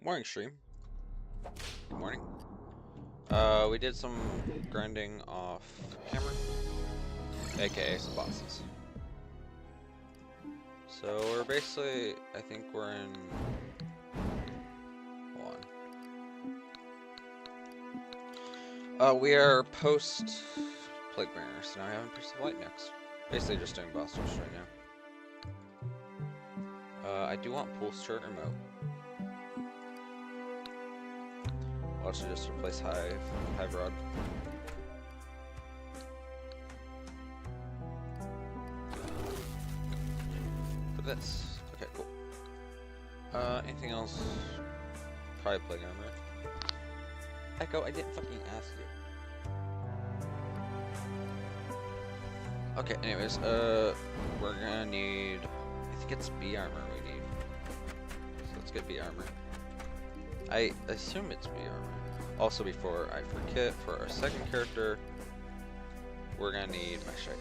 Morning stream. Good morning. We did some grinding off camera, aka some bosses. So we're basically, I think we're in. Hold on. We are post Plague Bringer, so now I haven't pressed the light next. Basically just doing boss rush right now. I do want pulse shirt remote. I'll actually just replace Hive Rod. For this. Okay, cool. Anything else? Probably Plague Armor. Echo, I didn't fucking ask you. Okay, anyways, we're gonna need, I think it's B armor we need. So let's get B armor. I assume it's B armor. Also, before I forget, for our second character, we're gonna need my shite.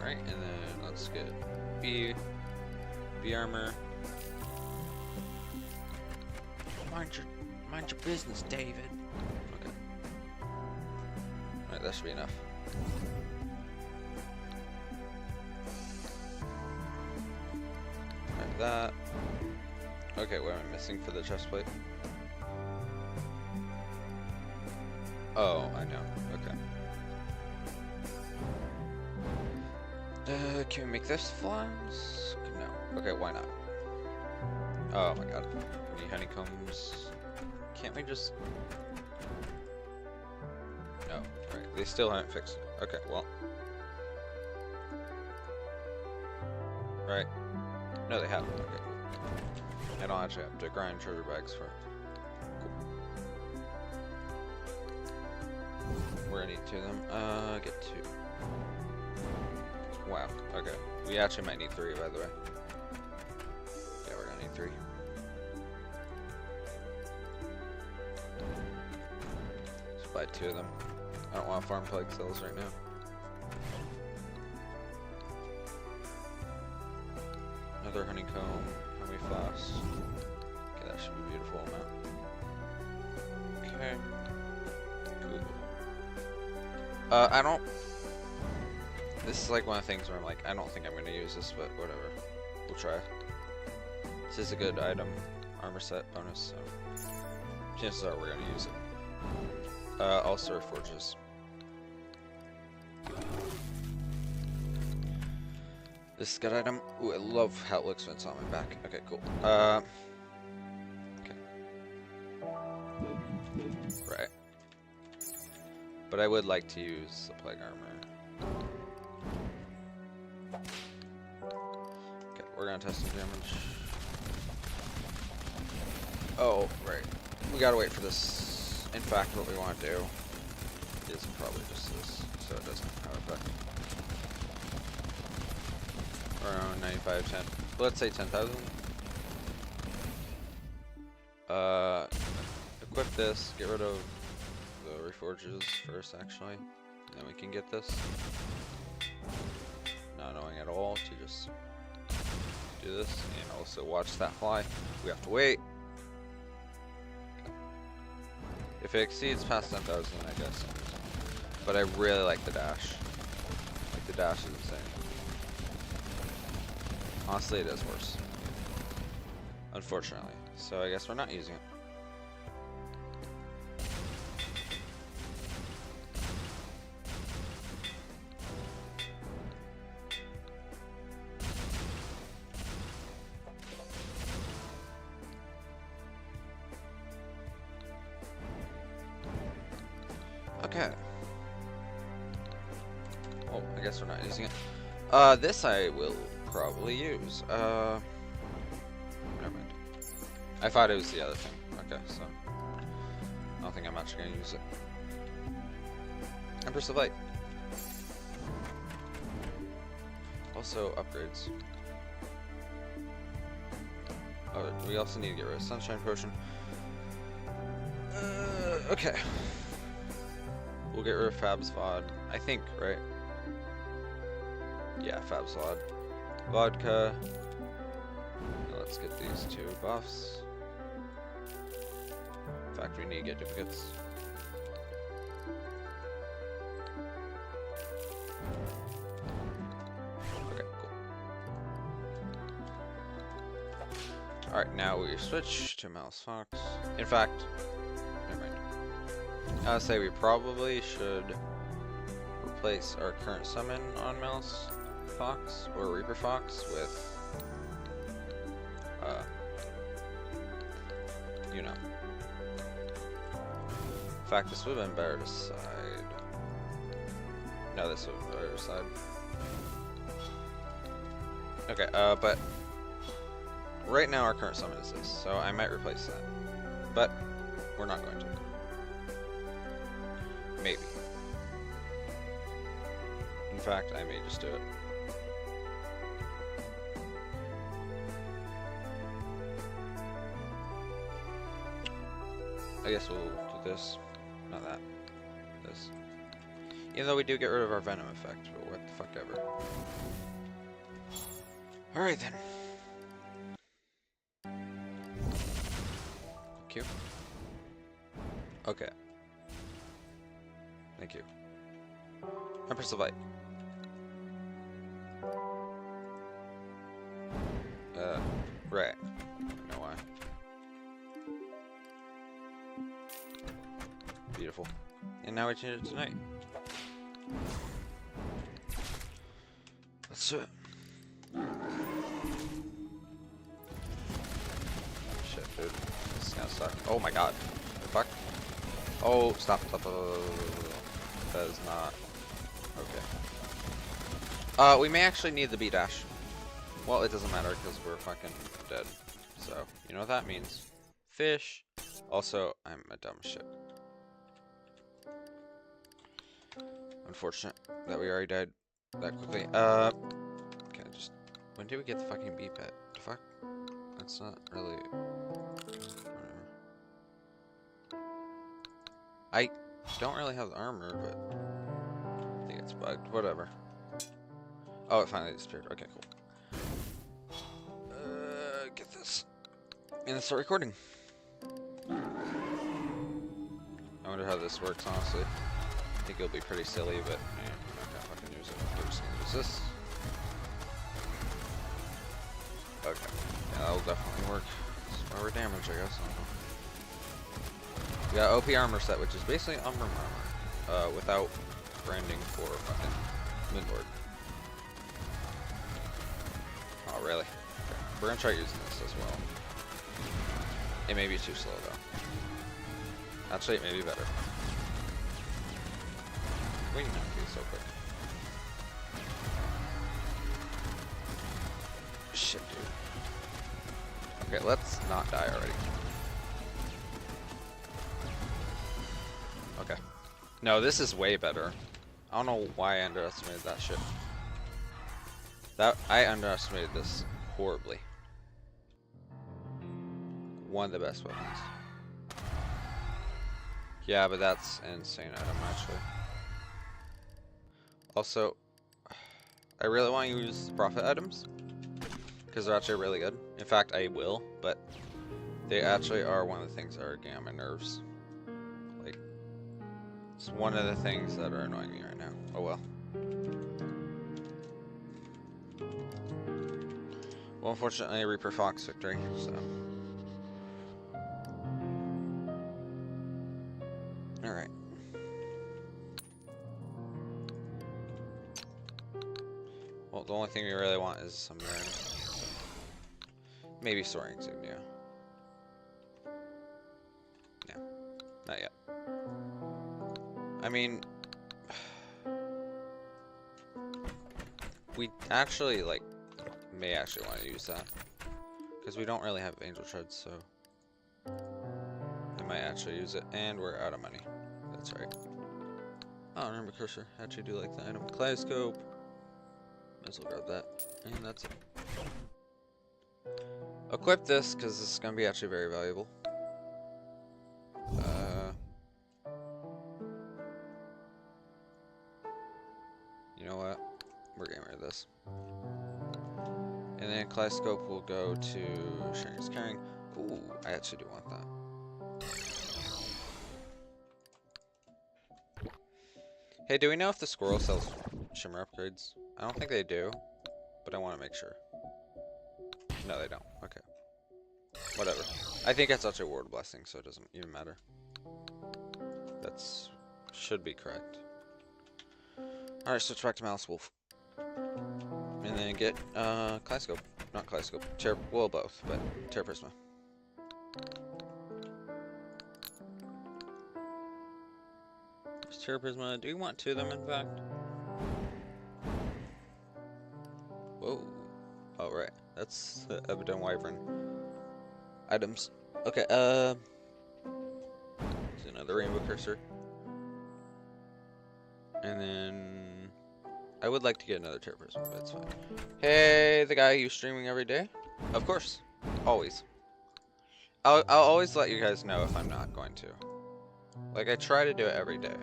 Alright, and then let's get B armor. Mind your business, David. Okay. Alright, that should be enough. Alright, that. Okay, what am I missing for the chest plate? Oh, I know. Okay. Can we make this flames? No. Okay, why not? Oh my god. We need honeycombs. Can't we just... No. Alright, they still haven't fixed it. Okay, well. Right. No, they haven't. Okay. I don't actually have to grind treasure bags for it. Cool. We're gonna need 2 of them. Get 2. Wow. Okay. We actually might need 3, by the way. Yeah, we're gonna need 3. Let's buy 2 of them. I don't want to farm plague cells right now. Another honeycomb. How many flasks? Okay, that should be a beautiful amount. Okay. Cool. I don't... This is like one of the things where I'm like, I don't think I'm going to use this, but whatever. We'll try. This is a good item. Armor set bonus, so... Chances are we're going to use it. Also reforges. This is a good item. Ooh, I love how it looks when it's on my back. Okay, cool. Okay. Right. But I would like to use the plague armor. Okay, we're gonna test some damage. Oh, right. We gotta wait for this. In fact, what we want to do is probably just this, so it doesn't have effect. Around 95, 10. Let's say 10,000. Equip this, get rid of the reforges first, actually. And then we can get this. Not knowing at all to just do this. And also watch that fly. We have to wait. If it exceeds past 10,000, I guess. But I really like the dash. Like, the dash is insane. Honestly, it is worse. Unfortunately. So I guess we're not using it. Okay. Oh, I guess we're not using it. This I will probably use. Never mind. I thought it was the other thing. Okay, so I don't think I'm actually gonna use it. Empress of Light. Also upgrades. Oh, we also need to get rid of Sunshine Potion. Okay. We'll get rid of Fab's VOD. I think, right? Yeah, Fab Salad. Vodka. Now let's get these 2 buffs. In fact, we need to get duplicates. Okay, cool. Alright, now we switch to Malice Fox. In fact, never mind. I would say we probably should replace our current summon on Malice Fox or Reaper Fox with, you know. In fact, this would have been better to side. No, this would have been better to side. Okay, but right now our current summon is this, so I might replace that. But we're not going to. Maybe. In fact, I may just do it. I guess we'll do this. Not that. This. Even though we do get rid of our venom effect, but what the fuck ever. Alright then. Thank you. Okay. Thank you. Empress of Light. Right. I know why. Beautiful. And now we change it tonight. Let's do it. Shit, dude. This is gonna suck. Oh my god. The fuck? Oh, stop. That is not okay. We may actually need the B-dash. Well, it doesn't matter because we're fucking dead. So, you know what that means. Fish. Also, I'm a dumb shit. Unfortunate that we already died that quickly. Okay, just... When did we get the fucking B pet? The fuck? That's not really... Whatever. I don't really have the armor, but... I think it's bugged. Whatever. Oh, it finally disappeared. Okay, cool. Get this. And start recording. I wonder how this works, honestly. I think it'll be pretty silly, but yeah, I'm not gonna fucking use it. We're just gonna use this. Okay. Yeah, that'll definitely work. Slower damage, I guess. I don't know. We got OP armor set, which is basically armor, without branding for fucking MelonThaLord. Oh, really? Okay. We're gonna try using this as well. It may be too slow, though. Actually, it may be better. Wait, not be so quick. Shit, dude. Okay, let's not die already. Okay. No, this is way better. I don't know why I underestimated that shit. I underestimated this horribly. One of the best weapons. Yeah, but that's an insane item, actually. Also, I really want to use the profit items because they're actually really good. In fact, I will, but they actually are one of the things that are getting on my nerves. Like, it's one of the things that are annoying me right now. Oh well. Well, unfortunately, Reaper Fox victory, so. Alright. Well, the only thing we really want is some random. Maybe Soaring Insignia. No, not yet. I mean, we actually, like, may actually want to use that. Because we don't really have Angel Treads, so I might actually use it. And we're out of money. That's right. Oh, remember Cursor. I actually do like the item. Kaleidoscope. Might as well grab that. And that's it. Equip this, because this is going to be actually very valuable. You know what? we're getting rid of this. And then Kaleidoscope will go to Sharing is Caring. Ooh, I actually do want that. Hey, do we know if the squirrel sells shimmer upgrades? I don't think they do, but I want to make sure. No, they don't. Okay. Whatever. I think that's such a ward blessing, so it doesn't even matter. That's should be correct. Alright, switch back to Malice Wolf. And then get Kaleidoscope. Not Kaleidoscope. Well, both, but Terra Prisma. Terra Prisma. Do you want two of them, in fact? Whoa. Oh, right. That's the Ebodon Wyvern. Items. Okay, there's another Rainbow Cursor. And then I would like to get another Terra Prisma, but it's fine. Hey, the guy who's streaming every day? Of course. Always. I'll always let you guys know if I'm not going to. Like, I try to do it every day.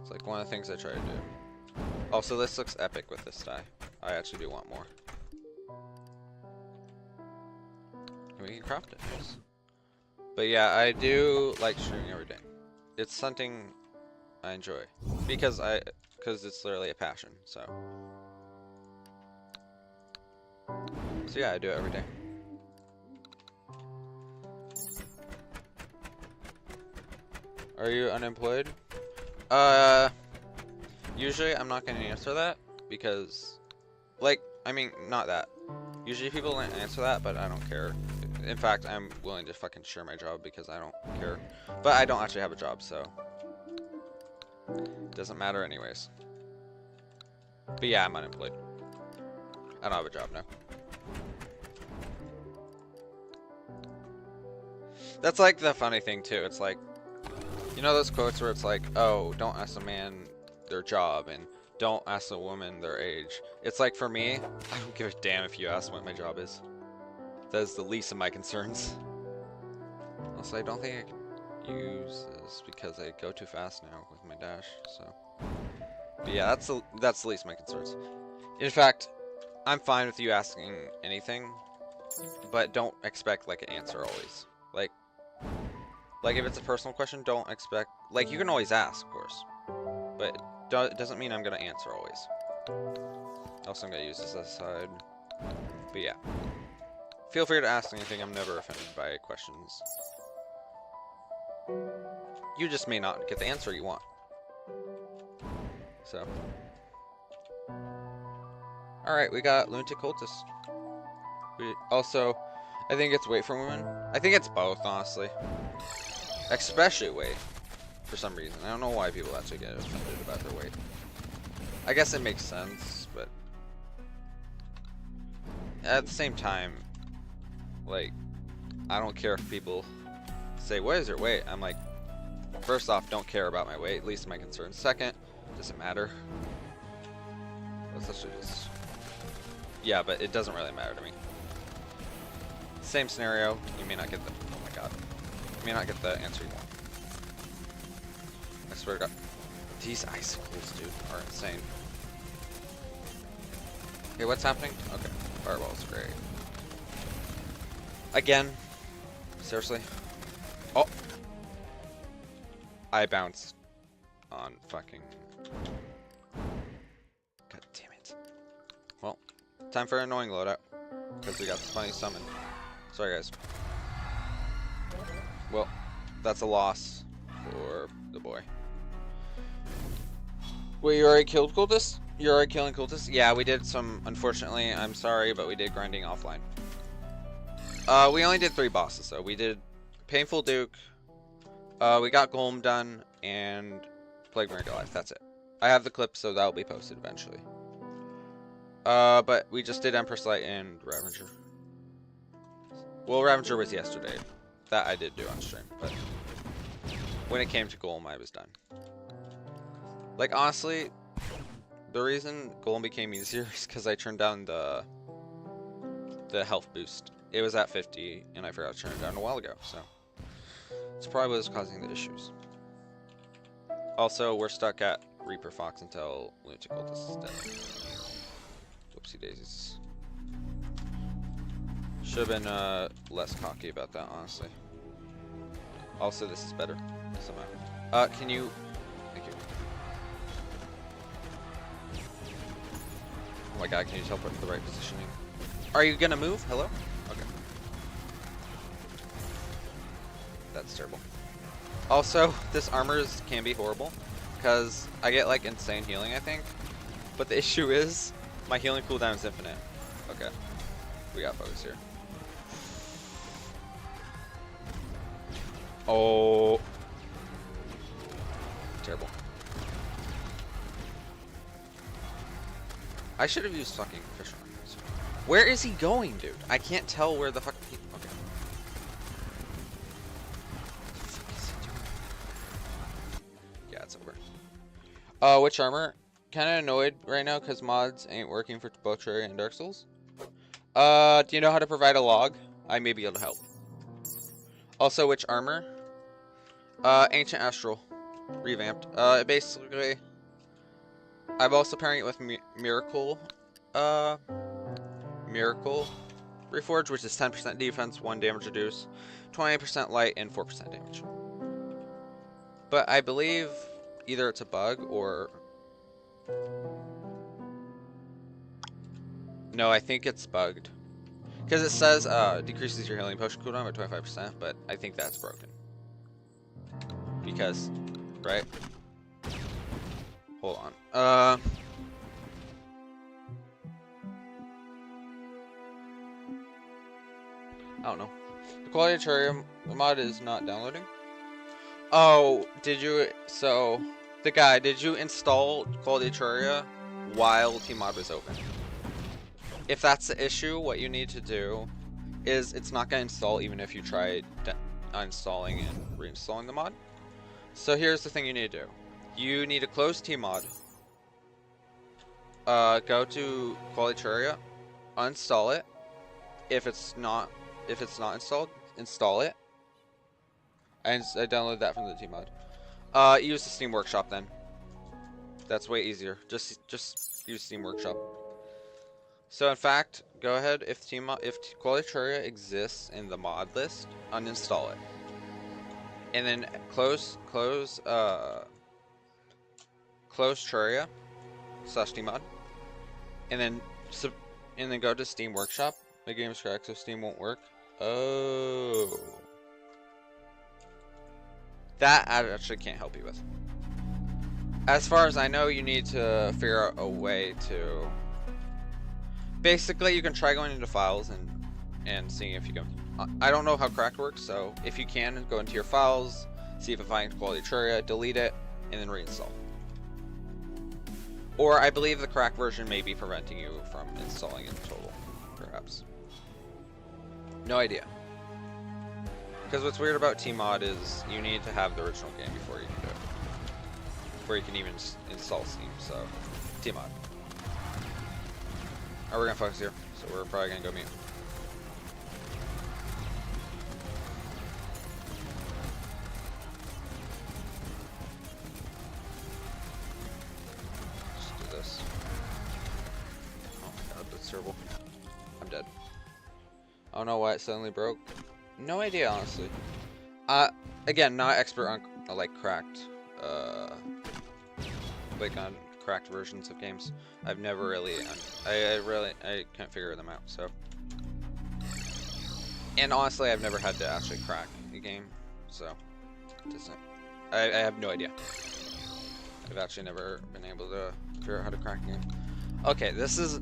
It's like one of the things I try to do. Also, this looks epic with this die. I actually do want more. And we can craft it. Yes. But yeah, I do like streaming every day. It's something I enjoy because it's literally a passion. So yeah, I do it every day. Are you unemployed? Usually I'm not gonna answer that because, like, I mean, not that. Usually people don't answer that, but I don't care. In fact, I'm willing to fucking share my job because I don't care. But I don't actually have a job, so it doesn't matter anyways. But yeah, I'm unemployed. I don't have a job now. That's like the funny thing too. It's like, you know those quotes where it's like, oh, don't ask a man their job and don't ask a woman their age. It's like, for me, I don't give a damn if you ask what my job is. That is the least of my concerns. Also, I don't think I can use this because I go too fast now with my dash, so. But yeah, that's the least of my concerns. In fact, I'm fine with you asking anything, but don't expect like an answer always. Like if it's a personal question, don't expect, like, you can always ask, of course, but it doesn't mean I'm gonna answer always. Also, I'm gonna use this as a side. But yeah, feel free to ask anything. I'm never offended by questions. You just may not get the answer you want. So, all right, we got Lunatic Cultist. Also, I think it's weight for women. I think it's both, honestly. Especially weight, for some reason. I don't know why people actually get offended about their weight. I guess it makes sense, but at the same time, like, I don't care if people say, what is your weight? I'm like, first off, don't care about my weight, least of my concerns. Second, doesn't matter. Let's actually just, yeah, but it doesn't really matter to me. Same scenario, you may not get the, oh my god. You may not get the answer you want. I swear to god. These icicles, dude, are insane. Okay, what's happening? Okay, fireball's great. Again? Seriously? Oh! I bounced on fucking... God damn it. Well, time for an annoying loadout. Because we got the funny summon. Sorry, guys. Well, that's a loss for the boy. Wait, you already killed cultists? You're already killing cultists? Yeah, we did some, unfortunately, I'm sorry, but we did grinding offline. We only did 3 bosses, so we did Painful Duke, we got Golem done, and Plague Mary Goliath, that's it. I have the clip, so that'll be posted eventually. But we just did Empress Light and Ravager. Well, Ravager was yesterday. That I did do on stream, but when it came to Golem, I was done. Like, honestly, the reason Golem became easier is because I turned down the health boost. It was at 50, and I forgot to turn it down a while ago, so it's probably what was causing the issues. Also, we're stuck at Reaper Fox until Lunatic Cultist is dead. Whoopsie daisies. Should have been less cocky about that, honestly. Also, this is better somehow. Can you? Thank you. Oh my God! Can you teleport to the right positioning? Are you gonna move? Hello? Okay. That's terrible. Also, this armor can be horrible because I get like insane healing, I think. But the issue is my healing cooldown is infinite. Okay, we got focus here. Oh, terrible. I should have used fucking fish arms. Where is he going, dude? I can't tell where the fuck he... Okay. What the fuck is he doing? Yeah, it's over. Which armor? Kinda annoyed right now because mods ain't working for both Terraria and Dark Souls. Do you know how to provide a log? I may be able to help. Also, which armor? Ancient Astral. Revamped. Basically... I'm also pairing it with Miracle Reforge, which is 10% defense, 1 damage reduce, 20% light, and 4% damage. But I believe either it's a bug or... No, I think it's bugged. Because it says decreases your healing potion cooldown by 25%, but I think that's broken. Because, right? Hold on. I don't know. The quality of Terraria mod is not downloading. Oh, did you? So, the guy, did you install quality of Terraria while Tmod was open? If that's the issue, what you need to do is it's not going to install even if you try uninstalling and reinstalling the mod. So here's the thing you need to do. You need to close Tmod. Go to Quality Terraria, uninstall it. If it's not installed, install it. I downloaded that from the Tmod. Use the Steam Workshop then. That's way easier. Just use Steam Workshop. So in fact, go ahead if Quality Terraria exists in the mod list, uninstall it, and then close Terraria /Tmod, and then go to Steam Workshop. The game's correct, so Steam won't work. Oh, that I actually can't help you with. As far as I know, you need to figure out a way to. Basically, you can try going into files and seeing if you can. I don't know how cracked works, so if you can, go into your files, see if it finds Quality Terraria, delete it, and then reinstall. Or I believe the cracked version may be preventing you from installing it in total, perhaps. No idea. Because what's weird about Tmod is you need to have the original game before you can do it. Before you can even install Steam, so Tmod. Alright, we're gonna focus here, so we're probably gonna go mute. Let's do this. Oh my god, that's terrible. I'm dead. I don't know why it suddenly broke. No idea, honestly. Again, not expert on like cracked, on cracked versions of games. I've never really, I can't figure them out. So, and honestly, I've never had to actually crack a game, so I have no idea. I've actually never been able to figure out how to crack a game. Okay, this is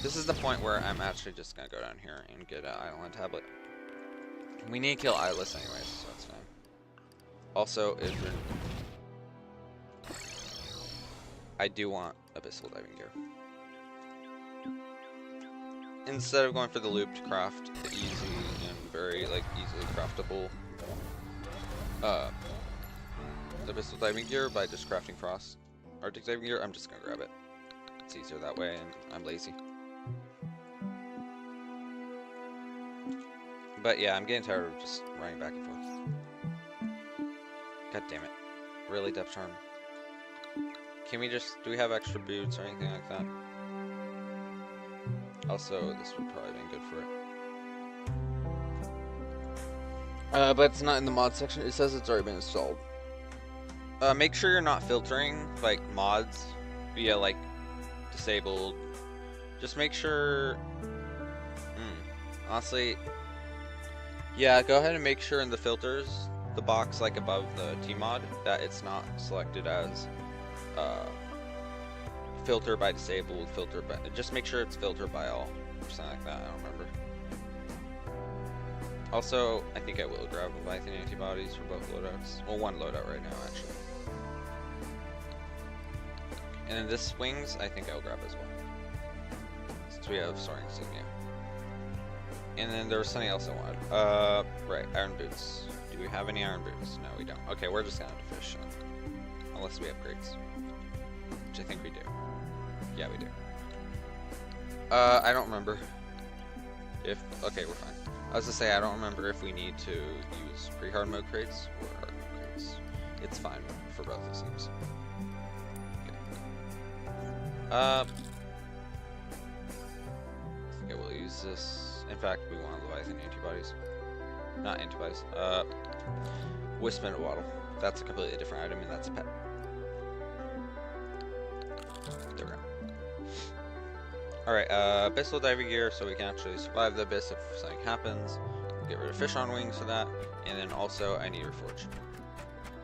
this is the point where I'm actually just gonna go down here and get an Island Tablet. We need to kill Eyeless anyways, so that's fine. Also, I do want Abyssal Diving Gear. Instead of going for the loop to craft the easy and very easily craftable Abyssal Diving Gear by just crafting Frost Arctic Diving Gear, I'm just gonna grab it. It's easier that way, and I'm lazy. But yeah, I'm getting tired of just running back and forth. God damn it. Really, Depth Charm? can we just, do we have extra boots or anything like that? Also, this would probably be good for it. But it's not in the mod section. It says it's already been installed. Make sure you're not filtering, like, mods via, like, disabled. Just make sure... honestly... Yeah, go ahead and make sure in the filters, the box, like, above the Tmod, that it's not selected as, filter by disabled, filter by... Just make sure it's filter by all, or something like that, I don't remember. Also, I think I will grab Leviathan antibodies for both loadouts. Well, one loadout right now, actually. And then this wings, I think I'll grab as well. Since we have soaring insignia. And then there was something else I wanted. Right, iron boots. Do we have any iron boots? No, we don't. Okay, we're just gonna have to fish then. Unless we have upgrades. Which I think we do. Yeah, we do. I don't remember if... Okay, we're fine. I was gonna say, I don't remember if we need to use pre-hard mode crates or hard mode crates. It's fine for both, it seems. I think I will use this. In fact, we want Leviathan antibodies. Not antibodies. Wisp minute waddle. That's a completely different item, and that's a pet. There we go. Alright, abyssal diving gear, so we can actually survive the abyss if something happens. We'll get rid of fish on wings for that. And then also, I need reforge.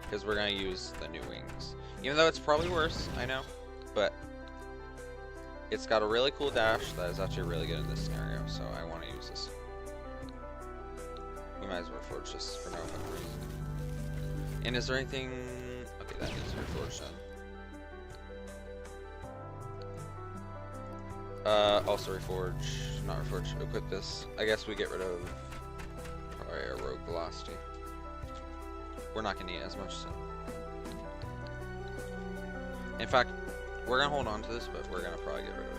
Because we're going to use the new wings. Even though it's probably worse, I know. But it's got a really cool dash that is actually really good in this scenario, so I want to use this. We might as well reforge this for no fucking reason. And is there anything... Okay, that needs reforged then. Also reforge, not reforge, equip this. I guess we get rid of probably a rogue velocity. We're not going to need as much, so. In fact, we're going to hold on to this, but we're going to probably get rid of it.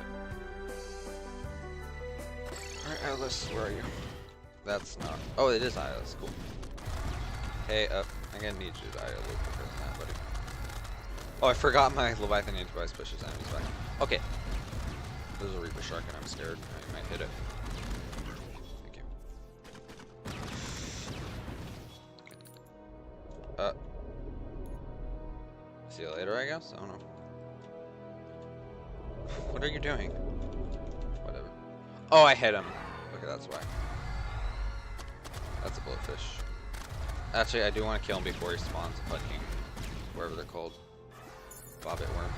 Alright, Atlas, where are you? That's not... Oh, it is Atlas, cool. Hey, I'm going to need you to die a little quicker than that, buddy. Oh, I forgot my Leviathan antibodies pushes enemies back. Okay. There's a Reaper Shark and I'm scared. I might hit it. Thank you. Okay. See you later, I guess? I don't know. What are you doing? Whatever. Oh, I hit him. Okay, that's why. That's a blowfish. Actually, I do want to kill him before he spawns a fucking... whatever they're called. Bobbit worm.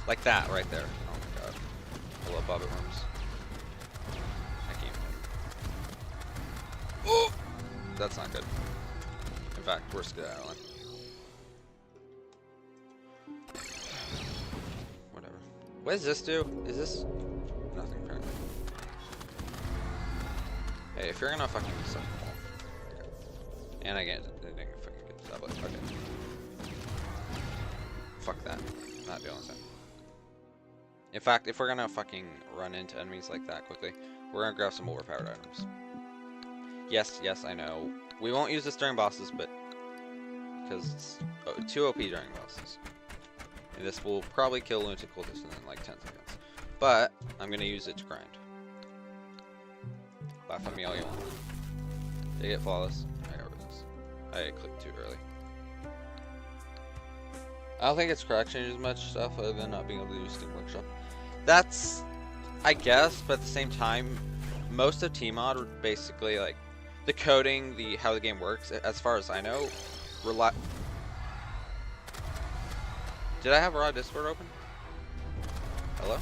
Like that, right there. Oh my god. I love bobbit worms. I can't even... Oh! That's not good. In fact, we're skedaddling. Whatever. What does this do? Is this... nothing, apparently. Hey, if you're gonna fucking do something, okay. And I didn't fucking get the tablet. Okay. Fuck that. Not doing anything. In fact, if we're gonna fucking run into enemies like that quickly, we're gonna grab some overpowered items. Yes, yes, I know. We won't use this during bosses, but... because it's too OP during bosses. And this will probably kill lunatic cultists in like 10 seconds. But, I'm gonna use it to grind. Laugh at me all you want. Did I get flawless? I got resist. I clicked too early. I don't think it's correct changes much stuff other than not being able to use Steam Workshop. That's, I guess, but at the same time, most of Tmod basically like the coding, how the game works, as far as I know, Did I have raw Discord open? Hello?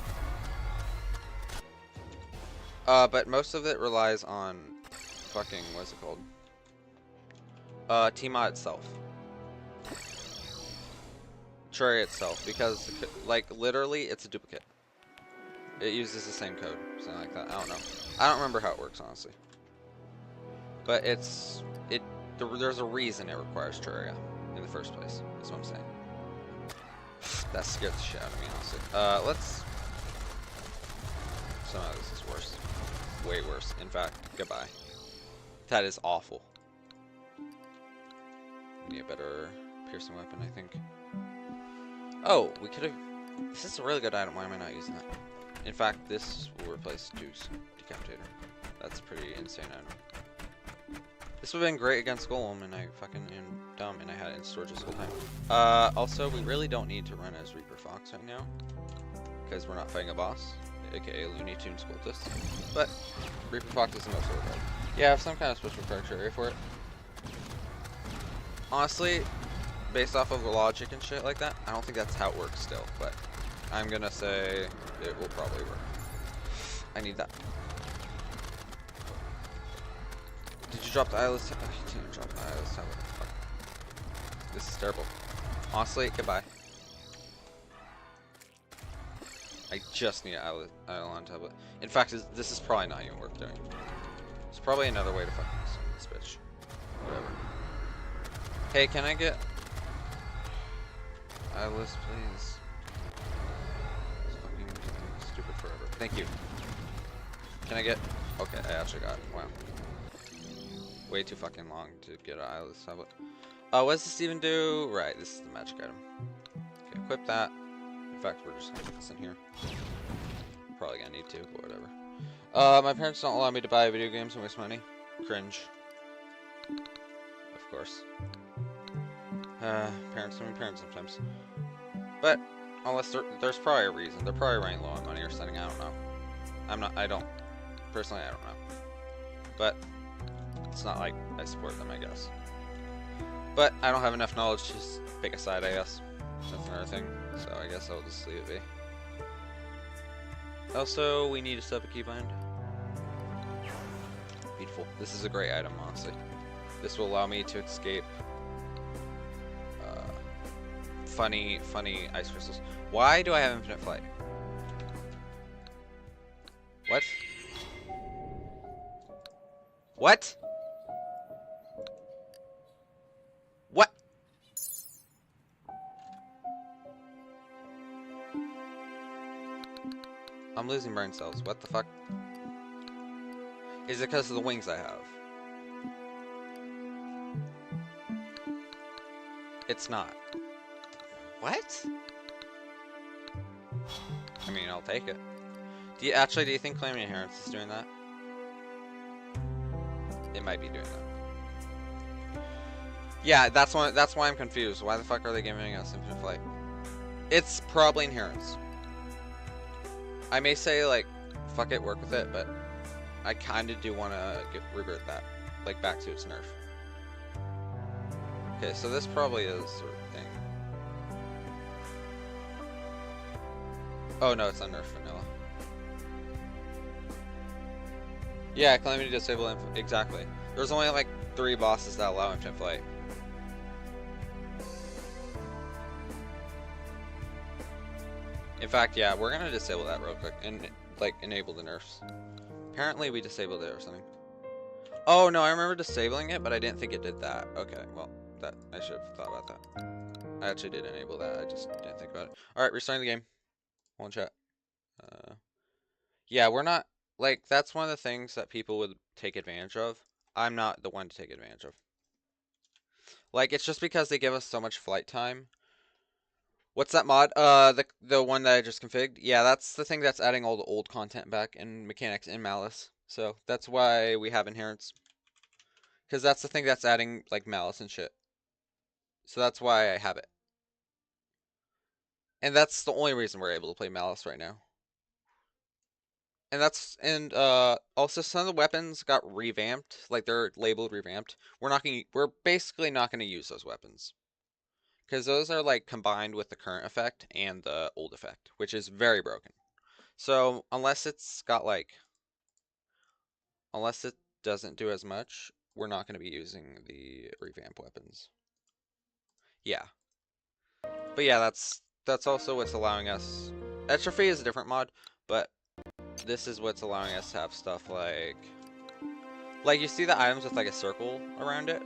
But most of it relies on fucking, what's it called? Tmod itself. Terraria itself, because, like, literally, it's a duplicate. It uses the same code, something like that. I don't know. I don't remember how it works, honestly. But there's a reason it requires Terraria in the first place. That's what I'm saying. That scared the shit out of me, honestly. Let's... Somehow this is worse. Way worse. In fact, goodbye. That is awful. Need a better piercing weapon, I think. Oh, we could have... This is a really good item. Why am I not using that? In fact, this will replace Duke's Decapitator. That's a pretty insane item. This would have been great against Golem, and I fucking am dumb, and I had it in storage this whole time. Also, we really don't need to run as Reaper Fox right now, because we're not fighting a boss, aka Looney Tunes Cultist. But Reaper Fox is the most overpowered. Yeah, I have some kind of special criteria for it. Honestly, based off of the logic and shit like that, I don't think that's how it works still, but I'm gonna say it will probably work. I need that. Did you drop the eyeless? Oh, you didn't drop the eyeless tablet. Fuck. This is terrible. Honestly, goodbye. I just need an Eidolon tablet. In fact, this is probably not even worth doing. There's probably another way to fucking this bitch. Whatever. Hey, can I get eyeless, please? It's fucking stupid forever. Thank you. Can I get? Okay, I actually got it. Wow. Way too fucking long to get an eyeless tablet. What does this even do? Right, this is the magic item. Okay, equip that. In fact, we're just gonna put this in here. Probably gonna need to, but whatever. My parents don't allow me to buy video games and waste money. Cringe. Of course. Parents are parents sometimes. But, unless there's probably a reason. They're probably running low on money or something, I don't know. Personally, I don't know. But, it's not like I support them, I guess. But, I don't have enough knowledge to just pick a side, I guess. That's another thing. So, I guess I'll just leave it be. Also, we need to set up a keybind. Beautiful. This is a great item, honestly. This will allow me to escape funny ice crystals. Why do I have infinite flight? What? What? What? I'm losing brain cells. What the fuck? Is it because of the wings I have? It's not. What? I mean, I'll take it. Do you think Claiming Inheritance is doing that? It might be doing that. Yeah, that's why I'm confused. Why the fuck are they giving us infinite flight? It's probably Inheritance. I may say, like, fuck it, work with it, but I kinda do wanna revert that, like, back to its nerf. Okay, so this probably is sort of thing. Oh no, it's not nerf vanilla. Yeah, Calamity disable exactly. There's only like 3 bosses that allow infinite flight. In fact, yeah, we're gonna disable that real quick and like enable the nerfs. Apparently we disabled it or something. Oh no, I remember disabling it, but I didn't think it did that. Okay, well, that I should have thought about that. I actually did enable that, I just didn't think about it. Alright, restarting the game. One chat. Yeah, we're not, like, that's one of the things that people would take advantage of. I'm not the one to take advantage of. Like, it's just because they give us so much flight time. What's that mod? The one that I just configured? Yeah, that's the thing that's adding all the old content back and mechanics in Malice. So, that's why we have Inherents. Because that's the thing that's adding, like, Malice and shit. So that's why I have it. And that's the only reason we're able to play Malice right now. And also some of the weapons got revamped, like they're labeled revamped. We're basically not gonna use those weapons. Because those are like combined with the current effect and the old effect, which is very broken. So unless it doesn't do as much, we're not gonna be using the revamp weapons. Yeah. But yeah, that's also what's allowing us. Atrophy is a different mod, but this is what's allowing us to have stuff like you see the items with like a circle around it?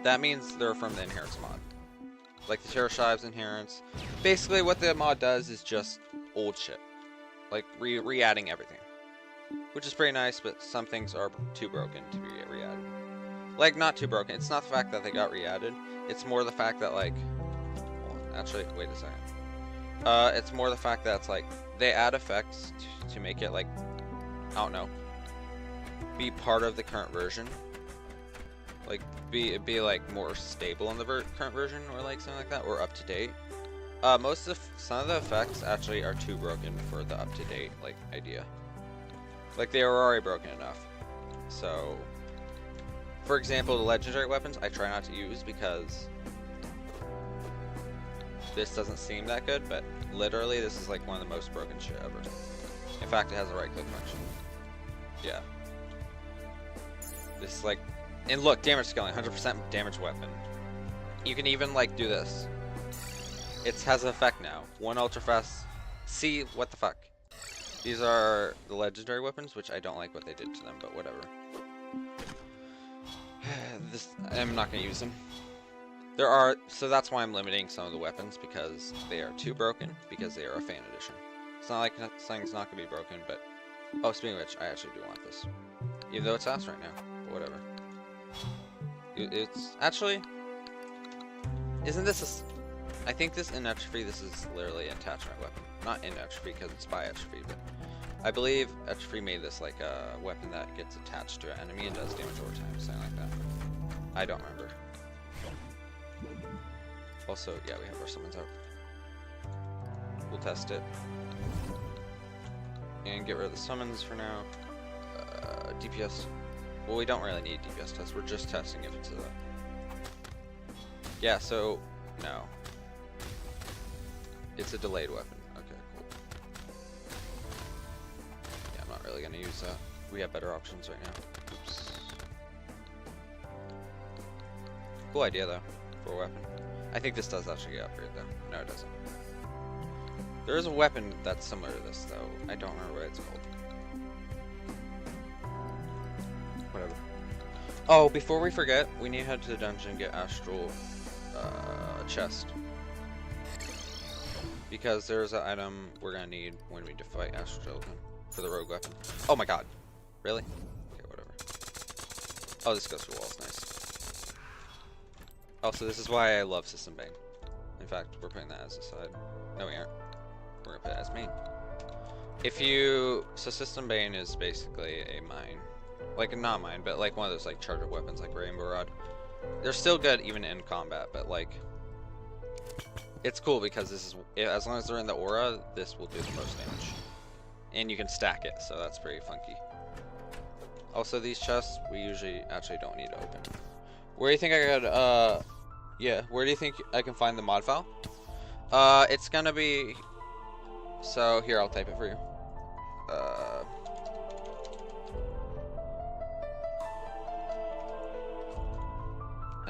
That means they're from the Inherents mod. Like the Terra Shives Inherents. Basically what the mod does is just old shit. Like re-adding everything. Which is pretty nice, but some things are too broken to be re-added. Like, not too broken. It's not the fact that they got re-added. It's more the fact that, like... Well, Actually, wait a second. It's more the fact that it's like they add effects to make it like, I don't know, be part of the current version. Like be like more stable in the current version, or like something like that, or up to date. Some of the effects actually are too broken for the up to date like idea. Like they are already broken enough. So, for example, the legendary weapons I try not to use because this doesn't seem that good, but literally this is like one of the most broken shit ever. In fact, it has a right click function. Yeah. This is like, and look, damage scaling, 100% damage weapon. You can even like do this. It has an effect now. One ultra fast. See, what the fuck? These are the legendary weapons, which I don't like what they did to them, but whatever. I'm not gonna use them. So that's why I'm limiting some of the weapons, because they are too broken, because they are a fan edition. It's not like something's not gonna be broken, but... Oh, speaking of which, I actually do want this. Even though it's fast right now, but whatever. It's... Actually... Isn't this I think this in Atrophy, this is literally an attachment weapon. Not in Atrophy, because it's by Atrophy, but... I believe Atrophy made this like a weapon that gets attached to an enemy and does damage over time, something like that. I don't remember. Also, yeah, we have our summons out. We'll test it. And get rid of the summons for now. DPS. Well, we don't really need DPS tests. We're just testing if it's a... Yeah, so... No. It's a delayed weapon. Okay, cool. Yeah, I'm not really gonna use that. We have better options right now. Oops. Cool idea, though, for a weapon. I think this does actually get upgraded, though. No, it doesn't. There is a weapon that's similar to this, though. I don't remember what it's called. Whatever. Oh, before we forget, we need to head to the dungeon and get Astral chest. Because there's an item we're gonna need when we fight Astral Gelatin for the rogue weapon. Oh my god. Really? Okay, whatever. Oh, this goes through walls. Nice. Also, this is why I love System Bang. In fact, we're putting that as a side. No, we aren't. We're gonna put it as main. So System Bane is basically a mine. Like, not mine, but like one of those like charged weapons like Rainbow Rod. They're still good even in combat, but like... It's cool because this is... As long as they're in the aura, this will do the most damage. And you can stack it, so that's pretty funky. Also, these chests, we usually actually don't need to open. Where do you think I could, yeah, where do you think I can find the mod file? It's gonna be... So, here, I'll type it for you.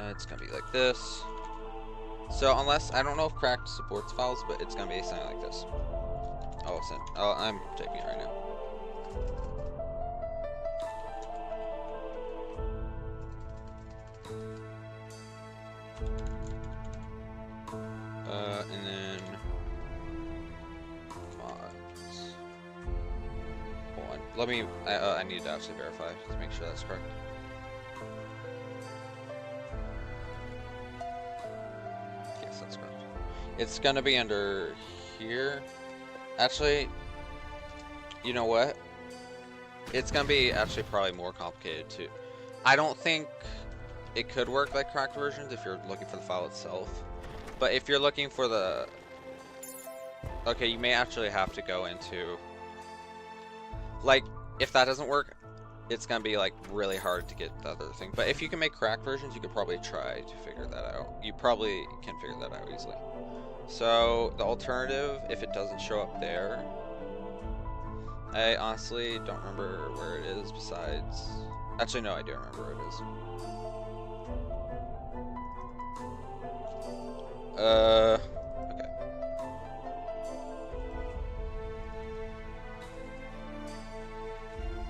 It's gonna be like this. So, unless... I don't know if Cracked supports files, but it's gonna be something like this. Oh, I'm typing it right now. And then mods. Hold on. Let me. I need to actually verify to make sure that's correct. Yes, that's correct. It's gonna be under here. Actually, you know what? It's gonna be actually probably more complicated too. I don't think it could work like cracked versions if you're looking for the file itself. But if you're looking for the... Okay, you may actually have to go into... Like, if that doesn't work, it's gonna be like really hard to get the other thing. But if you can make cracked versions, you could probably try to figure that out. You probably can figure that out easily. So, the alternative, if it doesn't show up there... I honestly don't remember where it is besides... Actually, no, I do remember where it is. Okay.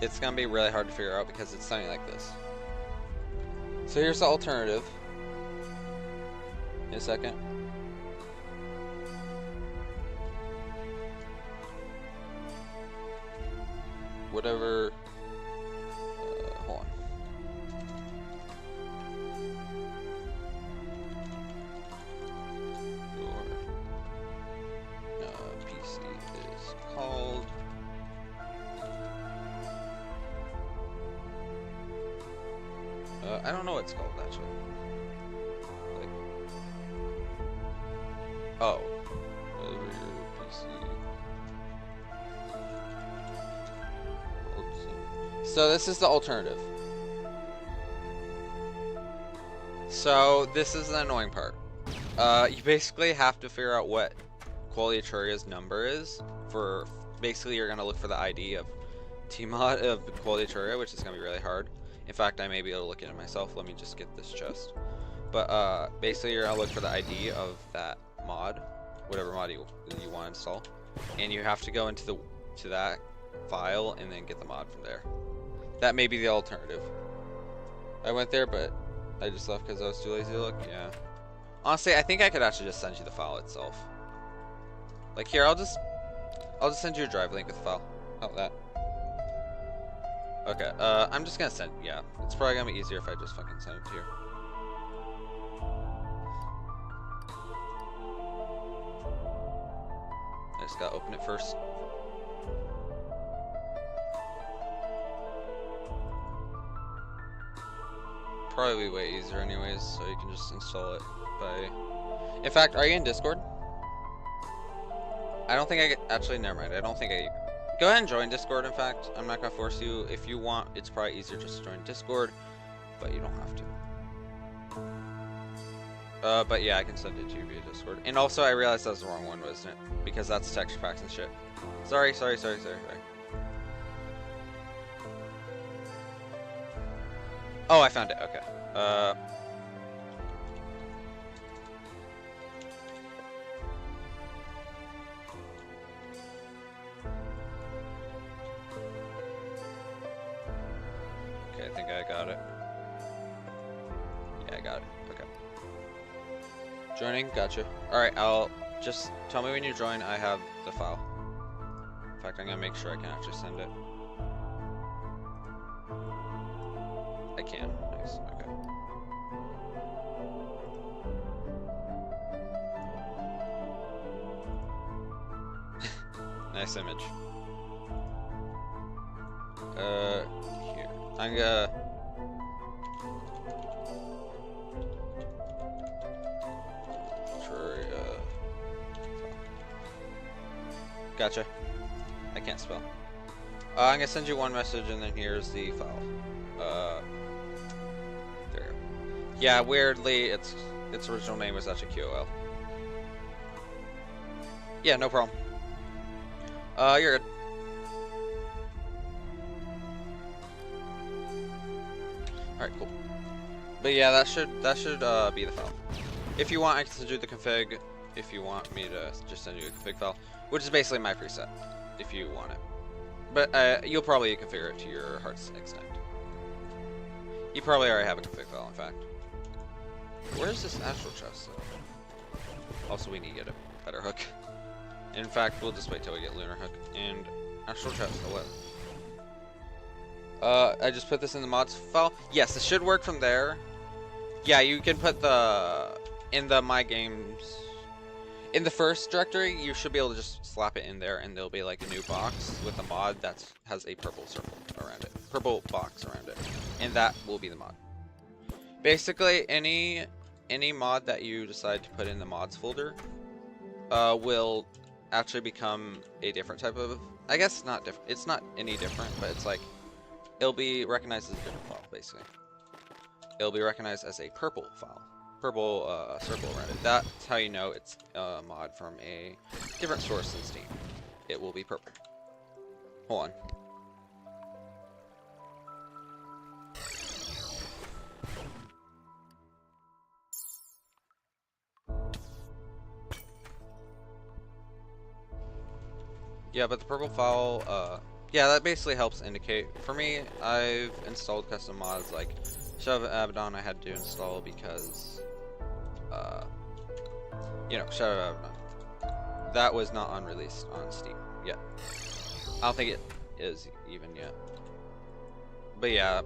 It's gonna be really hard to figure out because it's something like this. So here's the alternative. In a second. Whatever. Hold on. I don't know what it's called actually. Like, oh, over your PC. So this is the alternative. So this is the annoying part. You basically have to figure out what Quality of Terraria's number is for. Basically, you're gonna look for the ID of Tmod of Quality of Terraria, which is gonna be really hard. In fact, I may be able to look at it myself. Let me just get this chest. But basically, you're gonna look for the ID of that mod, whatever mod you want to install, and you have to go into that file and then get the mod from there. That may be the alternative. I went there, but I just left because I was too lazy to look. Yeah. Honestly, I think I could actually just send you the file itself. Like here, I'll just send you a drive link with the file. How about that? Okay, I'm just gonna send, yeah. It's probably gonna be easier if I just fucking send it to you. I just gotta open it first. Probably way easier anyways, so you can just install it by... In fact, are you in Discord? I don't think I actually, never mind. I don't think I... Go ahead and join Discord, in fact. I'm not gonna force you. If you want, it's probably easier just to join Discord, but you don't have to. But yeah, I can send it to you via Discord. And also, I realized that was the wrong one, wasn't it? Because that's texture packs and shit. Sorry. Oh, I found it. Okay. Okay, I think I got it. Yeah, I got it. Okay. Joining, gotcha. Alright, I'll just tell me when you join. I have the file. In fact, I'm gonna make sure I can actually send it. I can. Nice. Okay. Nice image. Here. I'm gonna... Gotcha. I can't spell. I'm gonna send you one message and then here's the file. There you go. Yeah, weirdly, its original name was actually QOL. Yeah, no problem. You're good. Alright, cool. But yeah, that should be the file. If you want, I can send you the config. If you want me to just send you a config file, which is basically my preset, if you want it. But you'll probably configure it to your heart's extent. You probably already have a config file, in fact. Where's this astral chest, though? Also, we need to get a better hook. In fact, we'll just wait till we get lunar hook and astral chest. I just put this in the mods file. Yes, it should work from there. Yeah, you can put in the my games. In the first directory, you should be able to just slap it in there, and there'll be like a new box with a mod that has a purple circle around it, purple box around it, and that will be the mod. Basically, any mod that you decide to put in the mods folder will actually become a different type of. I guess not different. It's not any different, but it's like it'll be recognized as a different file. Basically, it'll be recognized as a purple file. Purple circle around it. That's how you know it's a mod from a different source than Steam. It will be purple. Hold on. Yeah, but the purple file, yeah, that basically helps indicate. For me, I've installed custom mods like Shadow of Abaddon I had to install because you know, Shadow of Abaddon. That was not unreleased on Steam yet. I don't think it is even yet. But yeah,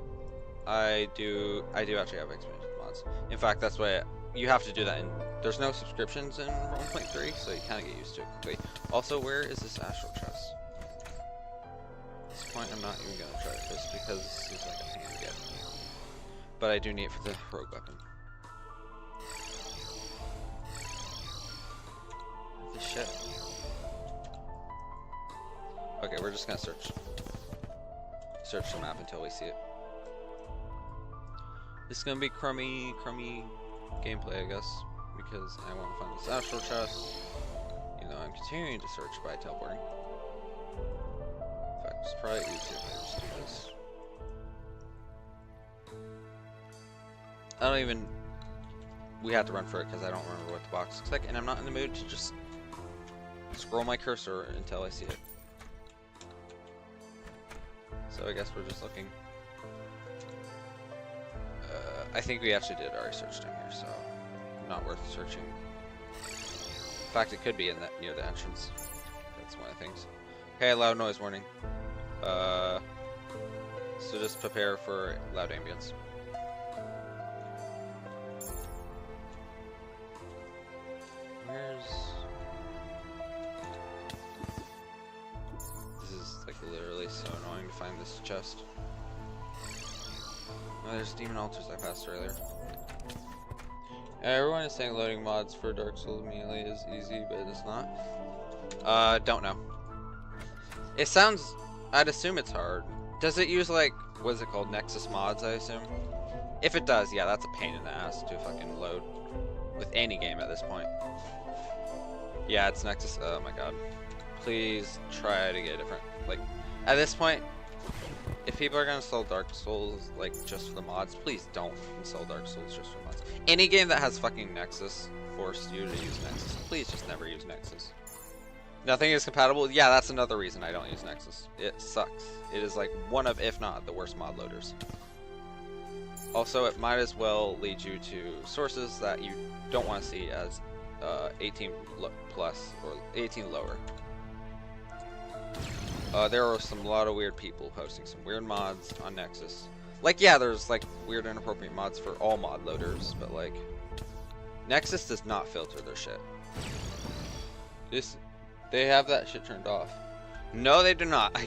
I do actually have expansion mods. In fact, that's why you have to do that. There's no subscriptions in 1.3, so you kind of get used to it quickly. Also, where is this astral chest? At this point, I'm not even gonna try this because this is like a pain to get. But I do need it for the rogue weapon. This shit. Okay, we're just gonna search the map until we see it. This is gonna be crummy gameplay, I guess, because I want to find this astral chest. You know, I'm continuing to search by teleporting. In fact, it's probably easier if I just do this. I don't even. We had to run for it because I don't remember what the box looks like, and I'm not in the mood to just scroll my cursor until I see it. So I guess we're just looking. I think we actually did already search down here, so not worth searching. In fact, it could be in that near the entrance. That's one of the things. Okay, loud noise warning. So just prepare for loud ambience. This is like literally so annoying to find this chest. Oh, there's demon altars I passed earlier. Everyone is saying loading mods for Dark Souls melee is easy, but it's not. Don't know. It sounds. I'd assume it's hard. Does it use like what is it called, Nexus mods? I assume. If it does, yeah, that's a pain in the ass to fucking load with any game at this point. Yeah, it's Nexus. Oh my god. Please try to get different. Like, at this point, if people are gonna install Dark Souls like just for the mods, please don't install Dark Souls just for mods. Any game that has fucking Nexus forced you to use Nexus. Please just never use Nexus. Nothing is compatible. Yeah, that's another reason I don't use Nexus. It sucks. It is like one of, if not the worst mod loaders. Also, it might as well lead you to sources that you don't want to see as 18 plus or 18 lower. There are a lot of weird people posting some weird mods on Nexus. Like, yeah, there's like weird inappropriate mods for all mod loaders, but like Nexus does not filter their shit. They have that shit turned off. No, they do not.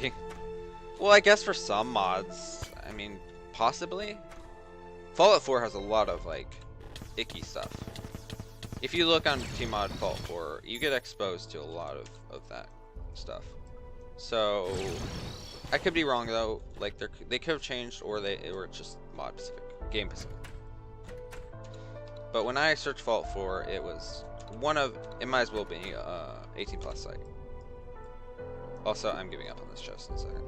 Well, I guess for some mods, I mean, possibly. Fallout 4 has a lot of like icky stuff. If you look on Tmod Fallout 4, you get exposed to a lot of that stuff. So I could be wrong though. Like they could have changed, or it's just mod specific, game specific. But when I searched Fallout 4, it was one of, it might as well be 18 plus site. Also, I'm giving up on this chest in a second.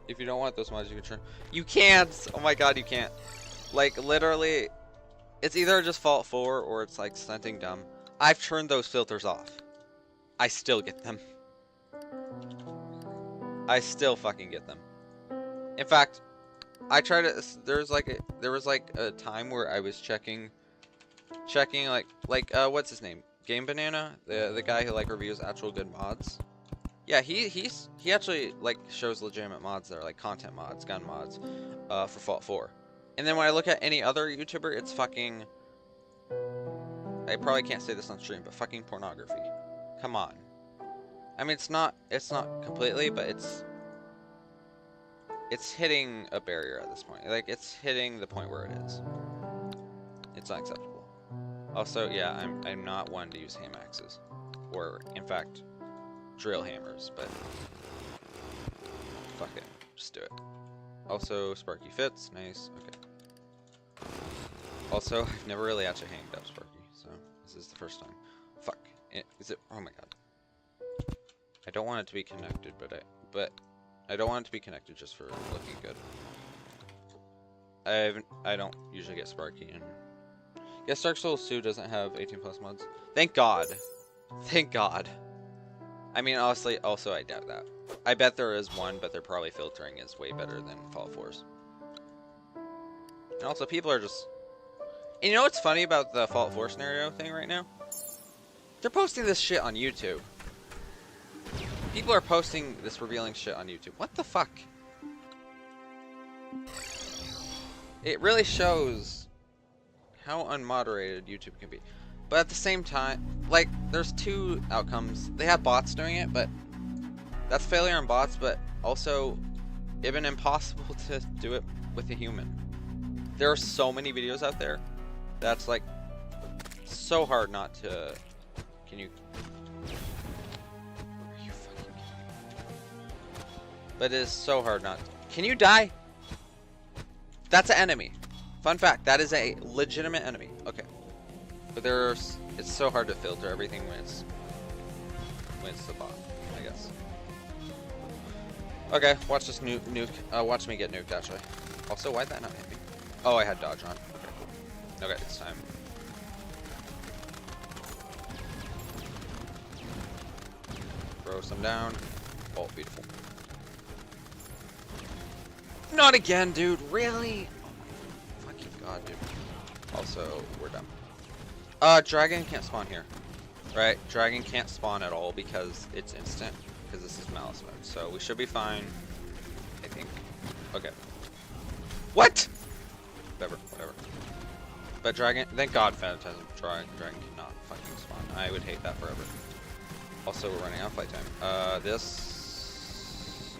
If you don't want those mods, you can turn. You can't. Oh my god, you can't. Like literally, it's either just Fallout 4 or it's like stunting dumb. I've turned those filters off. I still get them. I still fucking get them. In fact, I tried to. There was like a time where I was checking like what's his name? Game Banana, the guy who like reviews actual good mods. Yeah, he actually like shows legitimate mods that are like content mods, gun mods, for Fallout 4. And then when I look at any other YouTuber, it's fucking. I probably can't say this on stream, but fucking pornography. Come on. I mean, it's not completely, but it's hitting a barrier at this point. Like, it's hitting the point where it is. It's not acceptable. Also, yeah, I'm not one to use ham axes, or in fact, drill hammers. But fuck it, just do it. Also, Sparky fits, nice. Okay. Also, I've never really actually hanged up Sparky, so this is the first time. Fuck. Is it? Oh my god. I don't want it to be connected, but I don't want it to be connected just for looking good. I don't usually get Sparky, and guess Dark Souls 2 doesn't have 18 plus mods. Thank God. Thank God. I mean, honestly, also I doubt that. I bet there is one, but their probably filtering is way better than Fallout 4's. And also, people are just. And you know what's funny about the Fallout 4 scenario thing right now? They're posting this shit on YouTube. People are posting this revealing shit on YouTube. What the fuck? It really shows how unmoderated YouTube can be. But at the same time, like, there's two outcomes. They have bots doing it, but that's failure on bots, but also, it's been impossible to do it with a human. There are so many videos out there that's like so hard not to. Can you? Are you fucking kidding me? But it is so hard not. Can you die? That's an enemy. Fun fact, that is a legitimate enemy. Okay. But it's so hard to filter everything when it's the bot, I guess. Okay, watch this nuke. Watch me get nuked, actually. Also, why'd that not hit me? Oh, I had dodge on. Okay, cool. Okay, it's time. Throw some down. Oh, beautiful. Not again, dude. Really? Oh my fucking god, dude. Also, we're done. Dragon can't spawn here. Right? Dragon can't spawn at all because it's instant. Because this is Malice mode. So we should be fine. I think. Okay. What? Whatever. But dragon, thank god Phantasm dragon cannot fucking spawn. I would hate that forever. Also, we're running out of flight time. This.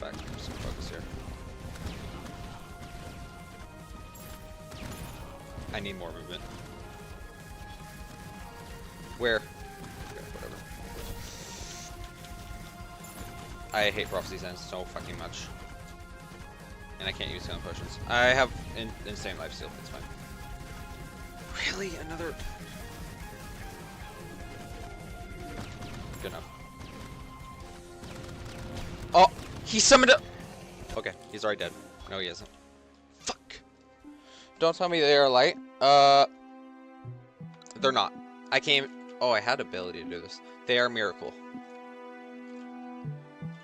Back, some focus here. I need more movement. Where? Okay, whatever. I hate Prophecy's End so fucking much. And I can't use healing potions. I have insane lifesteal, it's fine. Really? Another... Good enough. Oh! He summoned a... Okay, he's already dead. No, he isn't. Fuck! Don't tell me they are light. They're not. I can't... Oh, I had ability to do this. They are miracle.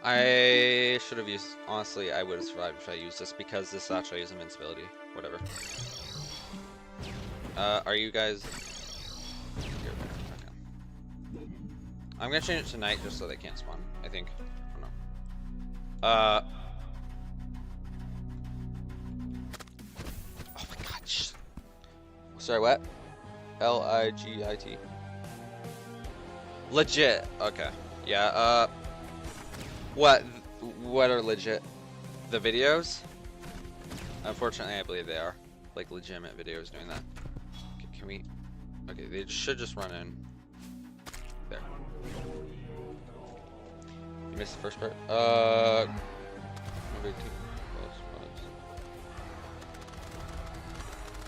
I should have used... Honestly, I would have survived if I used this because this actually is invincibility. Whatever. Are you guys... Here, okay. I'm gonna change it to night just so they can't spawn, I think. I don't know. Oh my god. Sorry, what? L-I-G-I-T. Legit. Okay. Yeah, What are legit? The videos? Unfortunately, I believe they are. Like, legitimate videos doing that. Okay, can we... Okay, they should just run in. There. You missed the first part? Maybe too close.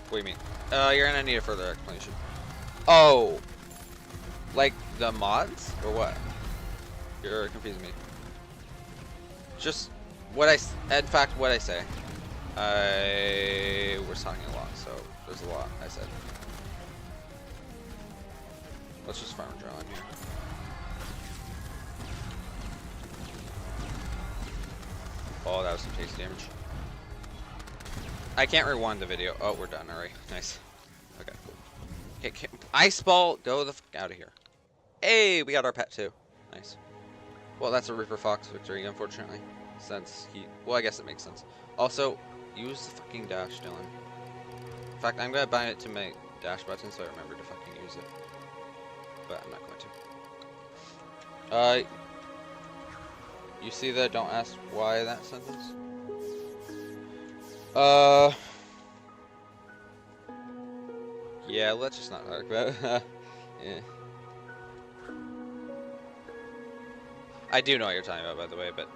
What do you mean? You're gonna need a further explanation. Oh! Like, the mods? Or what? You're confusing me. Just what in fact, what I say. I was talking a lot, so there's a lot I said. Let's just farm adrenaline here. Oh, that was some tasty damage. I can't rewind the video. Oh, we're done already. Nice. Okay, cool. Okay, Ice Ball, go the fuck out of here. Hey, we got our pet too. Nice. Well, that's a Reaper Fox victory, unfortunately. Since he... Well, I guess it makes sense. Also, use the fucking dash, Dylan. In fact, I'm gonna bind it to my dash button so I remember to fucking use it. But I'm not going to. You see the don't ask why that sentence? Yeah, let's just not talk about it. Yeah. I do know what you're talking about, by the way, but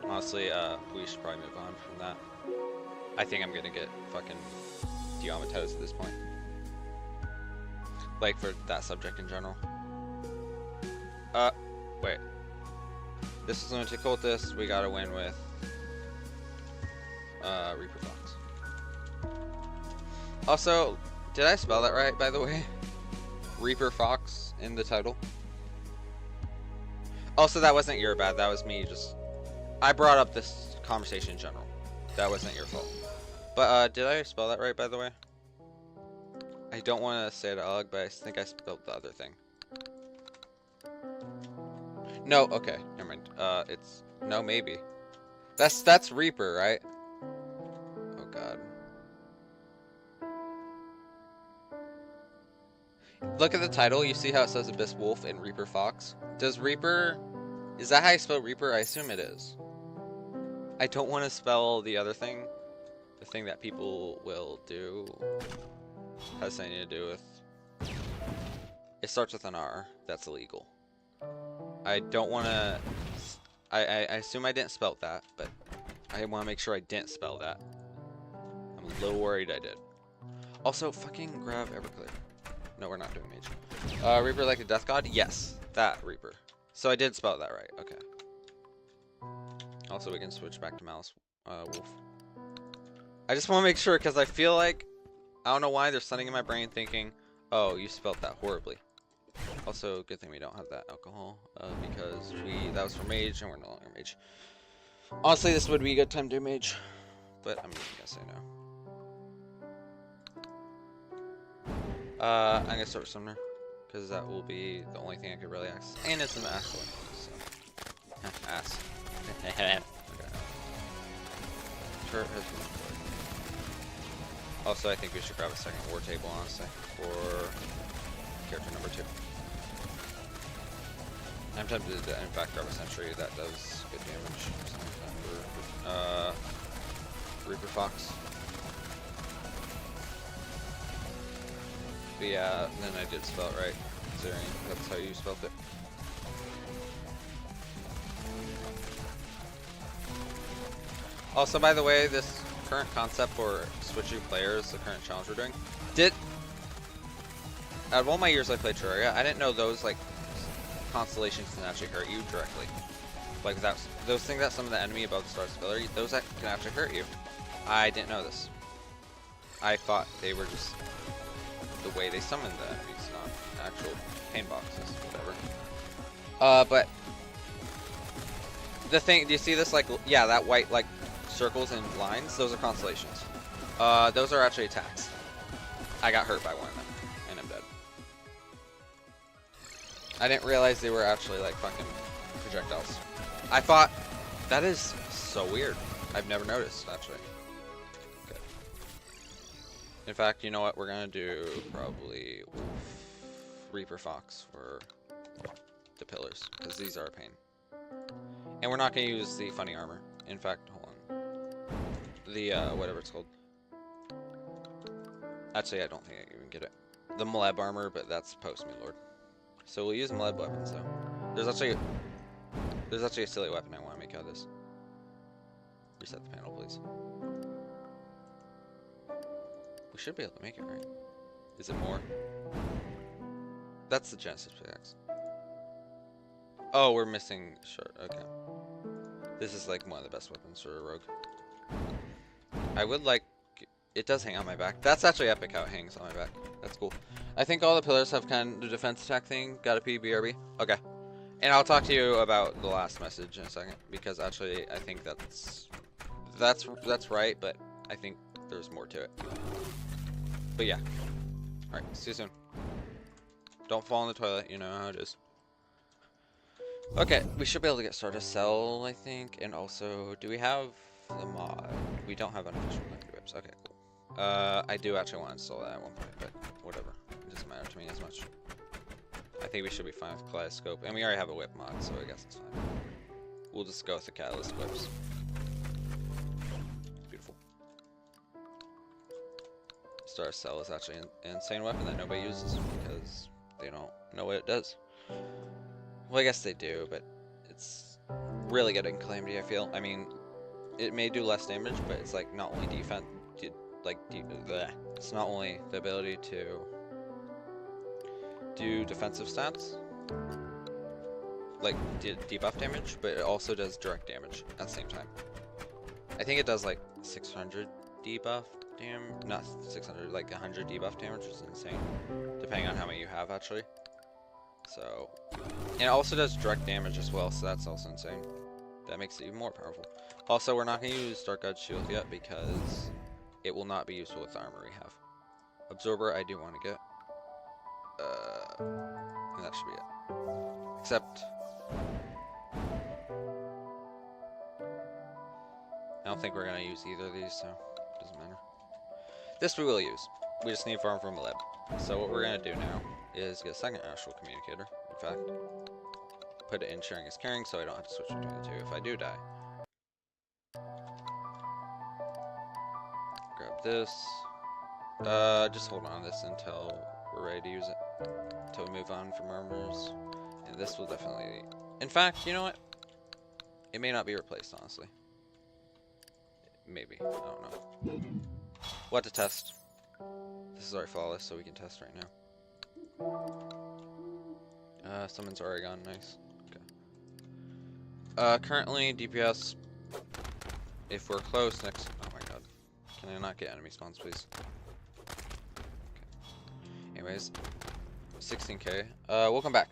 honestly, we should probably move on from that. I think I'm gonna get fucking deomatized at this point. Like, for that subject in general. Wait. This is Lunatic Cultist. We gotta win with Reaper Fox. Also, did I spell that right, by the way? Reaper Fox in the title. Also, that wasn't your bad. That was me just... I brought up this conversation in general. That wasn't your fault. But, did I spell that right, by the way? I don't want to say it out, but I think I spelled the other thing. No, okay. Never mind. It's... No, maybe. That's Reaper, right? Oh, God. Look at the title. You see how it says Abyss Wolf and Reaper Fox? Does Reaper... Is that how you spell Reaper? I assume it is. I don't want to spell the other thing. The thing that people will do has something to do with... It starts with an R. That's illegal. I don't want to... I assume I didn't spell that, but I want to make sure I didn't spell that. I'm a little worried I did. Also, fucking grab Everclear. No, we're not doing mage. Reaper like a death god? Yes, that Reaper. So I did spell that right. Okay. Also, we can switch back to Malice Wolf. I just want to make sure, because I feel like, I don't know why, there's something in my brain thinking, oh, you spelled that horribly. Also, good thing we don't have that alcohol, because that was for mage, and we're no longer mage. Honestly, this would be a good time to do mage, but I'm gonna say no. I'm gonna start with Summoner, because that will be the only thing I could really ask. And it's an Ash one, so. Ass. Okay. Turret has been deployed. Also, I think we should grab a second war table, honestly, for character number 2. I'm tempted to, in fact, grab a sentry that does good damage. Reaper Fox. But yeah, then I did spell it right, considering that's how you spelled it. Also, by the way, this current concept for switching players, the current challenge we're doing, out of all my years I played Terraria, I didn't know those like constellations can actually hurt you directly. Like those things that summon the enemy above the star's ability, those that can actually hurt you. I didn't know this. I thought they were just the way they summoned the enemies, not actual pain boxes, whatever. But the thing, do you see this? Like, yeah, that white like circles and lines, those are constellations. Those are actually attacks. I got hurt by one of them, and I'm dead. I didn't realize they were actually like fucking projectiles. I thought, that is so weird. I've never noticed, actually. Okay. In fact, you know what? We're gonna do probably Reaper Fox for the pillars, because these are a pain. And we're not gonna use the funny armor. In fact, hold on. The, whatever it's called. Actually, I don't think I can even get it. The Mleb armor, but that's post MelonThaLord. So we'll use Mleb weapons, though. There's actually a silly weapon I want to make out of this. Reset the panel, please. We should be able to make it, right? Is it more? That's the Genesis pickaxe. Oh, we're missing... Sure, okay. This is like one of the best weapons for a rogue. I would like... It does hang on my back. That's actually epic how it hangs on my back. That's cool. I think all the pillars have kind of the defense attack thing. Got a BRB? Okay. And I'll talk to you about the last message in a second, because actually I think that's right, but I think there's more to it. But yeah. Alright, see you soon. Don't fall in the toilet, you know how it is. Okay, we should be able to get started. Sell, I think, and also, do we have the mod? We don't have unofficial liquid whips. Okay, cool. I do actually want to install that at one point, but whatever. It doesn't matter to me as much. I think we should be fine with Kaleidoscope, and we already have a whip mod, so I guess it's fine. We'll just go with the Catalyst whips. Beautiful. Star Cell is actually an insane weapon that nobody uses because they don't know what it does. Well, I guess they do, but it's really good in Calamity, I feel. I mean, it may do less damage, but it's like not only defense, it's not only the ability to do defensive stats, like debuff damage, but it also does direct damage at the same time. I think it does like 600 debuff damage, not 600, like 100 debuff damage, which is insane, depending on how many you have actually. So, and it also does direct damage as well, so that's also insane. That makes it even more powerful. Also, we're not going to use Dark God's Shield yet because it will not be useful with the armor we have. Absorber, I do want to get. And that should be it. Except, I don't think we're going to use either of these, so it doesn't matter. This we will use. We just need farm from a lab. So what we're going to do now is get a second astral communicator. In fact, put it in sharing is caring so I don't have to switch between the two if I do die. grab this. Just hold on to this until we're ready to use it. Until we move on from armors. And this will definitely... In fact, you know what? It may not be replaced, honestly. Maybe. I don't know. We'll have to test. This is already flawless, so we can test right now. Someone's already gone. Nice. Okay. Currently, DPS... If we're close next... Oh my god. Can I not get enemy spawns, please? Okay. Anyways. 16k. We'll come back.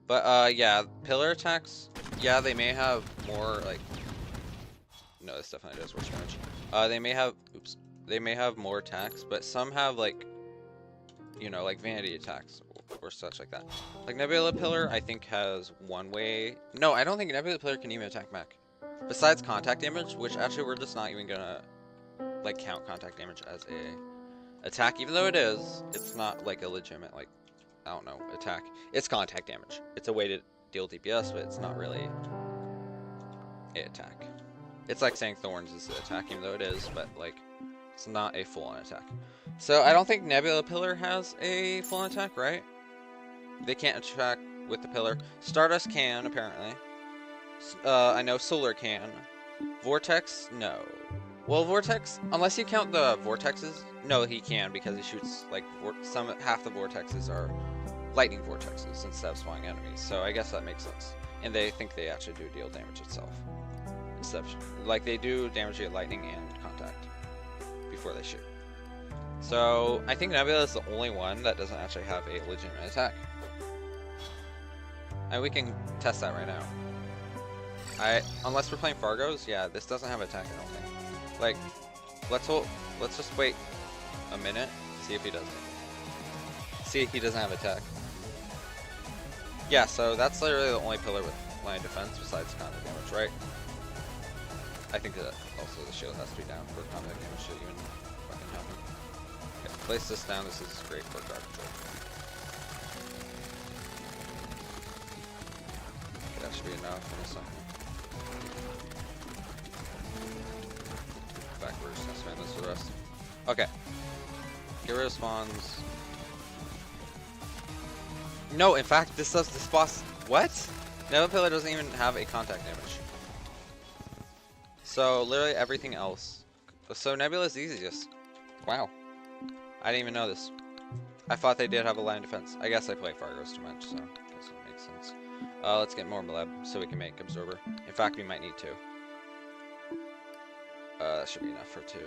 But, yeah. Pillar attacks... Yeah, they may have more, like... No, this definitely does worse damage. They may have... Oops. They may have more attacks, but some have, like... You know, like vanity attacks. Or such like that. Like, Nebula Pillar, I think, has one way... No, I don't think Nebula Pillar can even attack mech. Besides contact damage, which actually we're just not even gonna, like, count contact damage as a attack. Even though it is, it's not, like, a legitimate, like, I don't know, attack. It's contact damage. It's a way to deal DPS, but it's not really an attack. It's like saying Thorns is an attack, even though it is, but, like, it's not a full-on attack. So, I don't think Nebula Pillar has a full-on attack, right? They can't attack with the pillar. Stardust can, apparently. I know Solar can. Vortex, no. Well, Vortex, unless you count the vortexes, no, he can because he shoots, like, half the vortexes are lightning vortexes instead of spawning enemies. So I guess that makes sense. And they think they actually do deal damage itself. Exception. Like, they do damage via lightning and contact before they shoot. So I think Nebula is the only one that doesn't actually have a legitimate attack. And we can test that right now. Unless we're playing Fargos, yeah, this doesn't have attack, I don't think. Like, let's just wait a minute, see if he does it. See if he doesn't have attack. Yeah, so that's literally the only pillar with line of defense besides contact damage, right? I think that also the shield has to be down for contact damage to even fucking happen. Okay, place this down, this is great for guard control. Okay, that should be enough in a second. Backwards, I'll spam this for the rest. Okay. Get rid of spawns. No, in fact, this boss... What? Nebula Pillar doesn't even have a contact damage. So, literally everything else. So, Nebula is the easiest. Wow. I didn't even know this. I thought they did have a line of defense. I guess I play Fargos too much, so this will make sense. Let's get more Maleb so we can make Absorber. In fact, we might need two. That should be enough for two.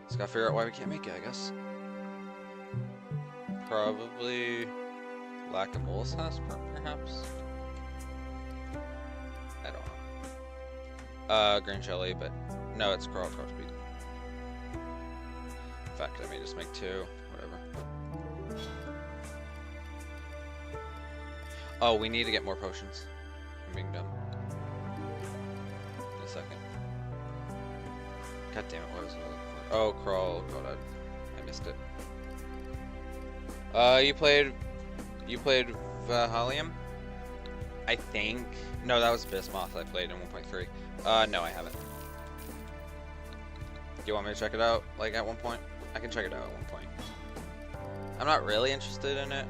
Just gotta figure out why we can't make it, I guess. Probably lack of Malice, perhaps? I don't know. Green Jelly, but no, it's Crawl Speed. In fact, I may just make two, whatever. Oh, we need to get more potions. I'm being dumb. In a second. God damn it, what was I looking for? Oh, Crawl. God, I missed it. You played Valhalium? I think. No, that was Bismuth I played in 1.3. No, I haven't. Do you want me to check it out, like, at one point? I can check it out at one point. I'm not really interested in it,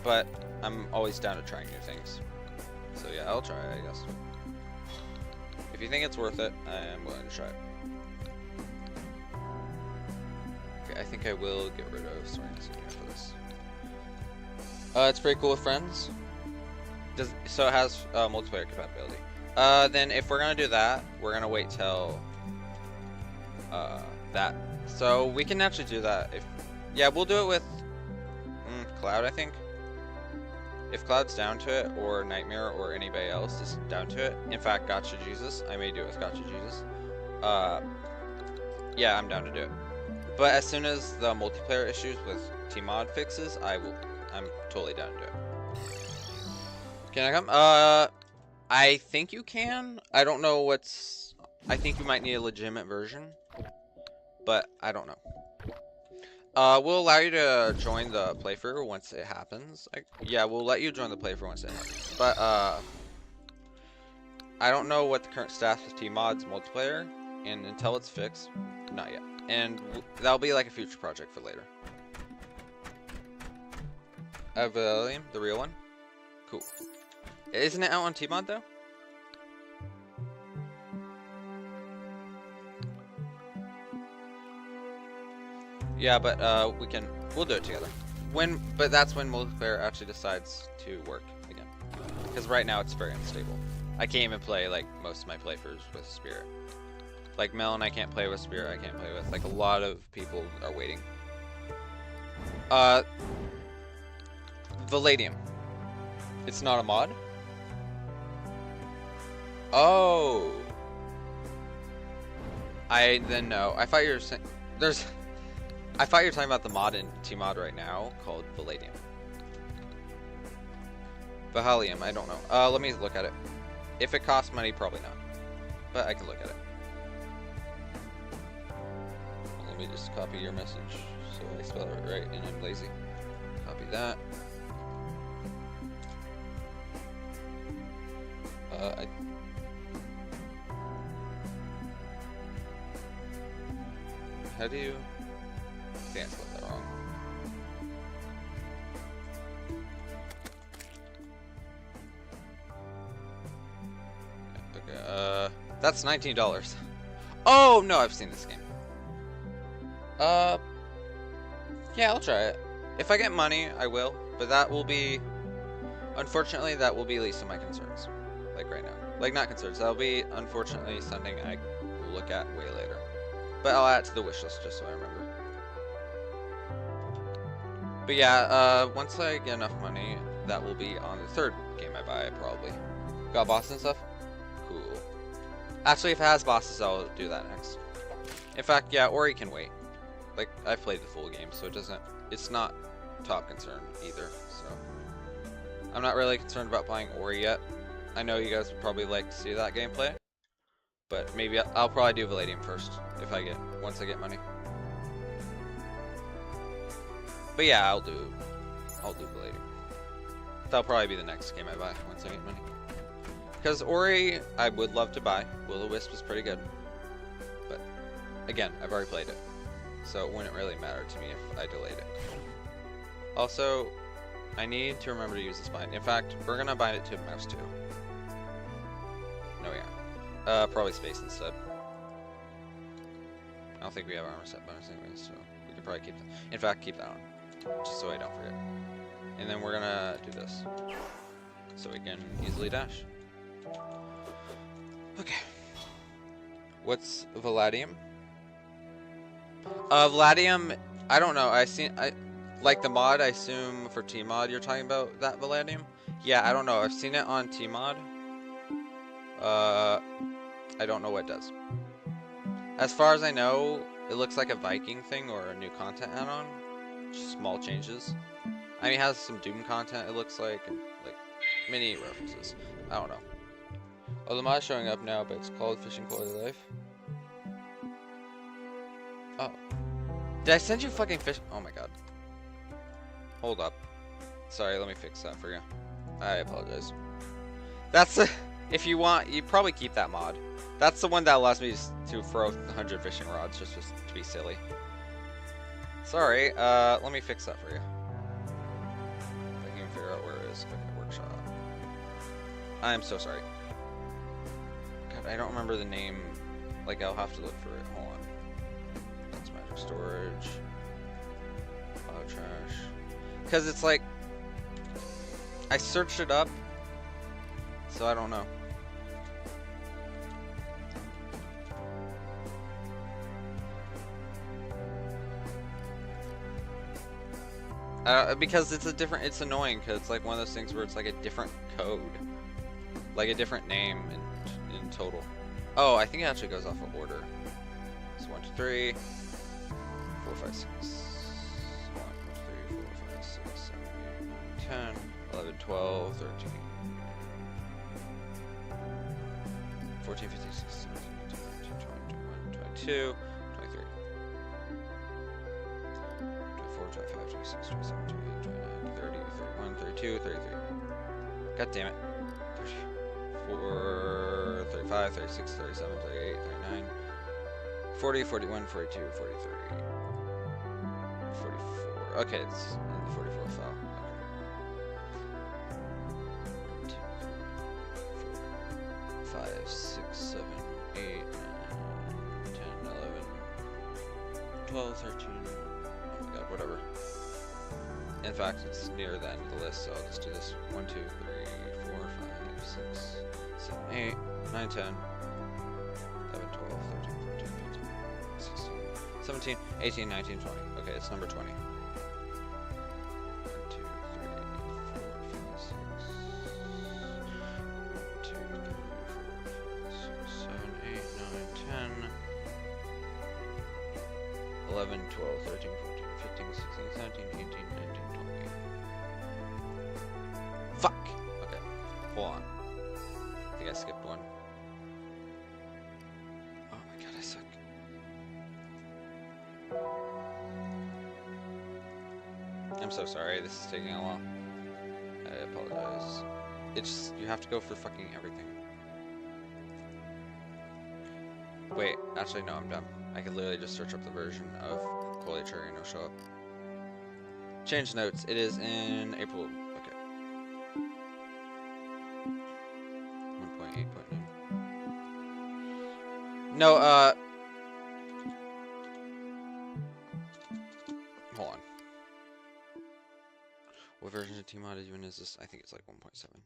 but I'm always down to trying new things. So yeah, I'll try it, I guess. If you think it's worth it, I am willing to try it. Okay, I think I will get rid of Swing after this. It's pretty cool with friends. So it has multiplayer compatibility. Then if we're gonna do that, we're gonna wait till that. So we can actually do that if... Yeah, we'll do it with Cloud, I think. If Cloud's down to it, or Nightmare, or anybody else is down to it. In fact, Gotcha Jesus. I may do it with Gotcha Jesus. Yeah, I'm down to do it. But as soon as the multiplayer issues with Tmod fixes, I'm totally down to do it. Can I come? I think you can. I don't know what's... I think you might need a legitimate version. But I don't know. We'll allow you to join the playthrough once it happens. Yeah, we'll let you join the playthrough once it happens. But, I don't know what the current status of Tmod's multiplayer. and until it's fixed, not yet. And that'll be like a future project for later. Avalium, the real one? Cool. Isn't it out on Tmod though? Yeah, but we'll do it together. But that's when multiplayer actually decides to work again. Because right now it's very unstable. I can't even play like most of my playthroughs with Spirit. Like Melon, I can't play with Spirit. I can't play with, like, a lot of people are waiting. Palladium. It's not a mod? Oh. I then know. I thought you were saying I thought you were talking about the mod in Tmod right now called Palladium. Vahalium, I don't know. Let me look at it. If it costs money, probably not. But I can look at it. Let me just copy your message so I spell it right and I'm lazy. Copy that. How do you... I think I spelled that wrong. Okay, that's $19. Oh, no, I've seen this game. Yeah, I'll try it. If I get money, I will, but that will be... Unfortunately, that will be least of my concerns. Like, right now. Like, not concerns. That'll be, unfortunately, something I will look at way later. But I'll add it to the wish list just so I remember. But yeah, once I get enough money, that will be on the third game I buy, probably. Got bosses and stuff? Cool. Actually, if it has bosses, I'll do that next. In fact, yeah, Ori can wait. Like, I've played the full game, so it's not top concern either, so. I'm not really concerned about playing Ori yet. I know you guys would probably like to see that gameplay. But maybe I'll probably do Palladium first, once I get money. But yeah, I'll do Palladium. That'll probably be the next game I buy once I get money. Because Ori, I would love to buy. Will-O-Wisp is pretty good. But, again, I've already played it. So it wouldn't really matter to me if I delayed it. Also, I need to remember to use this bind. In fact, we're gonna bind it to mouse 2. No, yeah. Probably space instead. I don't think we have armor set bonus anyways, so we could probably keep that. In fact, keep that on. Just so I don't forget. And then we're gonna do this. So we can easily dash. Okay. What's Palladium? Palladium, I don't know. Like the mod, I assume for Tmod you're talking about that Palladium? Yeah, I don't know. I've seen it on Tmod. I don't know what it does. As far as I know, it looks like a Viking thing or a new content add-on. Small changes. I mean, it has some Doom content, it looks like, and like mini references. I don't know. Oh, the mod's showing up now, but it's called Fishing Quality Life. Oh. Did I send you fucking fish? Oh my god. Hold up. Sorry, let me fix that for you. I apologize. That's a... If you want, you probably keep that mod. That's the one that allows me to throw 100 fishing rods just to be silly. Sorry, let me fix that for you. If I can figure out where it is. Okay, workshop. I'm so sorry. God, I don't remember the name. Like, I'll have to look for it. Hold on. That's magic storage. Cloud trash. Because it's like... I searched it up. So I don't know. Because it's annoying because it's like one of those things where it's like a different code. Like a different name in total. Oh, I think it actually goes off of order. So 1, 2, 3, 4, 5, 6. 1, 2, 3, 4, 5, 6, 7, 8, 9, 10, 11, 12, 13. 14, 15, 16, 17, 18, 19, 20, 21, 22, 23. 25, 26, 27, 28, 29, 30, 31, 32, 33. God damn it. 34, 35, 36, 37, 38, 39, 40, 41, 42, 43, 44. Okay, it's in the 44 file. Okay. 2, 3, 4, 5, 6, 7, 8, 9, 10, 11, 12, 13. Oh my god, whatever. In fact, it's near the end of the list, so I'll just do this. 1, 2, 3, 4, 5, 6, 7, 8, 9, 10, 11, 12, 13, 14, 15, 16, 17, 18, 19, 20. Okay, it's number 20. 1, 2, 3, 4, 5, 6. 1, 2, 3, 4, 5, 6, 7, 8, 9, 10, 11, 12, 13, 14, 15, 16, 17, 18, 19, 20. Fuck! Okay, hold on. I think I skipped one. Oh my god, I suck. I'm so sorry, this is taking a while. I apologize. It's, you have to go for fucking everything. Wait, actually no, I'm dumb. I could literally just search up the version of Quality Cherry and it'll show up. Change notes, it is in April. Okay. 1.8.9. No, hold on. What version of Tmod even is this? I think it's like 1.7.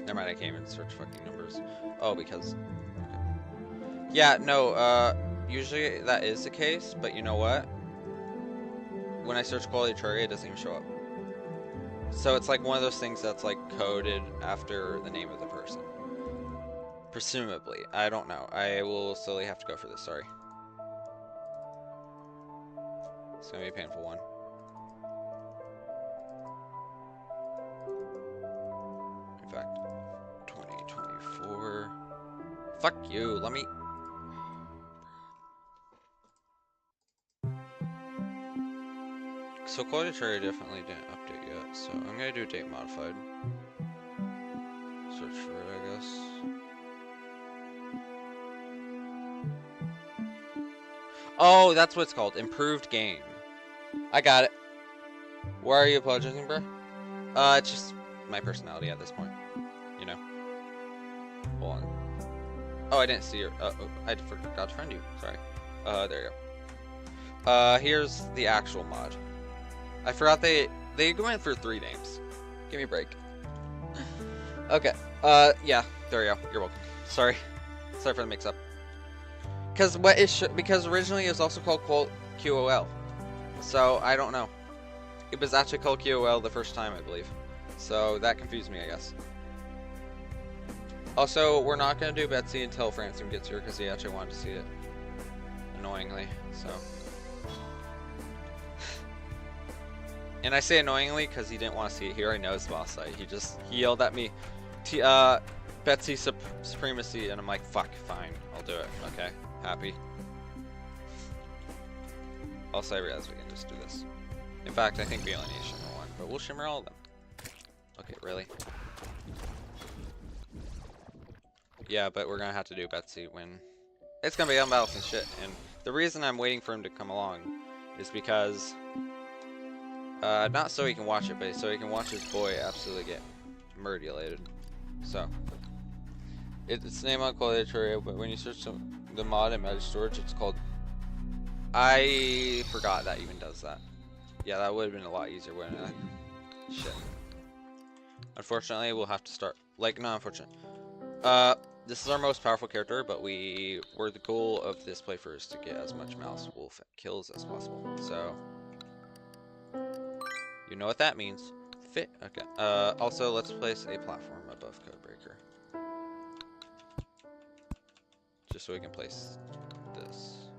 Never mind, I can't even search fucking numbers. Oh, because... Okay. Yeah, no, usually that is the case, but you know what? When I search Quality Terraria, it doesn't even show up. So it's like one of those things that's like coded after the name of the person. Presumably. I don't know. I will slowly have to go for this, sorry. It's gonna be a painful one. In fact, 2024. Fuck you, let me... So Quality Terraria definitely didn't update yet, so I'm gonna do date modified. Search for it, I guess. Oh, that's what it's called. Improved game. I got it. Why are you apologizing, bro? It's just my personality at this point. You know. Hold on. Oh, I didn't see your... I forgot to friend you. Sorry. There you go. Here's the actual mod. I forgot they went for 3 names. Give me a break. Okay. Yeah. There you go. You're welcome. Sorry. Sorry for the mix-up. Because originally it was also called QOL. So I don't know. It was actually called QOL the first time, I believe. So that confused me, I guess. Also, we're not gonna do Betsy until Francine gets here because he actually wanted to see it. Annoyingly, so. And I say annoyingly because he didn't want to see it here. I know it's boss fight. He yelled at me, Betsy supremacy, and I'm like, fuck, fine, I'll do it. Okay, happy. Also, I realize we can just do this. In fact, I think we only need Shimmer 1, but we'll Shimmer all of them. Okay, really? Yeah, but we're gonna have to do Betsy when... It's gonna be unbalanced and shit, and the reason I'm waiting for him to come along is because... not so he can watch it, but so he can watch his boy absolutely get murdulated. So... It's named on Quality Terraria, but when you search the mod in meta storage, it's called... I forgot that even does that. Yeah, that would have been a lot easier, wouldn't it? Shit. Unfortunately, we'll have to start... Like, not unfortunate. This is our most powerful character, but the goal of this playthrough is to get as much Malice Wolf kills as possible. So... You know what that means. Fit. Okay. Also, let's place a platform above Codebreaker. Just so we can place this.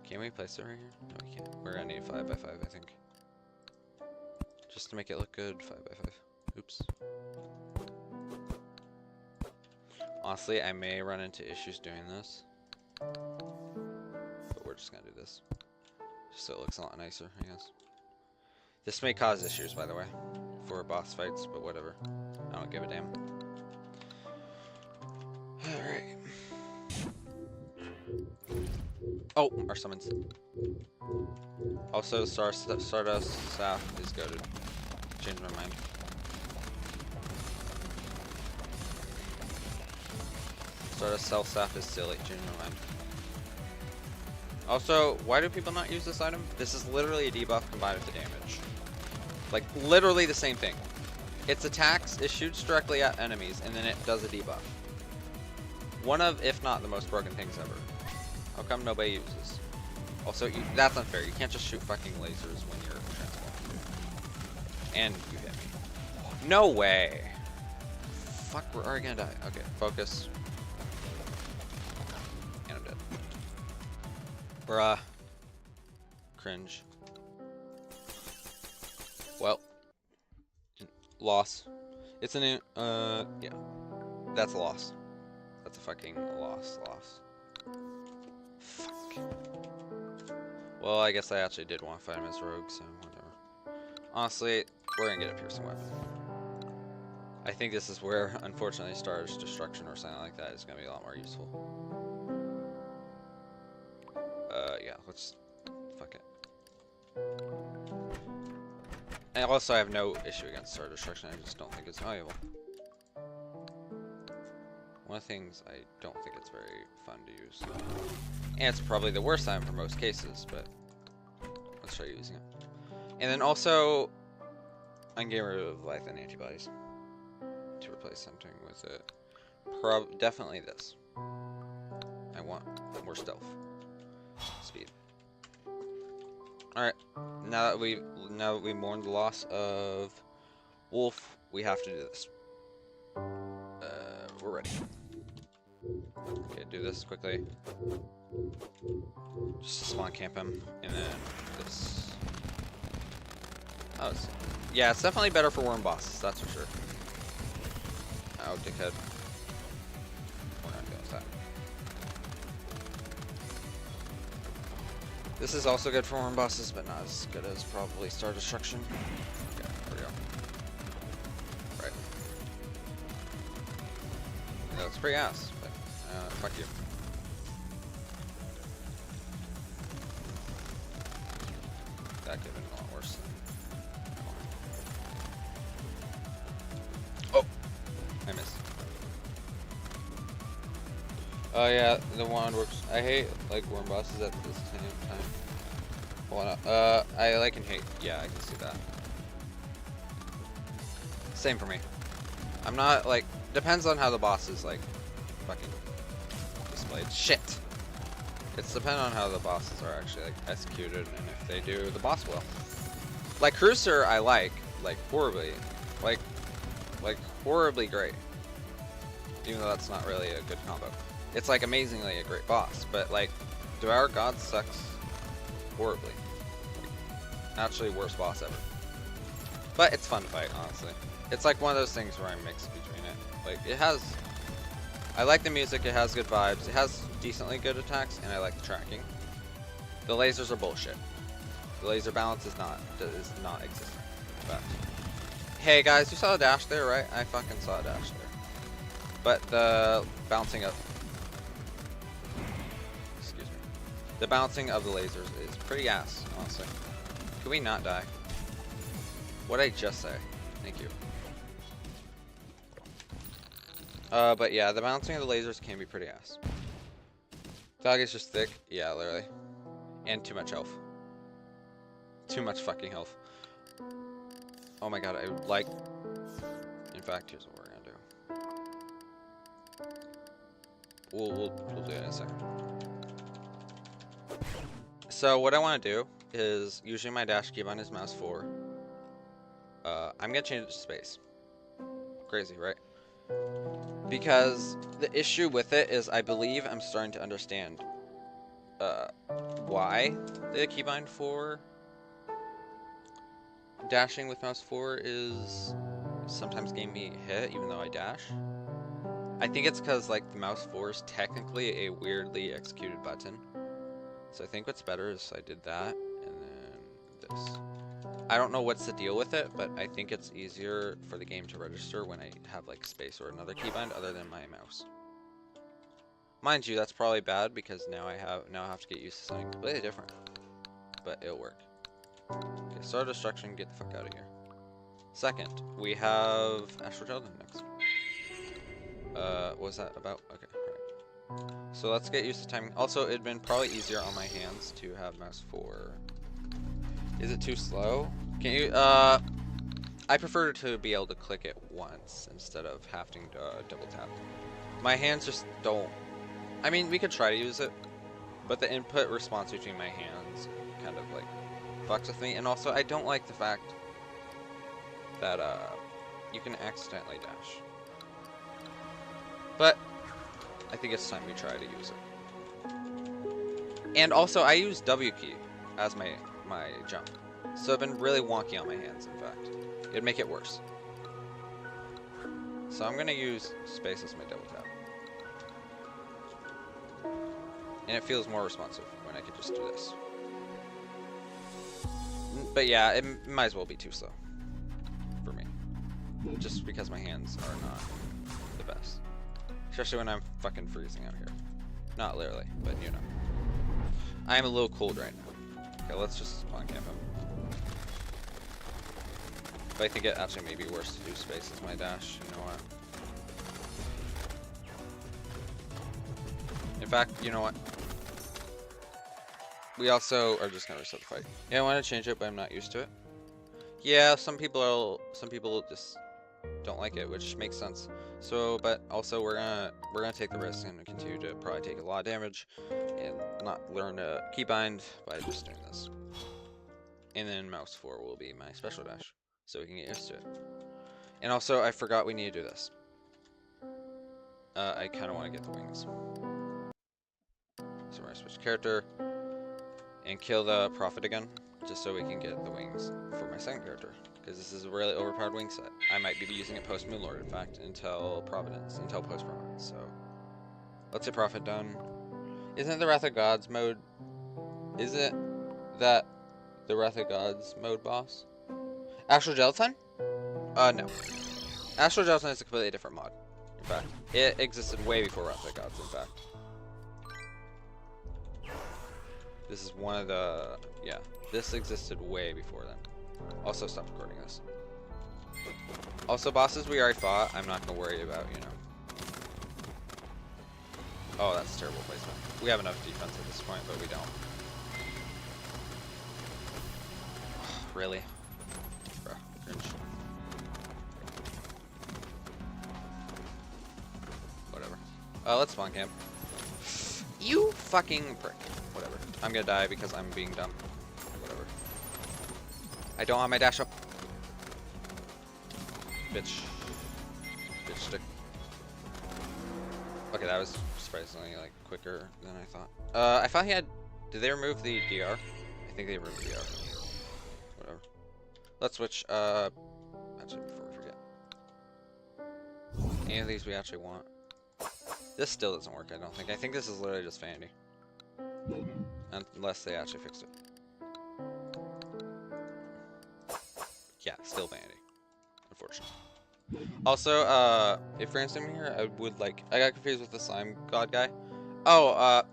Can we place it right here? No, we can't. We're gonna need 5x5, I think. Just to make it look good, 5x5. Oops. Honestly, I may run into issues doing this. But we're just gonna do this. Just so it looks a lot nicer, I guess. This may cause issues, by the way, for boss fights, but whatever. I don't give a damn. Alright. Oh, our summons. Also, Stardust Staff is goated. Changed my mind. Stardust Self Staff is silly. Changed my mind. Also, why do people not use this item? This is literally a debuff combined with the damage. Like, literally the same thing. Its attacks, it shoots directly at enemies, and then it does a debuff. One of, if not the most broken things ever. How come nobody uses? Also, that's unfair. You can't just shoot fucking lasers when you're transformed. And you hit me. No way! Fuck, we're already gonna die. Okay, focus. And I'm dead. Bruh. Cringe. Well. Loss. It's a new, yeah. That's a loss. That's a fucking loss. Fuck. Well, I guess I actually did want to fight him as rogue, so whatever. Honestly, we're gonna get a piercing weapon. I think this is where, unfortunately, Star's Destruction or something like that is gonna be a lot more useful. Yeah, let's... fuck it. And also, I have no issue against Star Destruction, I just don't think it's valuable. One of the things I don't think it's very fun to use. And it's probably the worst item for most cases, but let's try using it. And then also, I'm getting rid of life and antibodies to replace something with it. Definitely this. I want more stealth. Speed. Alright, now that we mourned the loss of Wolf, we have to do this. We're ready. Okay, do this quickly. Just spawn camp him, and then this. Oh, yeah, it's definitely better for worm bosses, that's for sure. Oh, dickhead. We're not doing that. This is also good for worm bosses, but not as good as probably Star Destruction. Okay, there we go. Right. That looks pretty ass, but fuck you. That could have been a lot worse. Oh! I missed. Oh yeah, the wand works. I hate like worm bosses at this same time. Hold on. I like and hate. Yeah, I can see that. Same for me. I'm not like, depends on how the boss is like fucking displayed. Shit. It's dependent on how the bosses are actually like executed and if they do the boss well. Like Cruiser, I like horribly, like horribly great. Even though that's not really a good combo. It's like amazingly a great boss, but like Devour God sucks horribly. Actually, worst boss ever. But it's fun to fight, honestly. It's like one of those things where I mix between it. Like it has, I like the music. It has good vibes. It has decently good attacks, and I like the tracking. The lasers are bullshit. The laser balance is not existent. But hey guys, you saw a dash there, right? I fucking saw a dash there. But the bouncing of, excuse me, the bouncing of the lasers is pretty ass, honestly. Can we not die? What'd I just say? Thank you. But yeah, the bouncing of the lasers can be pretty ass. Dog is just thick. Yeah, literally. And too much health. Too much fucking health. Oh my god, I would like... In fact, here's what we're gonna do. We'll do it in a second. So what I want to do is, using my dash keybind is mouse 4. I'm gonna change it to space. Crazy, right? Because the issue with it is I believe I'm starting to understand why the keybind for dashing with mouse 4 is sometimes getting me hit even though I dash. I think it's because like the mouse 4 is technically a weirdly executed button. So I think what's better is I did that and then this. I don't know what's the deal with it, but I think it's easier for the game to register when I have like space or another keybind other than my mouse. Mind you, that's probably bad because now I have to get used to something completely different. But it'll work. Okay, Star Destruction, get the fuck out of here. Second, we have Astral Gelatin next. What was that about? Okay, right. So let's get used to timing. Also, it'd been probably easier on my hands to have mouse 4. Is it too slow? Can you, I prefer to be able to click it once instead of having to double tap. My hands just don't. I mean, we could try to use it, but the input response between my hands kind of like fucks with me. And also, I don't like the fact that you can accidentally dash. But I think it's time we try to use it. And also, I use W key as my jump, so I've been really wonky on my hands. In fact, it'd make it worse. So I'm gonna use space as my double tap. And it feels more responsive when I could just do this. But yeah, it might as well be too slow for me. Just because my hands are not the best. Especially when I'm fucking freezing out here. Not literally, but you know. I am a little cold right now. Okay, let's just spawn camp him. But I think it actually may be worse to do space as my dash, you know what? In fact, you know what? We also are just gonna reset the fight. Yeah, I want to change it, but I'm not used to it. Yeah, some people just don't like it, which makes sense. So, but also we're gonna take the risk and continue to probably take a lot of damage and not learn to keybind by just doing this. And then mouse 4 will be my special dash, so we can get used to it. And also, I forgot we need to do this. I kind of want to get the wings. So we're gonna switch character and kill the prophet again, just so we can get the wings for my second character. Because this is a really overpowered wing set. I might be using it post MelonThaLord, in fact, until post Providence. So let's get prophet done. Isn't the Wrath of Gods mode? Isn't that the Wrath of Gods mode boss? Astral Gelatin? No. Astral Gelatin is a completely different mod. In fact, it existed way before Wrath of Gods. In fact, this is one of the this existed way before then. Also, stop recording this. Also, bosses we already fought, I'm not gonna worry about, you know. Oh, that's terrible placement. We have enough defense at this point, but we don't. Really? Bruh, cringe. Whatever. Let's spawn camp. You fucking prick. Whatever. I'm gonna die because I'm being dumb. Whatever. I don't have my dash up. Bitch. Bitch stick. Okay, that was surprisingly like quicker than I thought. I thought he had. Did they remove the DR? I think they removed the DR. Whatever. Let's switch. Actually, before we forget, any of these we actually want. This still doesn't work. I don't think. I think this is literally just vanity, unless they actually fixed it. Yeah, still vanity, unfortunately. Also, if you're in here, I would like. I got confused with the slime god guy. Oh,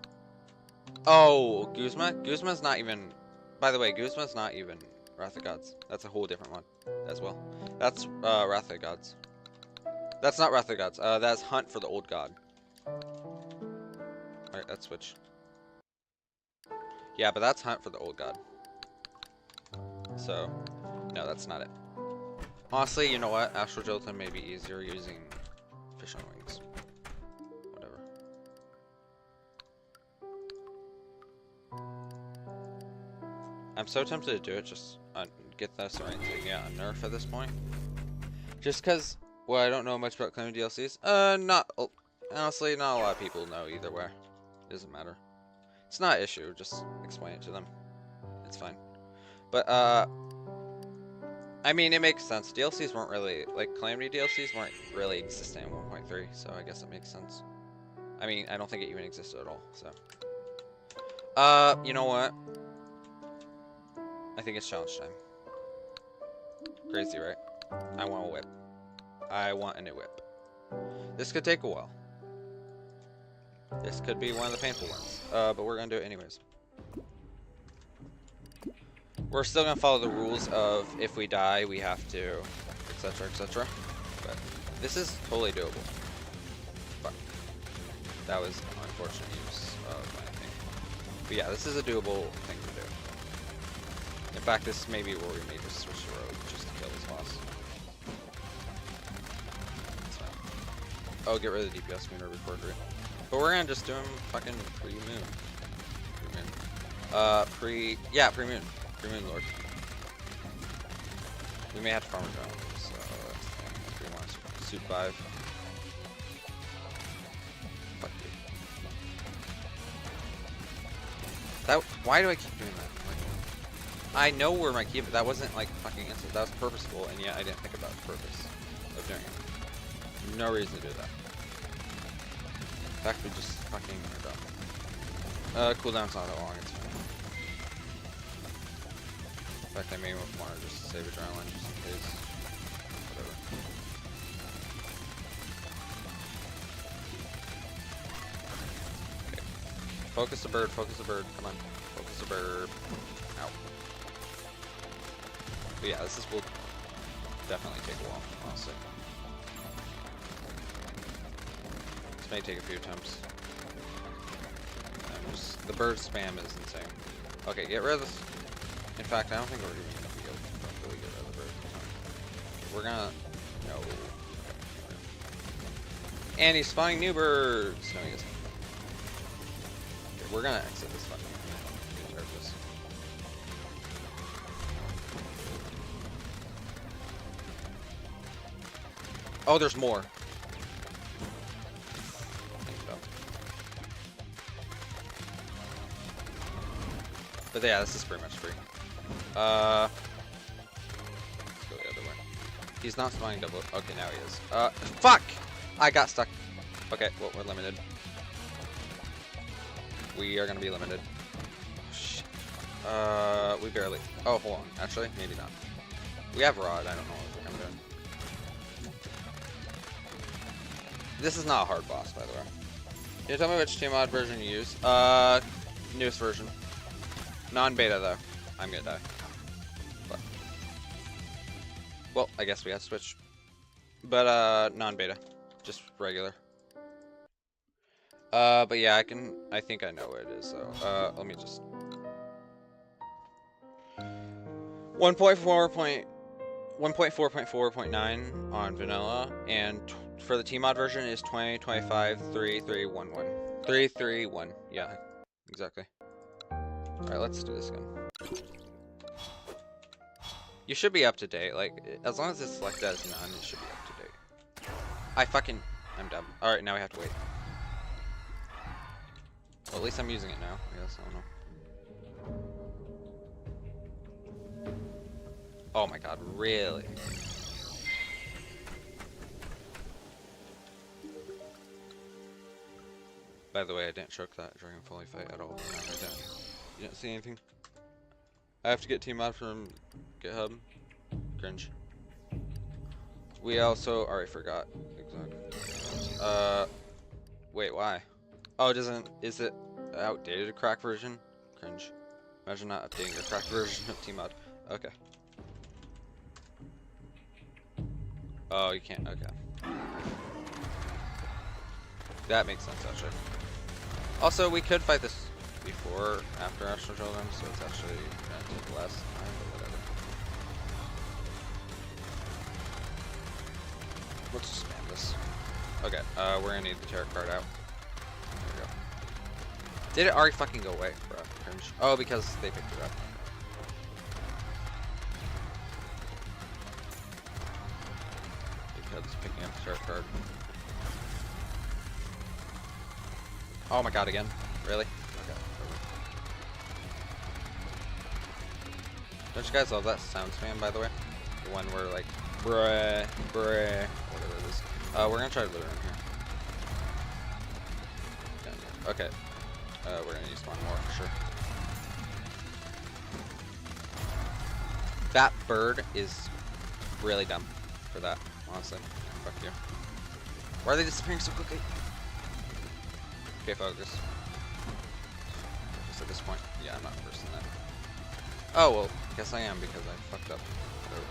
oh, Guzma. Guzma's not even. By the way, Guzma's not even Wrath of Gods. That's a whole different one as well. That's Wrath of Gods. That's not Wrath of Gods. That's Hunt for the Old God. Alright, let's switch. Yeah, but that's Hunt for the Old God. So, no, that's not it. Honestly, you know what? Astral Gelatin may be easier using fish on wings. Whatever. I'm so tempted to do it, just get this right to get a nerf at this point. Just because, well, I don't know much about claiming DLCs. Honestly, not a lot of people know either way. It doesn't matter. It's not an issue, just explain it to them. It's fine. But, I mean, it makes sense. DLCs weren't really, like, Calamity DLCs weren't really existing in 1.3, so I guess it makes sense. I mean, I don't think it even existed at all, so. You know what? I think it's challenge time. Crazy, right? I want a whip. I want a new whip. This could take a while. This could be one of the painful ones. But we're gonna do it anyways. We're still gonna follow the rules of if we die, we have to, etc., etc. But this is totally doable. Fuck. That was an unfortunate use of my thing. But yeah, this is a doable thing to do. In fact, this may be where we may just switch the road just to kill this boss. That's fine. Oh, get rid of the DPS meter recorder. But we're gonna just do him fucking pre-moon. Pre-moon. Pre-moon. Pre-moon Lord. We may have to farm around this, that's the thing. If we want to suit 5. Fuck you. That, why do I keep doing that? Like, I know where my key, but that wasn't like fucking instant. That was purposeful, and yet I didn't think about the purpose of doing it. No reason to do that. In fact, we just fucking are dumb. Cooldown's not that long, it's fine. In fact, I may want to just save adrenaline just in case. Whatever. Okay. Focus the bird, come on. Focus the bird. Ow. But yeah, this will definitely take a while, honestly. This may take a few attempts. The bird spam is insane. Okay, get rid of this. In fact, I don't think we're even going to be able to really get rid of the bird. We're gonna... No. Okay. And he's spawning new birds! No, he isn't. Okay, we're gonna exit this fucking this. Oh, there's more. But yeah, this is pretty much free. Let's go the other way. He's not spawning double. Okay, now he is. Fuck! I got stuck. Okay, well, we're limited. We are gonna be limited. Oh, shit. We barely. Oh, hold on. Actually, maybe not. We have Rod. I don't know what we're gonna do. This is not a hard boss, by the way. Can you tell me which Tmod version you use? Newest version. Non-beta though. I'm gonna die. But. Well, I guess we have to switch. But non-beta. Just regular. But yeah, I think I know what it is, so let me just 1.4.4.9 on vanilla, and for the Tmod version is 2025-3311. 331. Yeah, exactly. Alright, let's do this again. You should be up to date. Like, as long as it's selected as none, it should be up to date. I'm dumb. Alright, now we have to wait. Well, at least I'm using it now. I guess, I don't know. Oh my god, really? By the way, I didn't choke that Dragonfolly fight at all. I didn't. You didn't see anything? I have to get Tmod from GitHub. Cringe. We also already forgot. Exactly. Wait, why? Oh, is it outdated crack version? Cringe. Imagine not updating your cracked version of Tmod. Okay. Oh, you can't, okay. That makes sense, actually. Also, we could fight this before, after Astral Children, so it's actually gonna take less time, but whatever. Let's just spam this. Okay, we're gonna need the tarot card out. There we go. Did it already fucking go away, bro? Cringe. Oh, because they picked it up. Because picking up the tarot card. Oh my god, again? Really? Okay. Don't you guys love that sound spam, by the way? The one where like, bruh, bruh, whatever it is. We're gonna try to lure in here. Okay. We're gonna use one more for sure. That bird is really dumb for that, honestly. Fuck you. Why are they disappearing so quickly? Okay, focus. Just at this point. Yeah, I'm not worse than that. Oh, well, I guess I am because I fucked up. Whatever.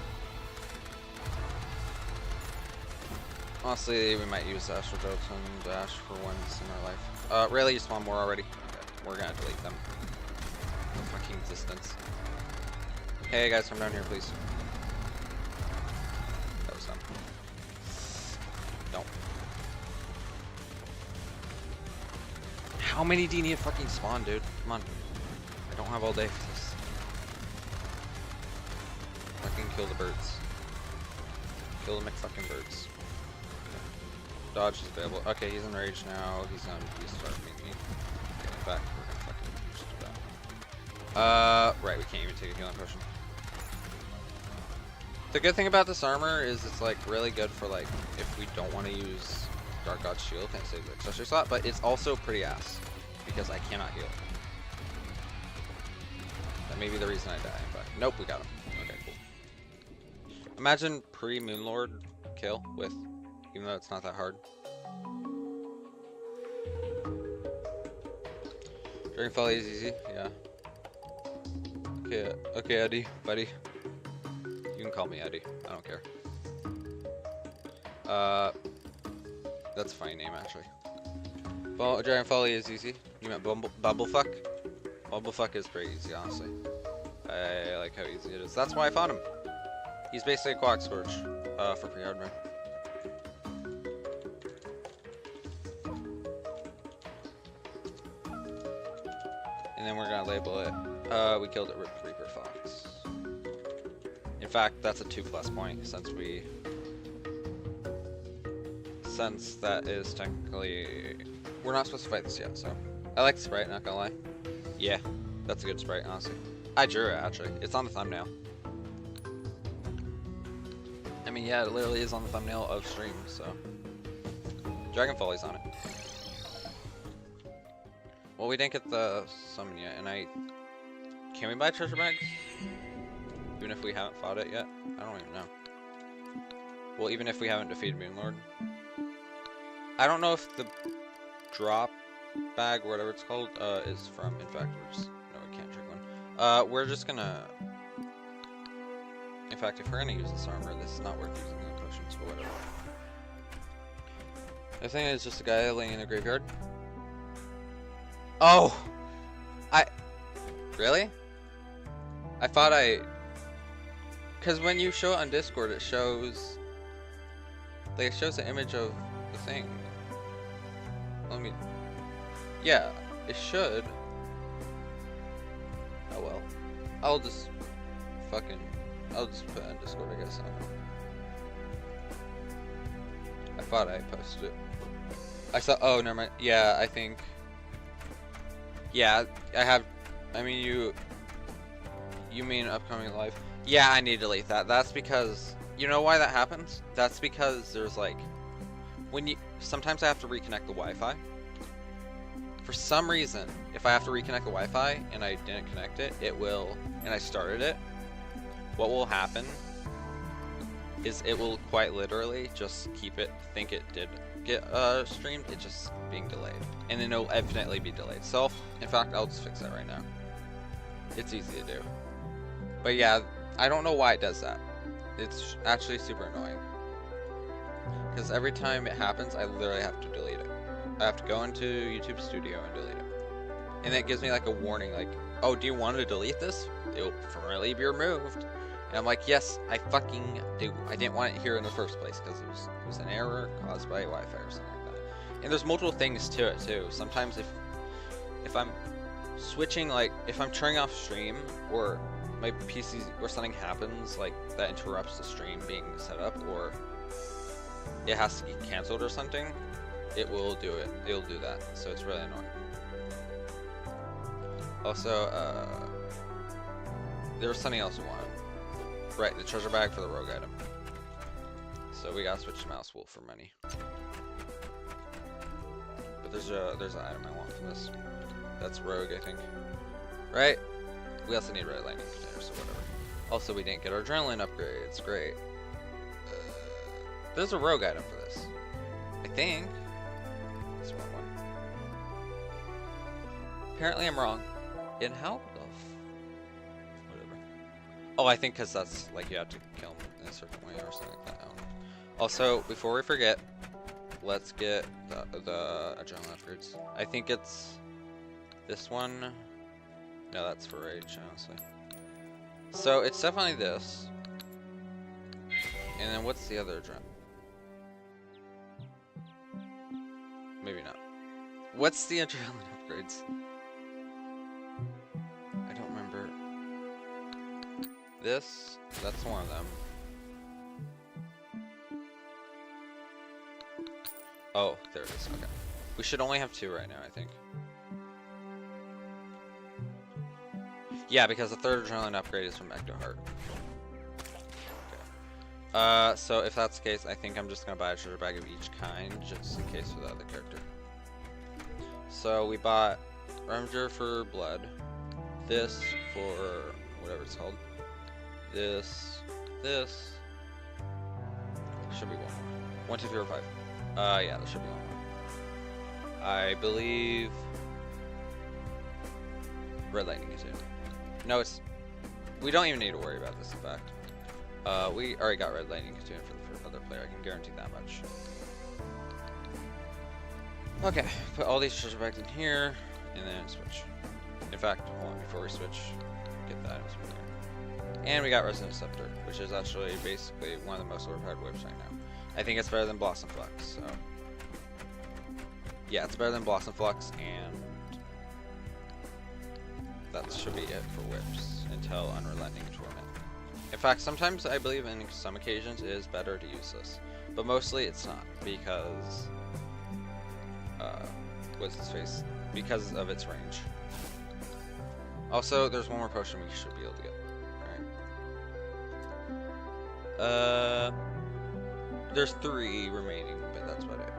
Honestly, we might use Astral Jokes and Dash for once in our life. Really? You spawn more already? Okay, we're gonna delete them. No fucking existence. Hey guys, come down here, please. That was dumb. Don't. How many do you need to fucking spawn, dude? Come on. I don't have all day for this. Fucking kill the birds. Kill the McFucking birds. Dodge is available. Okay, he's enraged now. He's gonna start meeting me. Okay, in fact, we're gonna fucking just do that. Right, we can't even take a healing potion. The good thing about this armor is it's like really good for like if we don't want to use Dark God's Shield and save the accessory slot, but it's also pretty ass because I cannot heal. That may be the reason I die, but nope, we got him. Okay, cool. Imagine pre-MelonThaLord kill with, even though it's not that hard. Dragonfall is easy, yeah. Okay, Eddie, buddy. You can call me Eddie. I don't care. That's a funny name actually. Dragonfall is easy. You meant Bumblefuck? Bumblefuck is pretty easy, honestly. I like how easy it is. That's why I fought him. He's basically a Quack Scorch for pre-hardware. And then we're gonna label it. We killed it with Reaper Fox. In fact, that's a 2+ point since that is technically, we're not supposed to fight this yet. So I like the sprite, not gonna lie. Yeah, that's a good sprite, honestly. I drew it actually. It's on the thumbnail. I mean, yeah, it literally is on the thumbnail of stream. So Dragonfall is on it. Well, we didn't get the summon yet, and can we buy treasure bags? Even if we haven't fought it yet? I don't even know. Well, even if we haven't defeated MelonThaLord. I don't know if the drop bag, or whatever it's called, is from, in fact, no, we can't drink one. We're just gonna, in fact, if we're gonna use this armor, this is not worth using the potions, but whatever. I think it's just a guy laying in a graveyard. Oh! Really? I thought because when you show it on Discord, it shows, like, it shows the image of the thing. Yeah, it should. Oh well. I'll just put it on Discord, I guess. I don't know. I thought I posted it. I saw, oh, never mind. Yeah, I think. Yeah, I have, I mean, you mean upcoming live? Yeah, I need to delete that. That's because, you know why that happens? That's because there's like, sometimes I have to reconnect the Wi-Fi. For some reason, if I have to reconnect the Wi-Fi and I didn't connect it, and I started it, what will happen is it will quite literally just think it did get streamed, it just being delayed. And then it'll infinitely be delayed. So, in fact, I'll just fix that right now. It's easy to do. But yeah, I don't know why it does that. It's actually super annoying. Because every time it happens, I literally have to delete it. I have to go into YouTube Studio and delete it. And it gives me like a warning like, oh, do you want to delete this? It will permanently be removed. And I'm like, yes, I fucking do. I didn't want it here in the first place because it was an error caused by Wi-Fi or something like that. And there's multiple things to it too. Sometimes if I'm switching, like if I'm turning off stream or my PC or something happens like that interrupts the stream being set up, or it has to get canceled or something, it will do it. It'll do that. So it's really annoying. Also, there was something else we wanted. Right, the treasure bag for the rogue item. So we gotta switch to Mouse Wolf for money. But there's an item I want for this. That's rogue, I think. Right? We also need red lightning containers, so whatever. Also, we didn't get our adrenaline upgrade. It's great. There's a rogue item for this. I think. This one. Apparently I'm wrong. In how the whatever. Oh, I think because that's like you have to kill him in a certain way or something like that. I don't know. Also, before we forget, let's get the adrenaline upgrades. I think it's this one. No, that's for rage, honestly. So it's definitely this. And then what's the other adrenaline? Maybe not. What's the adrenaline upgrades? I don't remember. This, that's one of them. Oh, there it is. Okay. We should only have 2 right now, I think. Yeah, because the 3rd adrenaline upgrade is from Ecto Heart. Okay. So if that's the case, I think I'm just gonna buy a treasure bag of each kind, just in case for the other character. So we bought Ravager for blood, this for whatever it's called, this should be one more. 1, 2, 3, or 5. Yeah, there should be one more. I believe Red Lightning is in. No, it's. We don't even need to worry about this, in fact. We already got Red Lightning Cocoon for the other player, I can guarantee that much. Okay, put all these treasure bags in here, and then switch. In fact, hold on, before we switch, get that from there. And we got Resonant Scepter, which is actually basically one of the most overpowered whips right now. I think it's better than Blossom Flux, so. Yeah, it's better than Blossom Flux, and that should be it for whips until Unrelenting Torment. In fact, sometimes I believe in some occasions it is better to use this, but mostly it's not, because what's his face? Because of its range. Also, there's one more potion we should be able to get. Alright. There's 3 remaining, but that's about it.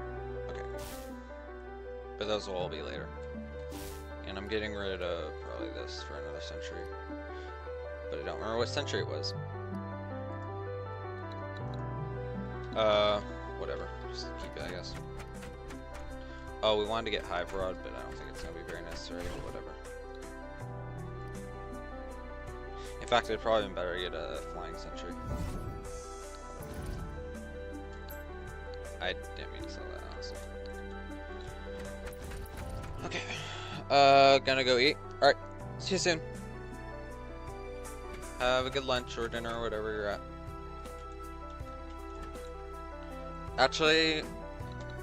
Okay. But those will all be later. And I'm getting rid of probably this for another century. But I don't remember what century it was. Whatever. Just keep it, I guess. Oh, we wanted to get Hive Rod, but I don't think it's going to be very necessary, or whatever. In fact, it'd probably been better to get a Flying Sentry. I didn't mean to sell that, honestly. Okay. Gonna go eat. Alright, see you soon. Have a good lunch or dinner or whatever you're at. Actually,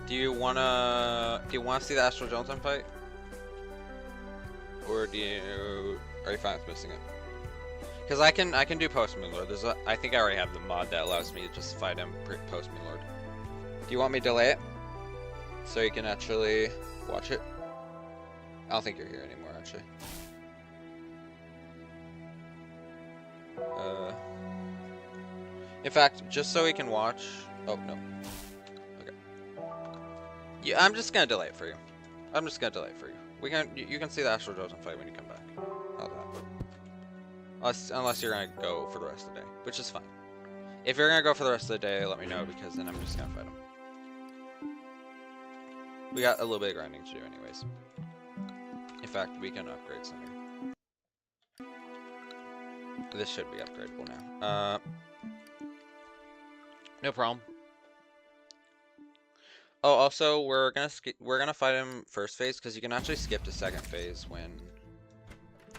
do you wanna see the Astral Gelatin fight? Or are you fine with missing it? Because I can do post MelonThaLord. I think I already have the mod that allows me to just fight him post MelonThaLord. Do you want me to delay it? So you can actually watch it? I don't think you're here anymore, actually. In fact, just so we can watch. Oh no. Okay. Yeah, I'm just gonna delay it for you. You can see the Astral Gelatin fight when you come back. How's that? Unless you're gonna go for the rest of the day, which is fine. If you're gonna go for the rest of the day, let me know, because then I'm just gonna fight him. We got a little bit of grinding to do anyways. In fact, we can upgrade something. This should be upgradable now. No problem. Oh, also, we're gonna fight him first phase, because you can actually skip to second phase when...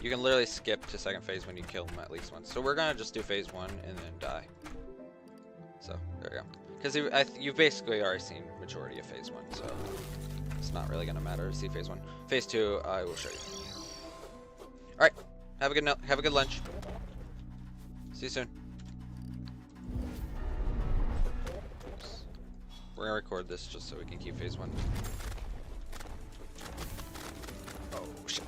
You can literally skip to second phase when you kill him at least once. So we're gonna just do phase 1 and then die. So, there we go. Because you've basically already seen majority of phase 1, so... It's not really gonna matter to see phase 1. Phase 2, I will show you. Alright, have a good lunch. See you soon. Oops. We're gonna record this just so we can keep phase 1. Oh shit.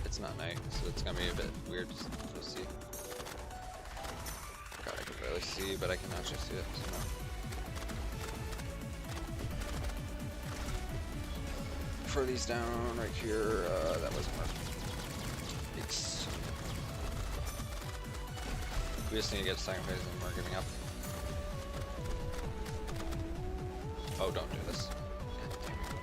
It's not night, so it's gonna be a bit weird to see. God, I can barely see, but I can actually see it. So no. Throw these down right here. That wasn't working. It's... We just need to get second phase and we're giving up. Oh, don't do this. God damn it.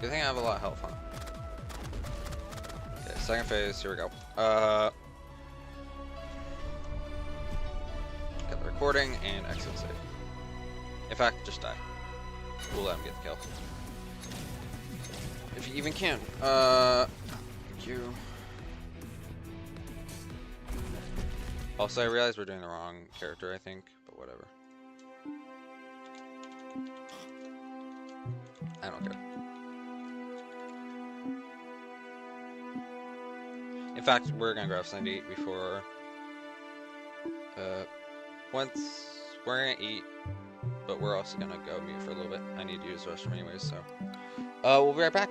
Good thing I have a lot of health, huh? Okay, second phase, here we go. Get the recording and exit save. In fact, just die. We'll let him get the kill. If you even can. Thank you. Also, I realized we're doing the wrong character, I think, but whatever. I don't care. In fact, we're gonna grab 78 before. Once we're gonna eat, but we're also gonna go mute for a little bit. I need to use the restroom anyways, so. We'll be right back.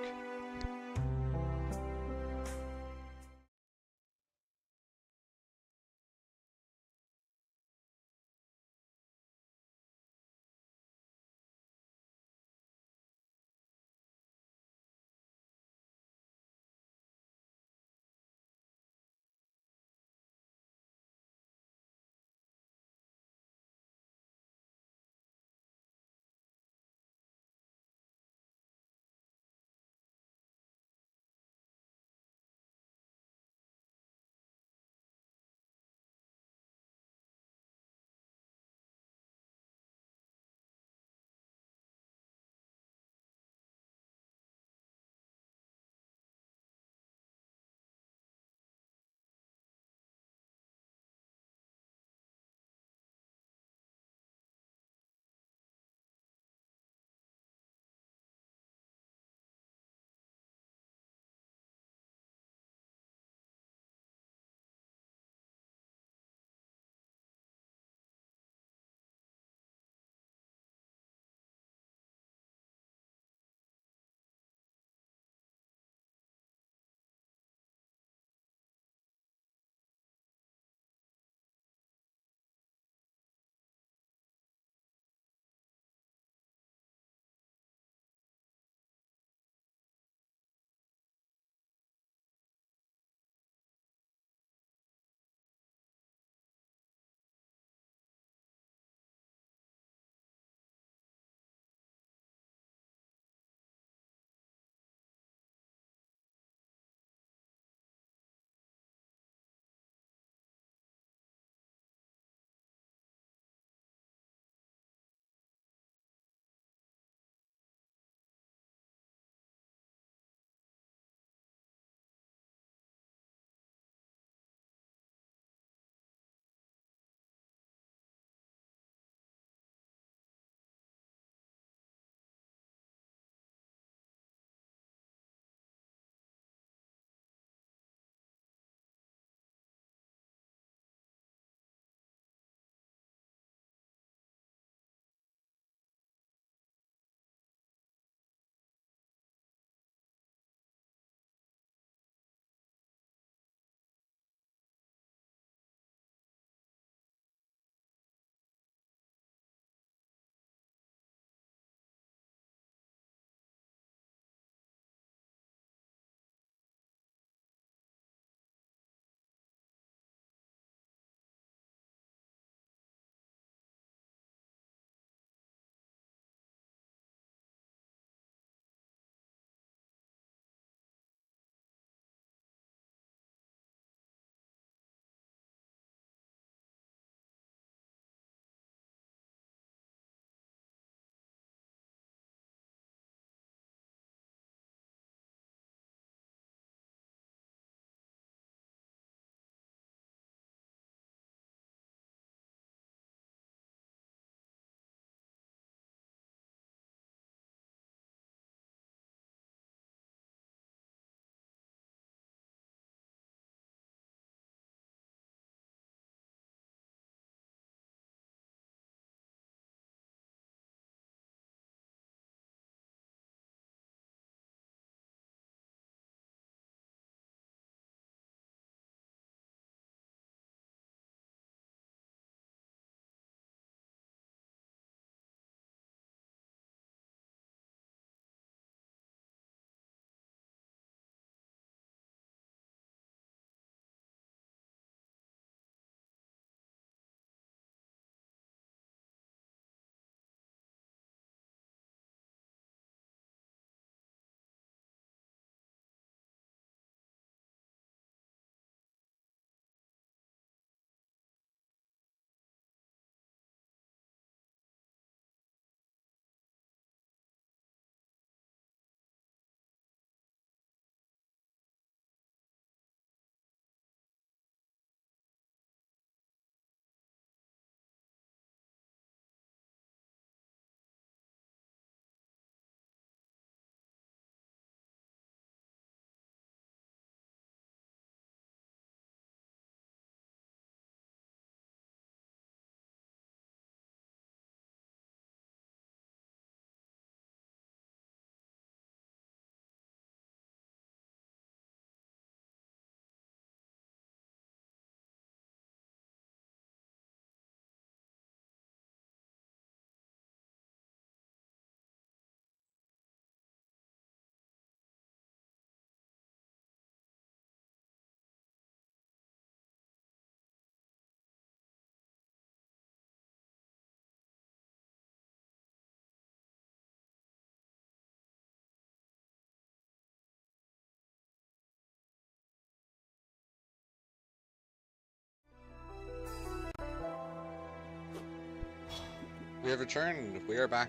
We have returned. We are back.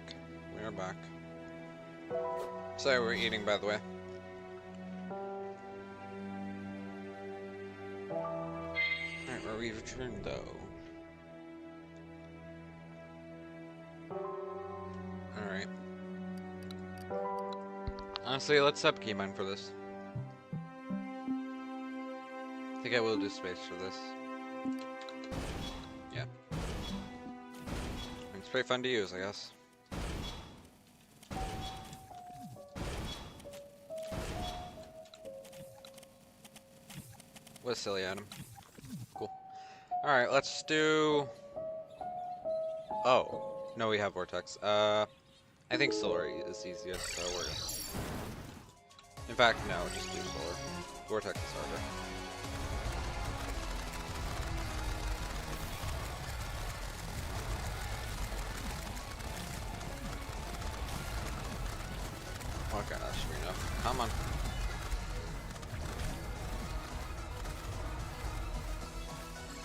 We are back. Sorry, we're eating, by the way. Alright, where we returned, though. Alright. Honestly, let's sub Keybind for this. I think I will do space for this. Yeah. It's pretty fun to use, I guess. What a silly item. Cool. Alright, let's do... Oh. No, we have Vortex. I think Solar is easiest, so we're gonna... In fact, no, just do Solar. Vortex is harder. Okay, that should be enough. Come on.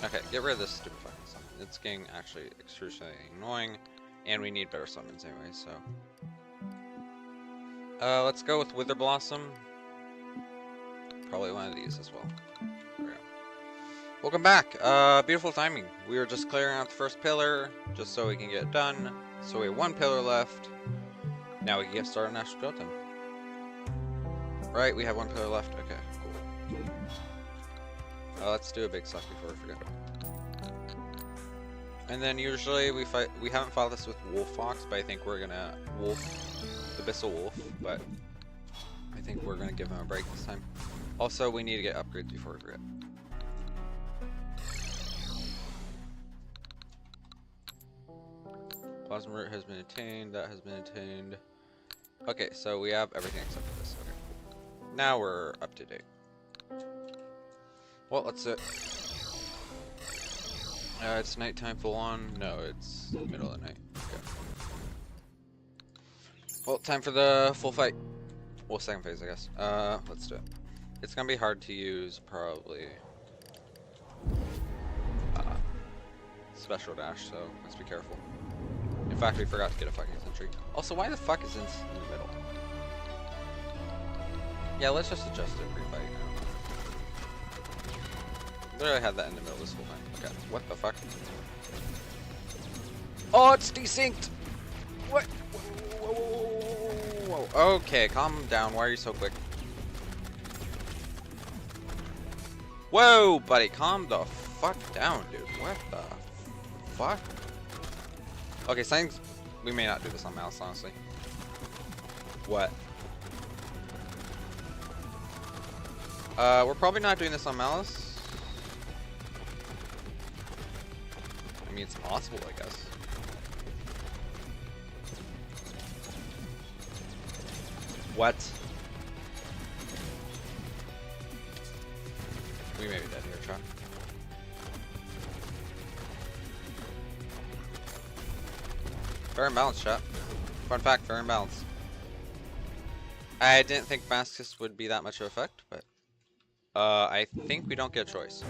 Okay, get rid of this stupid fucking summon. It's getting actually excruciatingly annoying, and we need better summons anyway, so... let's go with Wither Blossom. Probably one of these as well. There we go. Welcome back! Beautiful timing. We were just clearing out the first pillar, just so we can get it done. So we have one pillar left. Now we can get started on Astral Skeleton. Right, we have one pillar left. Okay, cool. Let's do a big suck before we forget. And then usually we haven't fought this with Wolf Fox, but I think we're gonna the Abyssal Wolf, but I think we're gonna give him a break this time. Also, we need to get upgrades before we forget. Plasma Root has been attained, that has been attained. Okay, so we have everything except for this. Okay, cool. Now we're up to date. Well, let's do it. It's nighttime full on. No, it's middle of the night. Okay. Well, time for the full fight. Well, second phase, I guess. Let's do it. It's gonna be hard to use, probably. Special dash, so let's be careful. In fact, we forgot to get a fucking sentry. Also, why the fuck is this in the middle? Yeah, let's just adjust it pre-fight now. Literally had that in the middle this whole time. Okay, what the fuck? Oh, it's desynced! What? Whoa, whoa, whoa, whoa, whoa. Okay, calm down. Why are you so quick? Whoa, buddy, calm the fuck down, dude. What the fuck? Okay, something's... We may not do this on Malice, honestly. What? We're probably not doing this on Malice. I mean, it's possible, I guess. What? We may be dead here, chat. Fair and balanced, chat. Fun fact, fair and balanced. I didn't think Maskus would be that much of effect, but I think we don't get a choice.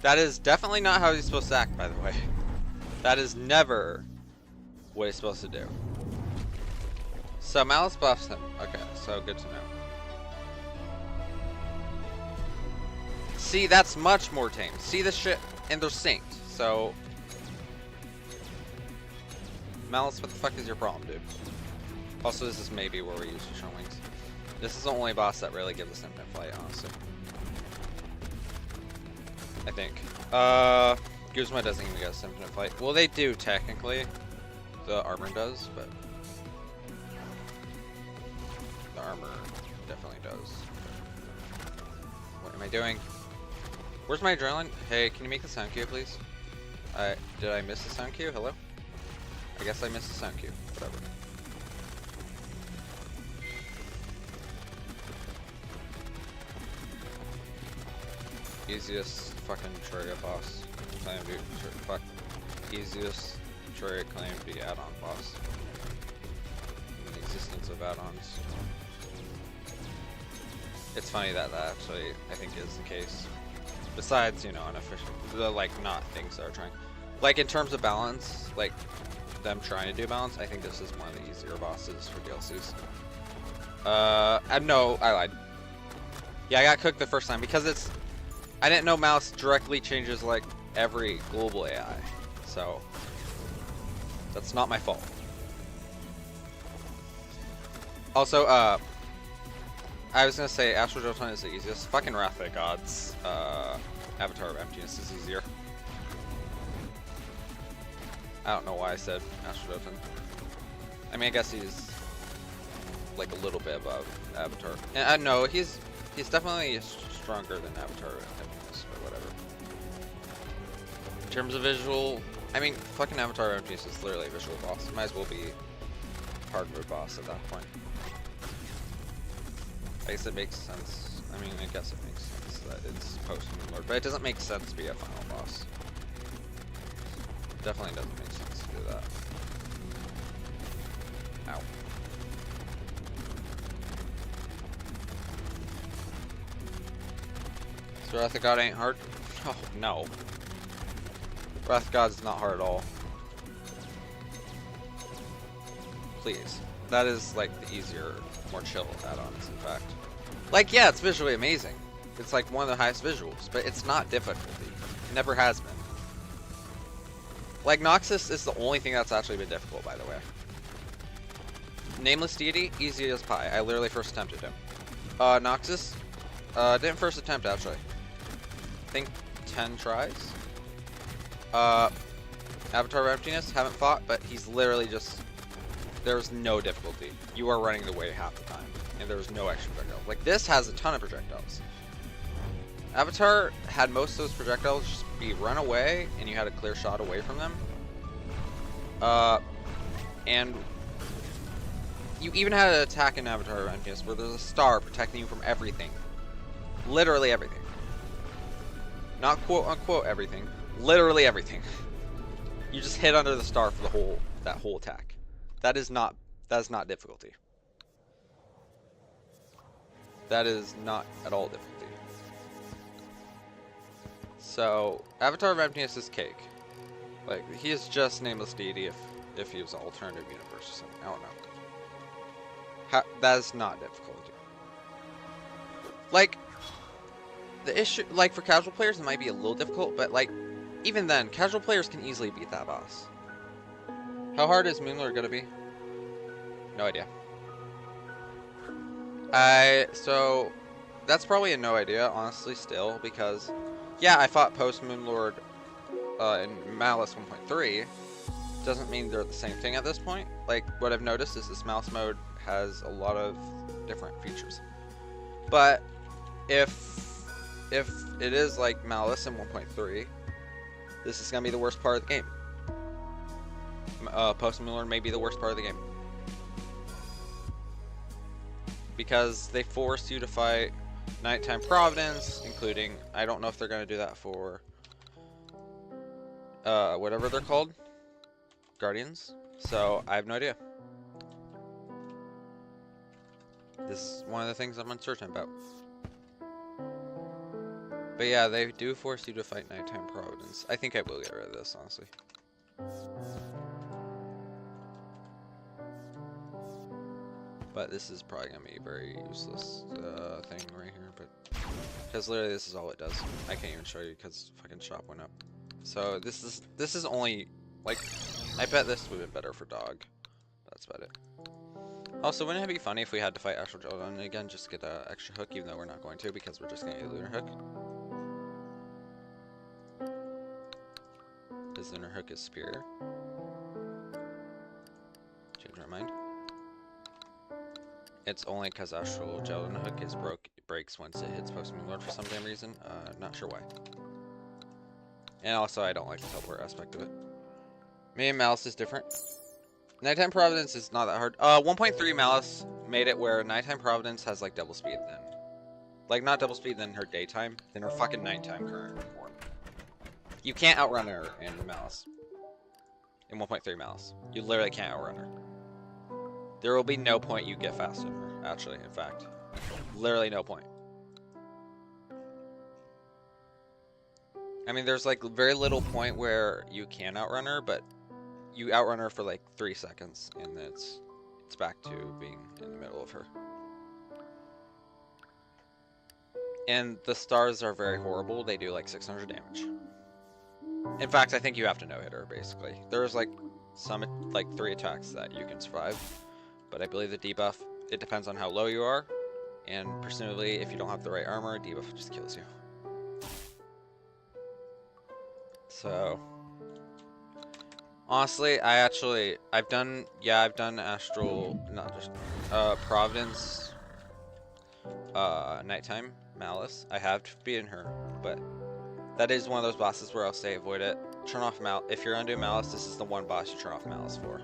That is definitely not how he's supposed to act, by the way. That is never what he's supposed to do. So Malice buffs him. Okay, so good to know. See, that's much more tame. See this shit, and they're synced. So Malice, what the fuck is your problem, dude? Also, this is maybe where we use Fusion Wings. This is the only boss that really gives us infinite flight, honestly. I think. Guzma doesn't even get us infinite flight. Well, they do, technically. The armor does, but... The armor definitely does. What am I doing? Where's my adrenaline? Hey, can you make the sound cue, please? Did I miss the sound cue? Hello? I guess I missed the sound cue. Whatever. Easiest fucking Terraria boss. Claim to be fuck. Easiest Terraria claim to be add-on boss. In the existence of add-ons. it's funny that that actually, I think, is the case. Besides, you know, unofficial, like, not things that are trying. Like, in terms of balance, like, them trying to do balance, I think this is one of the easier bosses for DLCs. No, I lied. Yeah, I got cooked the first time because it's... I didn't know Malice directly changes, like, every global AI. So, that's not my fault. Also, I was gonna say Astral Jotun is the easiest. Fucking Wrath of the Gods, Avatar of Emptiness is easier. I don't know why I said Astral Jotun. I mean, I guess he's like a little bit above Avatar. And no, he's definitely stronger than Avatar of Emptiness, but whatever. In terms of visual, I mean, fucking Avatar of Emptiness is literally a visual boss. It might as well be hard mode boss at that point. I guess it makes sense. I mean, I guess it makes sense that it's post-MelonThaLord, but it doesn't make sense to be a final boss. Definitely doesn't make sense to do that. Ow. So Wrath of God ain't hard? Oh, no. Wrath of God is not hard at all. Please. That is, like, the easier, more chill add-ons, in fact. Like, yeah, it's visually amazing. It's, like, one of the highest visuals, but it's not difficulty. It never has been. Like, Noxus is the only thing that's actually been difficult, by the way. Nameless Deity, easy as pie. I literally first attempted him. Noxus, didn't first attempt, actually. I think 10 tries. Avatar of Emptiness, haven't fought, but he's literally just... There's no difficulty. You are running away half the time, and there's no extra projectiles. Like, this has a ton of projectiles. Avatar had most of those projectiles just be run away, and you had a clear shot away from them. And you even had an attack in Avatar of Emptiness where there's a star protecting you from everything. Literally everything. Not quote-unquote everything. Literally everything. You just hit under the star for that whole attack. That is not difficulty. That is not at all difficulty. So, Avatar of Emptiness is cake. Like, he is just Nameless Deity if he was an alternative universe or something. I don't know. That is not difficulty. Like, the issue, like, for casual players, it might be a little difficult, but, like, even then, casual players can easily beat that boss. How hard is MelonThaLord gonna be? No idea. So, that's probably a no idea, honestly, still, because, yeah, I fought post MelonThaLord in Malice 1.3. Doesn't mean they're the same thing at this point. Like, what I've noticed is this mouse mode has a lot of different features. But, if it is like Malice in 1.3, this is gonna be the worst part of the game. Post MelonThaLord may be the worst part of the game. Because they force you to fight Nighttime Providence, including, I don't know if they're going to do that for, whatever they're called, Guardians, so I have no idea. This is one of the things I'm uncertain about. But yeah, they do force you to fight Nighttime Providence. I think I will get rid of this, honestly. But this is probably going to be a very useless thing right here, but because literally this is all it does. I can't even show you because fucking shop went up. So this is only, like, I bet this would have been better for dog. That's about it. Also, wouldn't it be funny if we had to fight Astral Jotun again, just to get an extra hook, even though we're not going to, because we're just going to get a lunar hook. His lunar hook is superior. Change my mind. It's only because Astral Jotun hook is breaks once it hits post MelonThaLord for some damn reason. Not sure why. And also, I don't like the teleport aspect of it. Me and Malice is different. Nighttime Providence is not that hard. 1.3 Malice made it where Nighttime Providence has like double speed then. Like, not double speed than her daytime, than her fucking nighttime current form. You can't outrun her in Malice. In 1.3 Malice. You literally can't outrun her. There will be no point you get faster than her, actually, in fact. Literally no point. I mean, there's like very little point where you can outrun her, but you outrun her for like 3 seconds, and then it's back to being in the middle of her. And the stars are very horrible. They do like 600 damage. In fact, I think you have to no-hit her, basically. There's like some, like 3 attacks that you can survive. But I believe the debuff, it depends on how low you are. And presumably, if you don't have the right armor, debuff just kills you. So, honestly, I've done Astral, not just, Providence, Nighttime, Malice. I have beaten her, but that is one of those bosses where I'll say avoid it. Turn off if you're gonna do Malice, this is the one boss you turn off Malice for.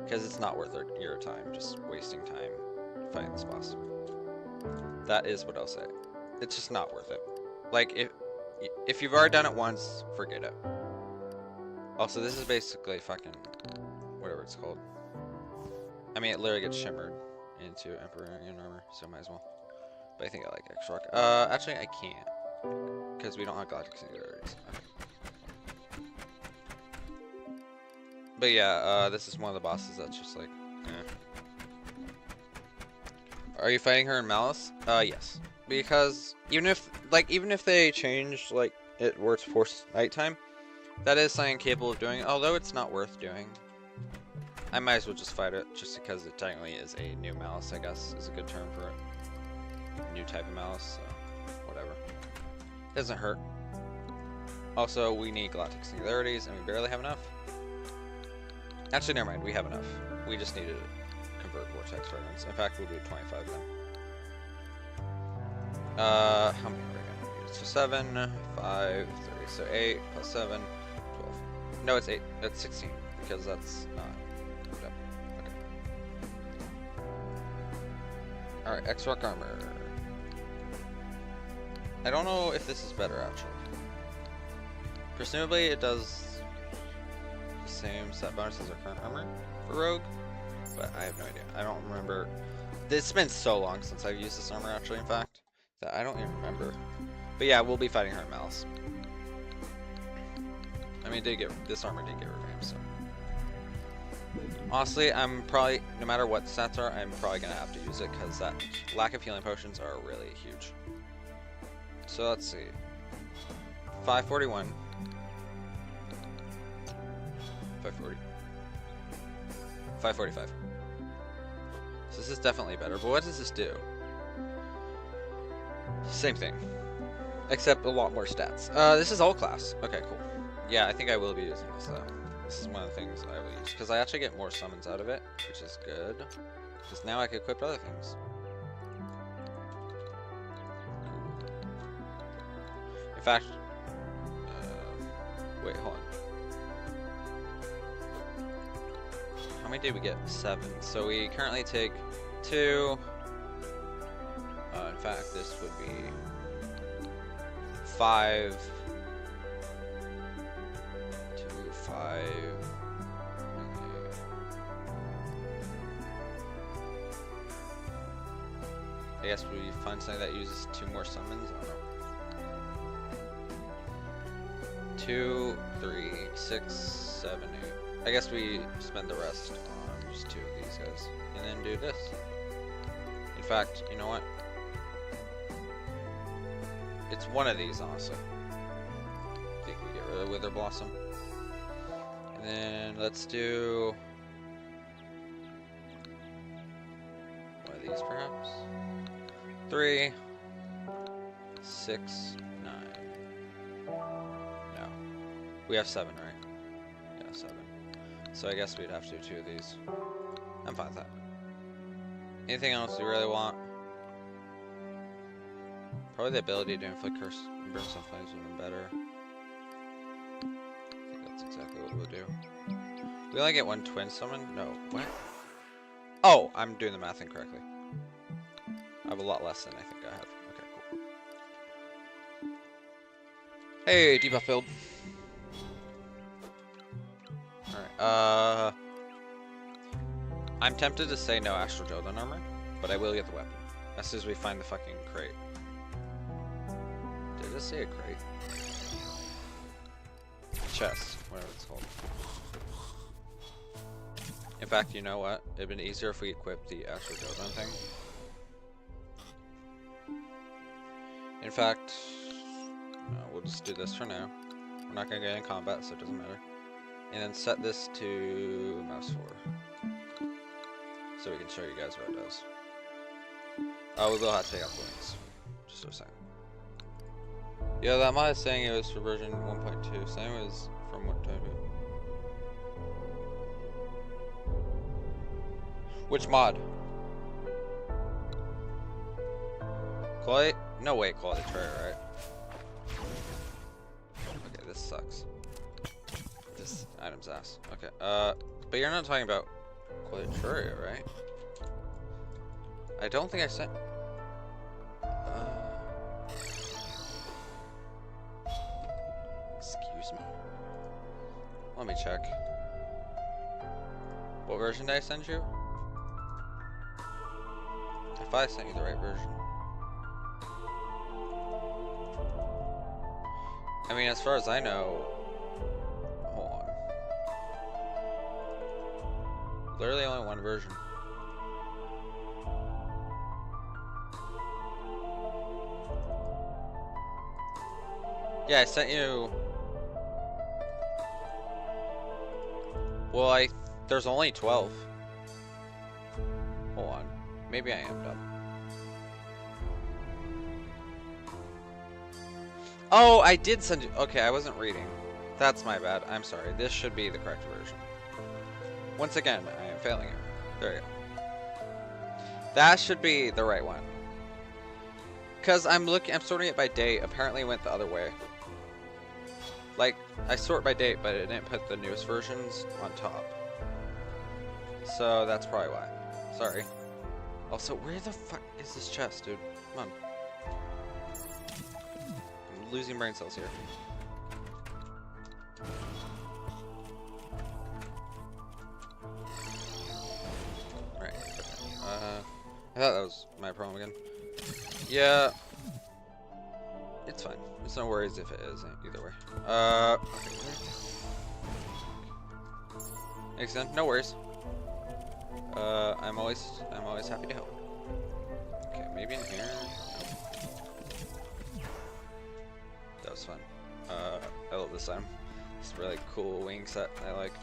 Because it's not worth your time, just wasting time fighting this boss. That is what I'll say. It's just not worth it. Like, if you've already done it once, forget it. Also, this is basically fucking whatever it's called. I mean, it literally gets shimmered into Emperorian armor, so might as well. But I think I like X-Rock. Actually, I can't. Because we don't have Galactic Singularities. Okay. But yeah, this is one of the bosses that's just like, eh. Are you fighting her in Malice? Yes. Because even if they change like it where it's forced nighttime, that is something capable of doing. Although it's not worth doing, I might as well just fight it, just because it technically is a new Malice. I guess is a good term for it. New type of Malice, so whatever. Doesn't hurt. Also, we need Galactic Singularities, and we barely have enough. Actually, never mind. We have enough. We just need to convert Vortex Fragments. In fact, we'll do 25 of them. How many are we gonna use? So 7, 5, 3. So 8 plus 7, 12. No, it's 8. That's 16 because that's not. Okay. All right, X-Rock armor. I don't know if this is better actually. Presumably, it does the same set bonus as our current armor for Rogue, but I have no idea. I don't remember. It's been so long since I've used this armor actually, in fact, that I don't even remember. But yeah, we'll be fighting her in Malice. I mean, this armor did get revamped, so. Honestly, I'm probably, no matter what the stats are, I'm probably gonna have to use it because that lack of healing potions are really huge. So let's see. 541. 540. 545. So this is definitely better, but what does this do? Same thing. Except a lot more stats. This is all class. Okay, cool. Yeah, I think I will be using this though. This is one of the things I will use. Because I actually get more summons out of it, which is good. Because now I can equip other things. In fact, wait, hold on. How many did we get? 7. So we currently take 2. In fact, this would be 5. 2, 5. I guess we find something that uses 2 more summons. I don't know. 2, 3, 6, 7, 8. I guess we spend the rest on just 2 of these guys, and then do this. In fact, you know what? It's one of these, honestly. I think we get rid of Wither Blossom. And then let's do one of these, perhaps. 3, 6, 9. No. We have 7, right? Yeah, 7. So I guess we'd have to do 2 of these. I'm fine with that. Anything else you really want? Probably the ability to inflict curse and burn some flames would have been better. I think that's exactly what we'll do. We only get 1 twin summon? No. What? Oh, I'm doing the math incorrectly. I have a lot less than I think I have. Okay, cool. Hey, debuff build. Alright, I'm tempted to say no Astral Jodan armor, but I will get the weapon. As soon as we find the fucking crate. Did it say a crate? chest, whatever it's called. In fact, you know what? It'd been easier if we equipped the Astrodoton thing. In fact, no, we'll just do this for now. We're not gonna get in combat, so it doesn't matter. And then set this to mouse 4. So we can show you guys what it does. We will have to take out the wings. Just for a second. Yeah, that mod is saying it was for version 1.2. Same as from what time? Which mod? Quality? No way, quality Terraria, right? Okay, this sucks. This item's ass. Okay, but you're not talking about quality Terraria, right? I don't think I sent. Excuse me. Let me check. What version did I send you? If I sent you the right version. I mean, as far as I know, hold on. Literally only one version. Yeah, I sent you. Well, there's only 12. Hold on. Maybe I am dumb. Oh, I did send you. Okay, I wasn't reading. That's my bad. I'm sorry. This should be the correct version. Once again, I am failing it. There you go. That should be the right one. Cause I'm sorting it by date. Apparently, it went the other way. Like, I sort by date, but it didn't put the newest versions on top. So that's probably why. Sorry. Also, where the fuck is this chest, dude? Come on. I'm losing brain cells here. Right. I thought that was my problem again. Yeah. It's fine. There's no worries if it is either way. Okay. Makes sense. No worries. I'm always happy to help. Okay, maybe in here. No. That was fun. I love this item. It's a really cool wing set. I like.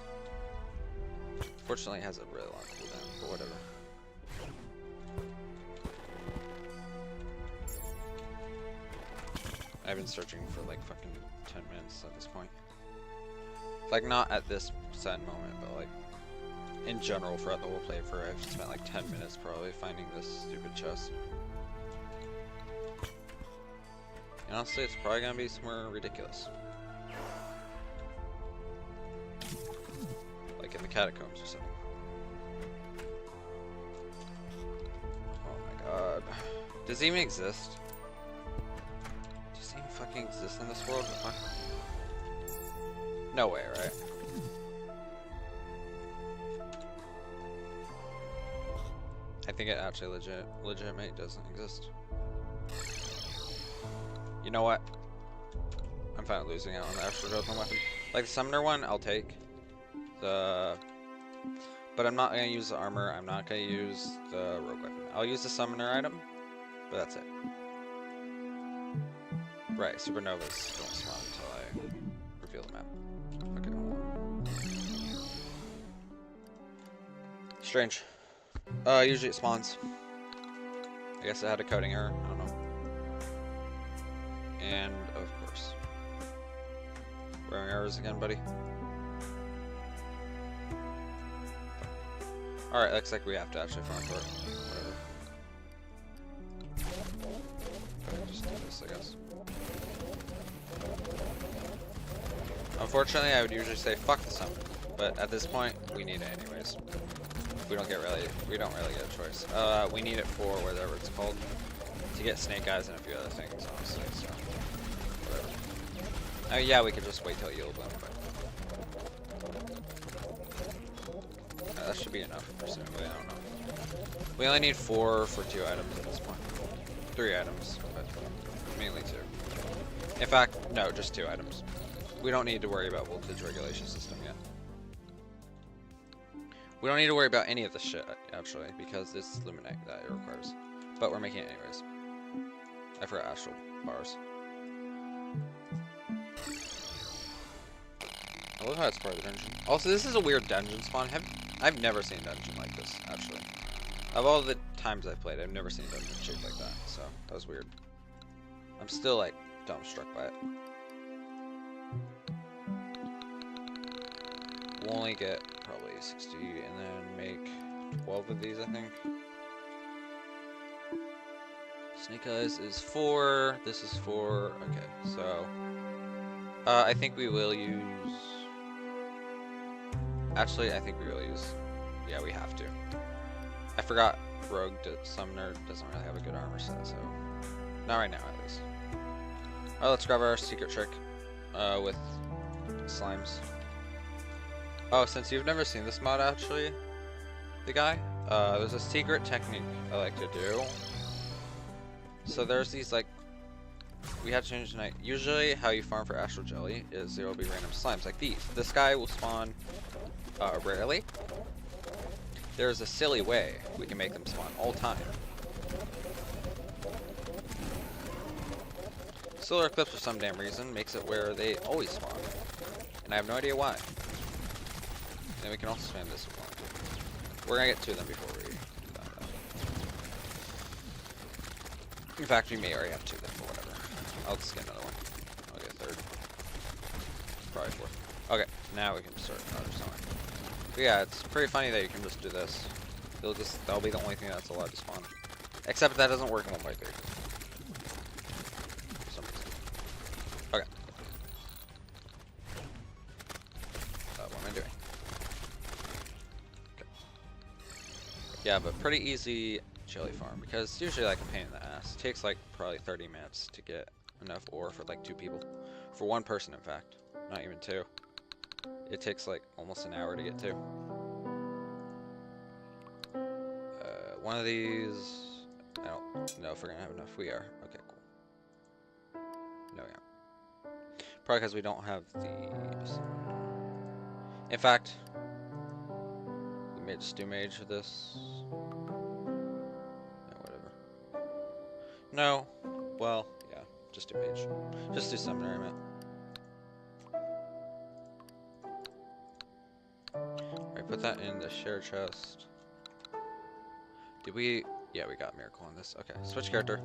Fortunately, it has a really long cooldown, but whatever. I've been searching for like fucking 10 minutes at this point. Like, not at this sad moment, but like in general throughout the whole playthrough, I've spent like 10 minutes probably finding this stupid chest. And honestly, it's probably gonna be somewhere ridiculous. Like in the catacombs or something. Oh my god. Does it even exist? Does it even fucking exist in this world? No way, right? I think it actually legitimate doesn't exist. You know what? I'm fine with losing out on the Astrodoton weapon. Like the summoner one, I'll take. But I'm not gonna use the armor. I'm not gonna use the rogue weapon. I'll use the summoner item, but that's it. Right, supernovas don't spawn until I reveal the map. Okay. Strange. Usually it spawns. I guess it had a coding error. I don't know. And of course, wearing errors again, buddy. All right, looks like we have to actually farm for it. Whatever. Just do this, I guess. Unfortunately, I would usually say fuck the summon, but at this point, we need it anyways. We don't really get a choice. We need it for whatever it's called, to get snake eyes and a few other things, honestly. So, whatever. Yeah, we could just wait till yield them, but that should be enough. Presumably, I don't know. We only need 4 for 2 items at this point. 3 items, but mainly 2. In fact, no, just 2 items. We don't need to worry about voltage regulation system yet. We don't need to worry about any of this shit, actually, because it's Luminite that it requires. But we're making it anyways. I forgot astral bars. I love how it's part of the dungeon. Also, this is a weird dungeon spawn. I've never seen a dungeon like this, actually. Of all the times I've played, I've never seen a dungeon shaped like that, so that was weird. I'm still, like, dumbstruck by it. We'll only get probably 60 and then make 12 of these, I think. Snake Eyes is 4, this is 4, okay, so I think we will use, actually I think we will use, yeah, we have to. I forgot Rogue Summoner doesn't really have a good armor set, so not right now at least. Alright, let's grab our secret trick with slimes. Oh, since you've never seen this mod actually, the guy, there's a secret technique I like to do. So there's these, like, we have to change tonight. Usually how you farm for Astral Jelly is there will be random slimes like these. This guy will spawn rarely. There's a silly way we can make them spawn all time. Solar Eclipse for some damn reason makes it where they always spawn. And I have no idea why. And then we can also spam this if we want to. We're gonna get 2 of them before we do that. In fact, we may already have 2 of them, but whatever. I'll just get another one. I'll get a 3rd. Probably 4th. Okay, now we can start another summer. But yeah, it's pretty funny that you can just do this. That'll be the only thing that's allowed to spawn. Except that doesn't work in 1x3. For some reason. Okay. What am I doing? Okay. Yeah, but pretty easy jelly farm, because it's usually like a pain in the ass. It takes like probably 30 minutes to get enough ore for like 2 people. For 1 person, in fact. Not even 2. It takes like almost an hour to get 2. One of these, I don't know if we're gonna have enough. We are. Okay, cool. No, we aren't. Probably because we don't have the. In fact, we may just do mage for this. Yeah, whatever. No. Well, yeah. Just do mage. Just do summoner, I meant. Alright, put that in the share chest. Did we? Yeah, we got miracle on this. Okay, switch character.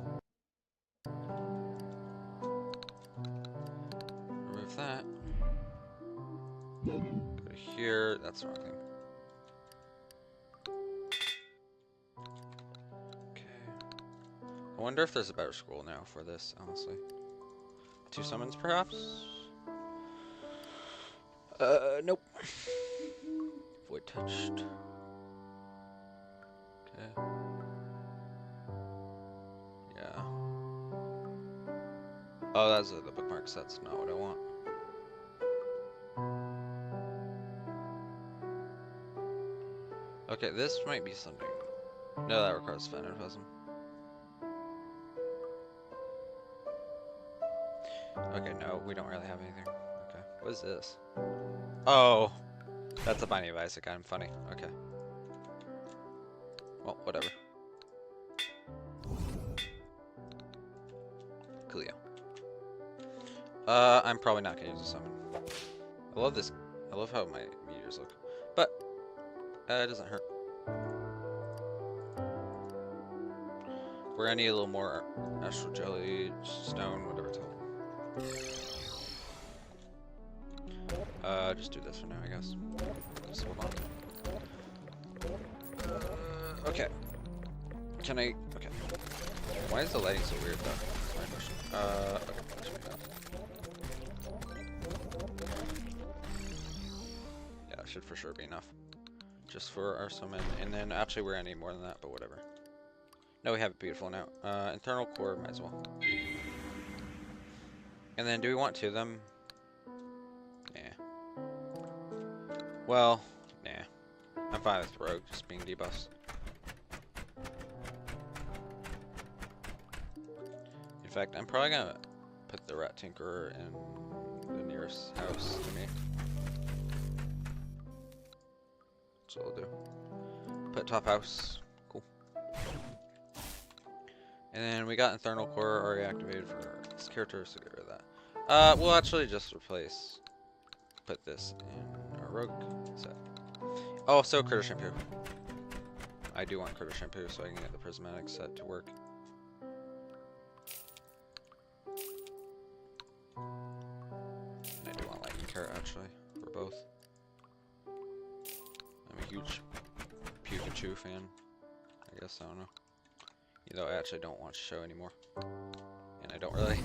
Remove that. Go to here. That's the wrong thing. Okay. I wonder if there's a better scroll now for this, honestly. 2 summons, perhaps? Nope. Void touched. Okay. Yeah. Oh, that's the bookmarks. That's not what I want. Okay, this might be something. No, that requires Phantasm. Okay, no, we don't really have anything. Okay, what is this? Oh, that's a Binding of Isaac. I'm funny. Okay. Well, whatever. Coolio. I'm probably not gonna use a summon. I love this. I love how my meteors look. But, it doesn't hurt. We're gonna need a little more Astral Jelly, Stone, whatever it's called. Just do this for now, I guess. Just hold on. Okay. Can I? Okay. Why is the lighting so weird though? That's my question. Okay. That should be enough. Yeah, that should for sure be enough. Just for our summon, and then actually we're gonna need more than that, but whatever. No, we have it beautiful now. Internal core, might as well. And then, do we want 2 of them? Nah. Well, nah. I'm fine with Rogue just being debuffed. In fact, I'm probably gonna put the Rat Tinkerer in the near first house to me. That's what I'll do. Put top house. Cool. And then we got Infernal Core already activated for this character, so get rid of that. We'll actually just replace. Put this in our rogue set. Oh, so Critter Shampoo. I do want Critter Shampoo so I can get the prismatic set to work. And I do want Lightning Carrot actually, for both. I'm a huge Pikachu fan. I guess, I don't know. You know, I actually don't watch the show anymore. And I don't really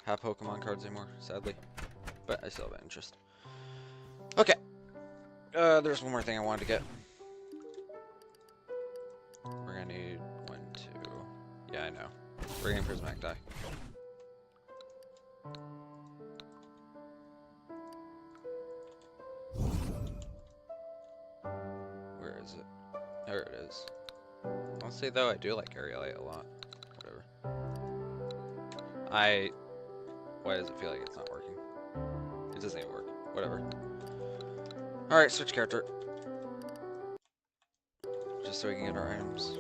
have Pokemon cards anymore, sadly. But I still have an interest. Okay. There's one more thing I wanted to get. We're gonna need 1, 2. Yeah, I know. We're getting Prismatic Die. Where is it? There it is. Honestly, though, I do like Aerialite a lot. Whatever. Why does it feel like it's not working? It doesn't even work. Whatever. Alright, switch character. Just so we can get our items.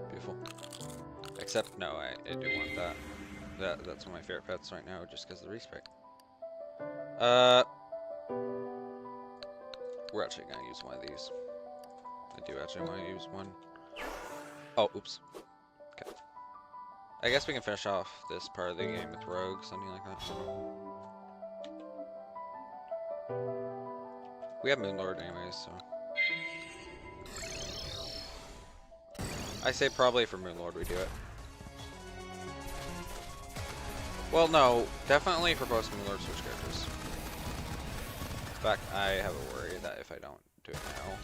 Beautiful. Except, no, I do want that. That's one of my favorite pets right now, just because of the respec. We're actually gonna use one of these. I do actually want to use one. Oh, oops. Okay. I guess we can finish off this part of the game with Rogue, something like that. We have MelonThaLord anyways, so. I say probably for MelonThaLord we do it. Well, no, definitely for both MelonThaLord switch characters. In fact, I have a worry that if I don't do it now, I'm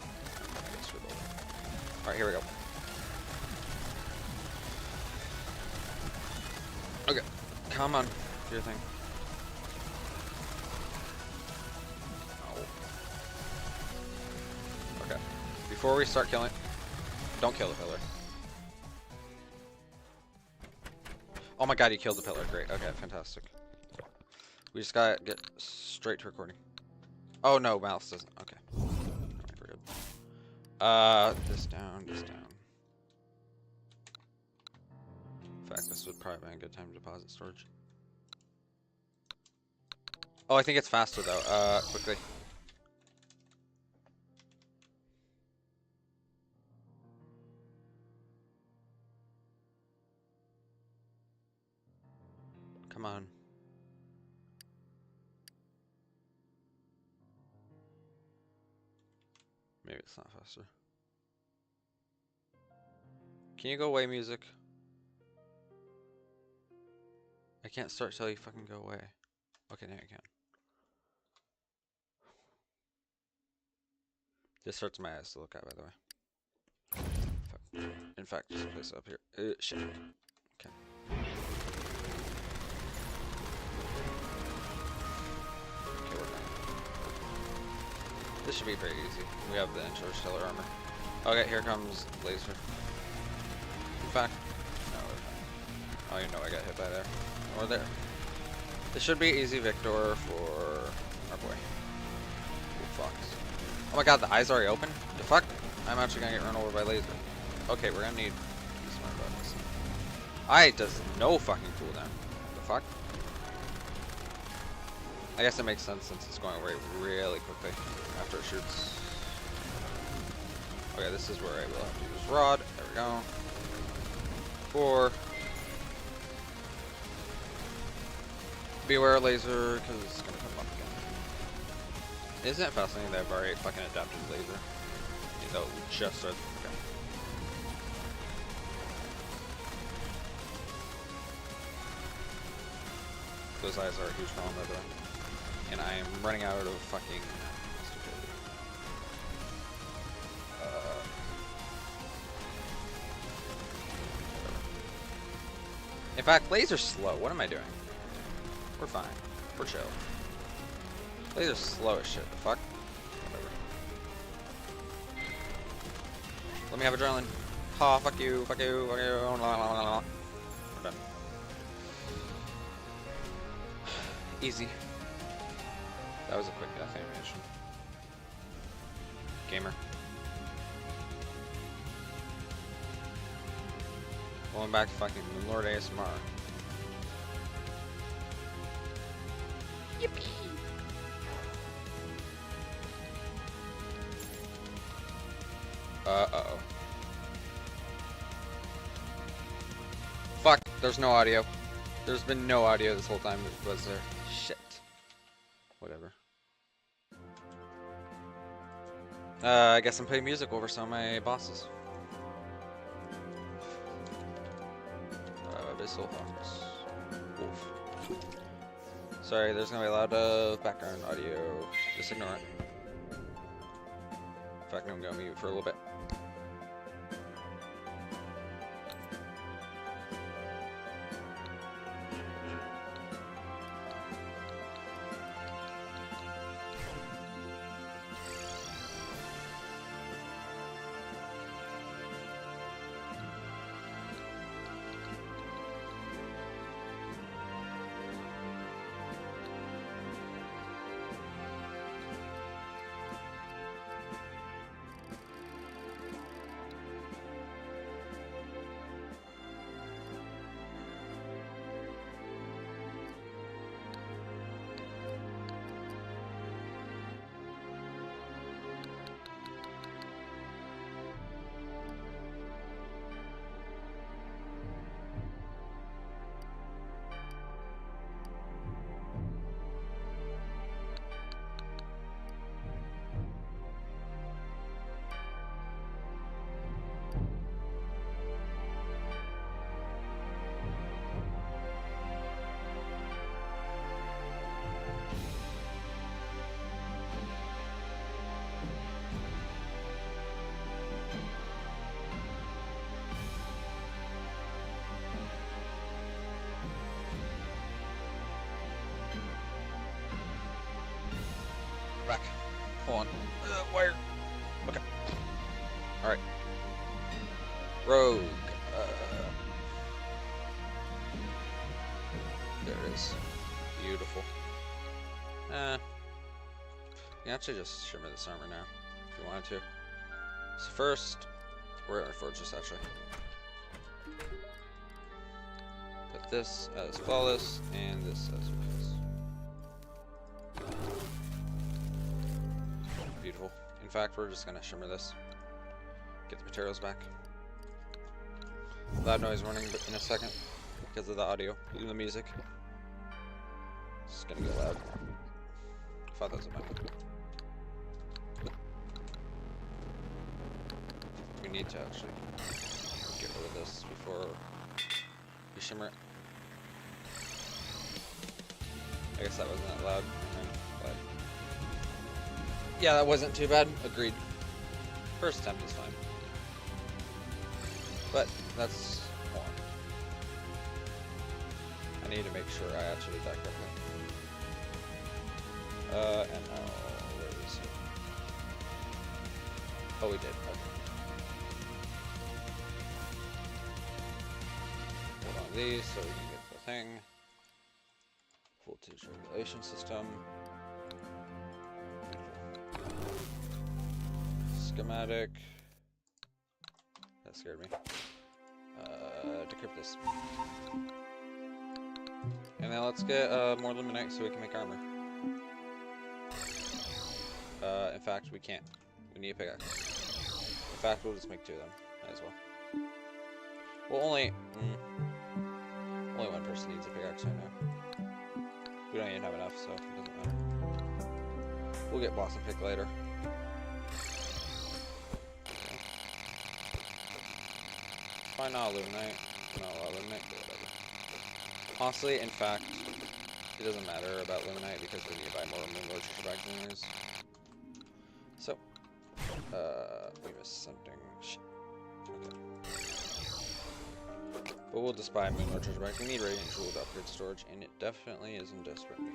gonna get screwed over. Alright, here we go. Okay, come on, do your thing. Oh. Okay, before we start killing, don't kill the pillar. Oh my god, you killed the pillar, great, okay, fantastic. We just gotta get straight to recording. Oh no, Malice doesn't, okay. Alright, we're good. This down, this down. In fact, this would probably be a good time to deposit storage. Oh, I think it's faster though. Quickly. Come on. Maybe it's not faster. Can you go away, music? I can't start till you fucking go away. Okay, now I can. This hurts my eyes to look at, by the way. In fact, just place it up here. Shit. Okay. Okay, we're done. This should be pretty easy. We have the interstellar armor. Okay, here comes laser. In fact, no, we're fine. Oh, you know I got hit by there. Or there. This should be easy victor for our boy. Oh, fuck. Oh my god, the eye's already open? The fuck? I'm actually gonna get run over by laser. Okay, we're gonna need to be smart about this. Eye does no fucking cooldown. The fuck? I guess it makes sense since it's going away really quickly after it shoots. Okay, this is where I will have to use rod. There we go. 4. Beware laser, because it's gonna come up again. Isn't it fascinating that I've already fucking adapted laser? Even though we just started. Okay. Those eyes are a huge problem, by the way. And I am running out of fucking stupidity. In fact, laser's slow. What am I doing? We're fine. We're chill. Laser's slow as shit. The fuck? Whatever. Let me have adrenaline. Ha, fuck you, fuck you, fuck you. We're done. Easy. That was a quick death animation. Gamer. Going back to fucking MelonThaLord ASMR. Yippee! Uh-oh. Fuck, there's no audio. There's been no audio this whole time, was there? Shit. Whatever. I guess I'm playing music over some of my bosses. Abyssal Hawks. Wolf. Sorry, there's gonna be a lot of background audio. Just ignore it. In fact, I'm gonna mute for a little bit. Back. Hold on. Wire. Okay. Alright. Rogue. There it is. Beautiful. You can actually just shimmer this armor now, if you wanted to. So first, we're at our fortress actually. Put this as flawless, and this as weakness. Beautiful. In fact, we're just gonna shimmer this. Get the materials back. Loud noise warning in a second because of the audio, the music. It's gonna get loud. I thought that was a button. We need to actually get rid of this before we shimmer it. I guess that wasn't that loud. But yeah, that wasn't too bad. Agreed. First attempt is fine. But that's one. I need to make sure I actually die correctly. And now, where is it? Oh, we did. Okay. Hold on these so we can get the thing. Voltage regulation system. Schematic. That scared me. Decrypt this. And then let's get more limonite so we can make armor. In fact, we can't. We need a pickaxe. In fact, we'll just make two of them. Might as well. Well, only one person needs a pickaxe right now. We don't even have enough, so it doesn't matter. We'll get boss and pick later. Fine, not a limonite. Not a lot of limonite, but whatever. Honestly, in fact, it doesn't matter about limonite because we need to buy more MelonThaLord treasure bags anyways. So, we missed something. Shit. Okay. But we'll just buy MelonThaLord treasure bags. We need radiant jewel to upgrade storage, and it definitely is in desperate need.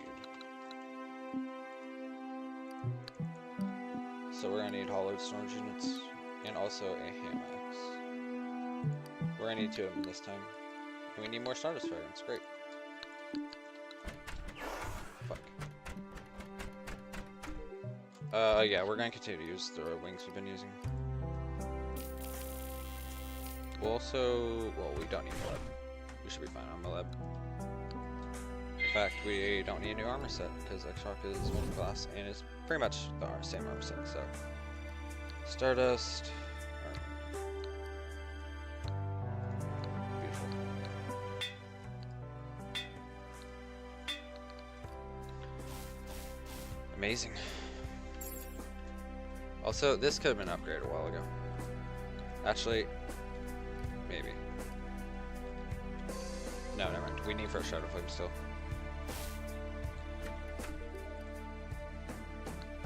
So we're gonna need hollowed storage units. And also a hammocks. We're gonna need 2 of them this time. And we need more Stardust Fragments, great. Fuck. Yeah, we're gonna continue to use the wings we've been using. We'll also, well, we don't need Maleb. We should be fine on Maleb. In fact, we don't need a new armor set because X-Rock is multi-class and is pretty much the same armor set, so. Stardust. Beautiful. Amazing. Also, this could have been upgraded a while ago. Actually, maybe. No, never mind. We need first Shadow Flame still.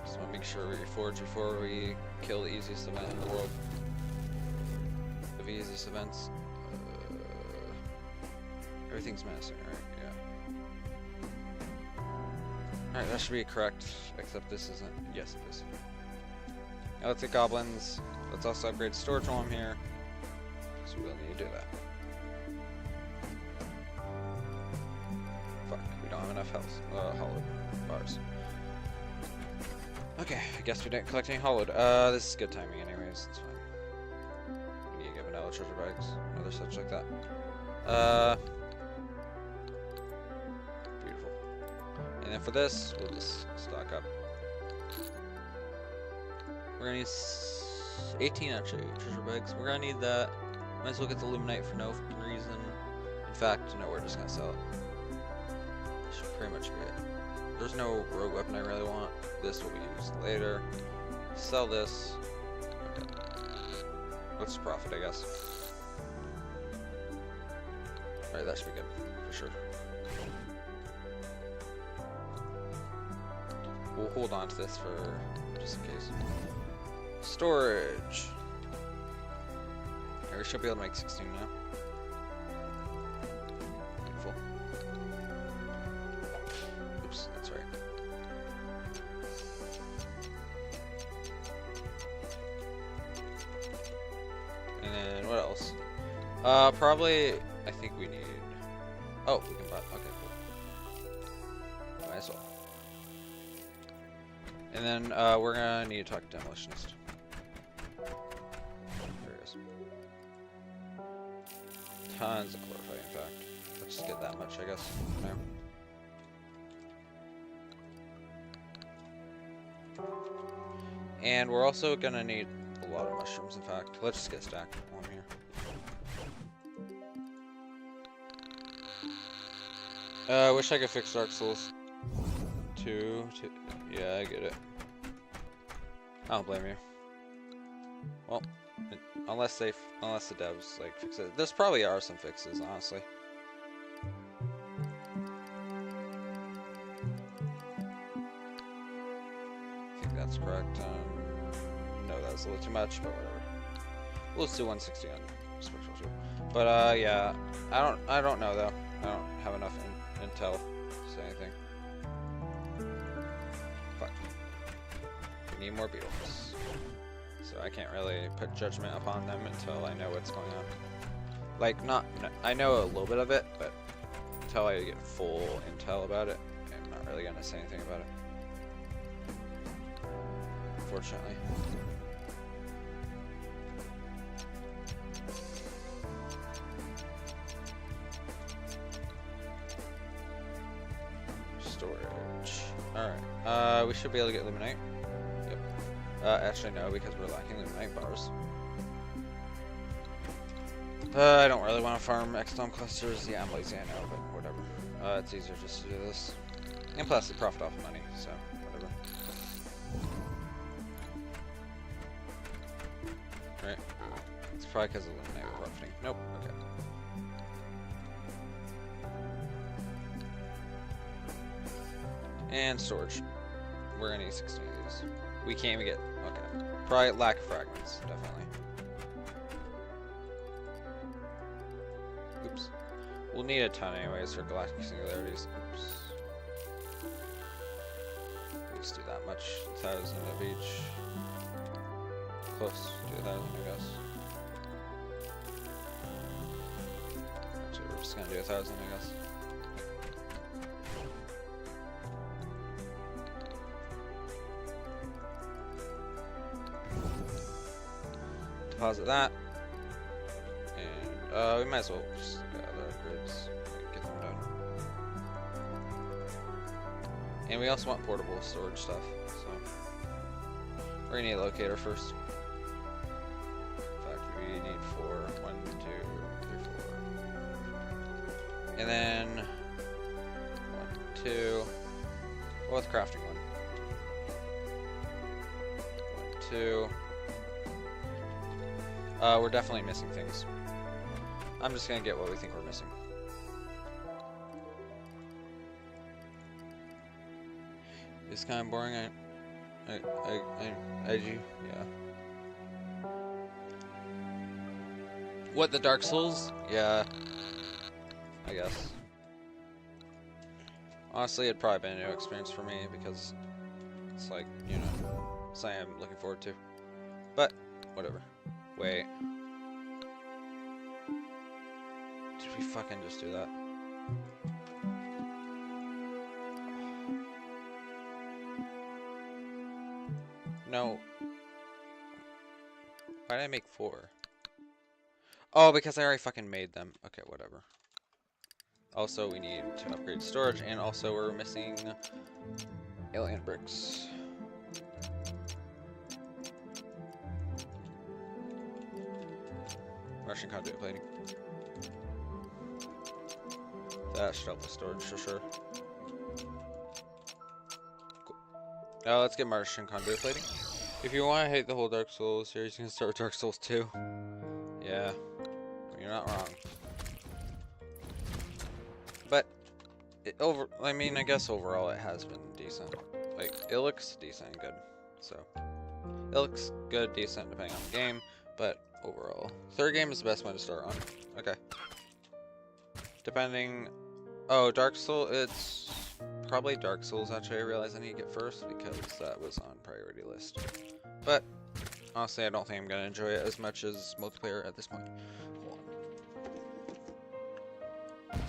Just want to make sure we reforge before we kill the easiest event in the world. The easiest events. Everything's menacing, right? Yeah. Alright, that should be correct, except this isn't. Yes, it is. Now let's get goblins. Let's also upgrade storage while I'm here. So we'll need to do that. Fuck, we don't have enough health. Hollowed bars. Okay, I guess we didn't collect any hollowed. This is good timing anyways, it's fine. We need to get vanilla treasure bags, and other such like that. Beautiful. And then for this, we'll just stock up. We're gonna need 18 actually treasure bags. We're gonna need that. Might as well get the Luminite for no reason. In fact, no, we're just gonna sell it. Should pretty much be it. There's no rogue weapon I really want. This will be used later. Sell this. Okay. Let's profit, I guess. Alright, that should be good, for sure. We'll hold on to this for just in case. Storage. Yeah, we should be able to make 16 now. Beautiful. Oops, that's right. And then what else? Probably. I think we need. Oh, we can buy. Okay, cool. Might as well. And then we're gonna need to talk to Demolitionist. There it is. Tons of chlorophyte, in fact. Let's just get that much, I guess. No. And we're also gonna need a lot of mushrooms, in fact. Let's just get stacked while I'm here. I wish I could fix Dark Souls 2. Yeah, I get it. I don't blame you. Well, unless the devs like fix it. There's probably are some fixes, honestly. I think that's correct. No, that was a little too much, but whatever. We'll just do 160 on Spectral 2. But yeah, I don't know though. I don't have enough intel to say anything. Fuck. We need more beetles. So I can't really put judgment upon them until I know what's going on. Like, I know a little bit of it, but until I get full intel about it, I'm not really gonna say anything about it. Unfortunately. Storage. Alright. We should be able to get Luminite. Yep. Actually no, because we're lacking Luminite bars. I don't really want to farm XDOM clusters. Yeah, I'm lazy, I know, but whatever. It's easier just to do this. And plus, they profit off of money, so whatever. Right. It's probably because of Luminite we're profiting. Nope. Okay. And storage. We're gonna need 16 of these. We can't even get. Okay. Probably lack of fragments, definitely. Oops. We'll need a ton anyways for galactic singularities. Oops. Let's do that much. 1,000 of each. Close. do 1,000, I guess. Actually, we're just gonna do 1,000, I guess. Deposit that. And we might as well just look at other upgrades. Get them done. And we also want portable storage stuff, so we're gonna need a locator first. In fact, we need 4. 1, 2, 3, 4. And then 1, 2. Well, with crafting 1. 1, 2. We're definitely missing things. I'm just gonna get what we think we're missing. It's kind of boring. Yeah. What, the Dark Souls? Yeah. I guess. Honestly, it'd probably been a new experience for me because it's like, you know, something I'm looking forward to. But, whatever. Wait. Did we fucking just do that? No. Why did I make 4? Oh, because I already fucking made them. Okay, whatever. Also, we need to upgrade storage, and also we're missing alien bricks. Martian conduit plating. That should help with storage for sure. Cool. Now let's get Martian conduit plating. If you want to hate the whole Dark Souls series, you can start with Dark Souls 2. Yeah, you're not wrong. But I mean, I guess overall it has been decent. Like, it looks decent and good. So it looks good, decent, depending on the game. But overall, 3rd game is the best one to start on. Okay. Depending. Oh, Dark Souls. It's probably Dark Souls. Actually, I realized I need to get first because that was on priority list. But honestly, I don't think I'm gonna enjoy it as much as multiplayer at this point. Hold on.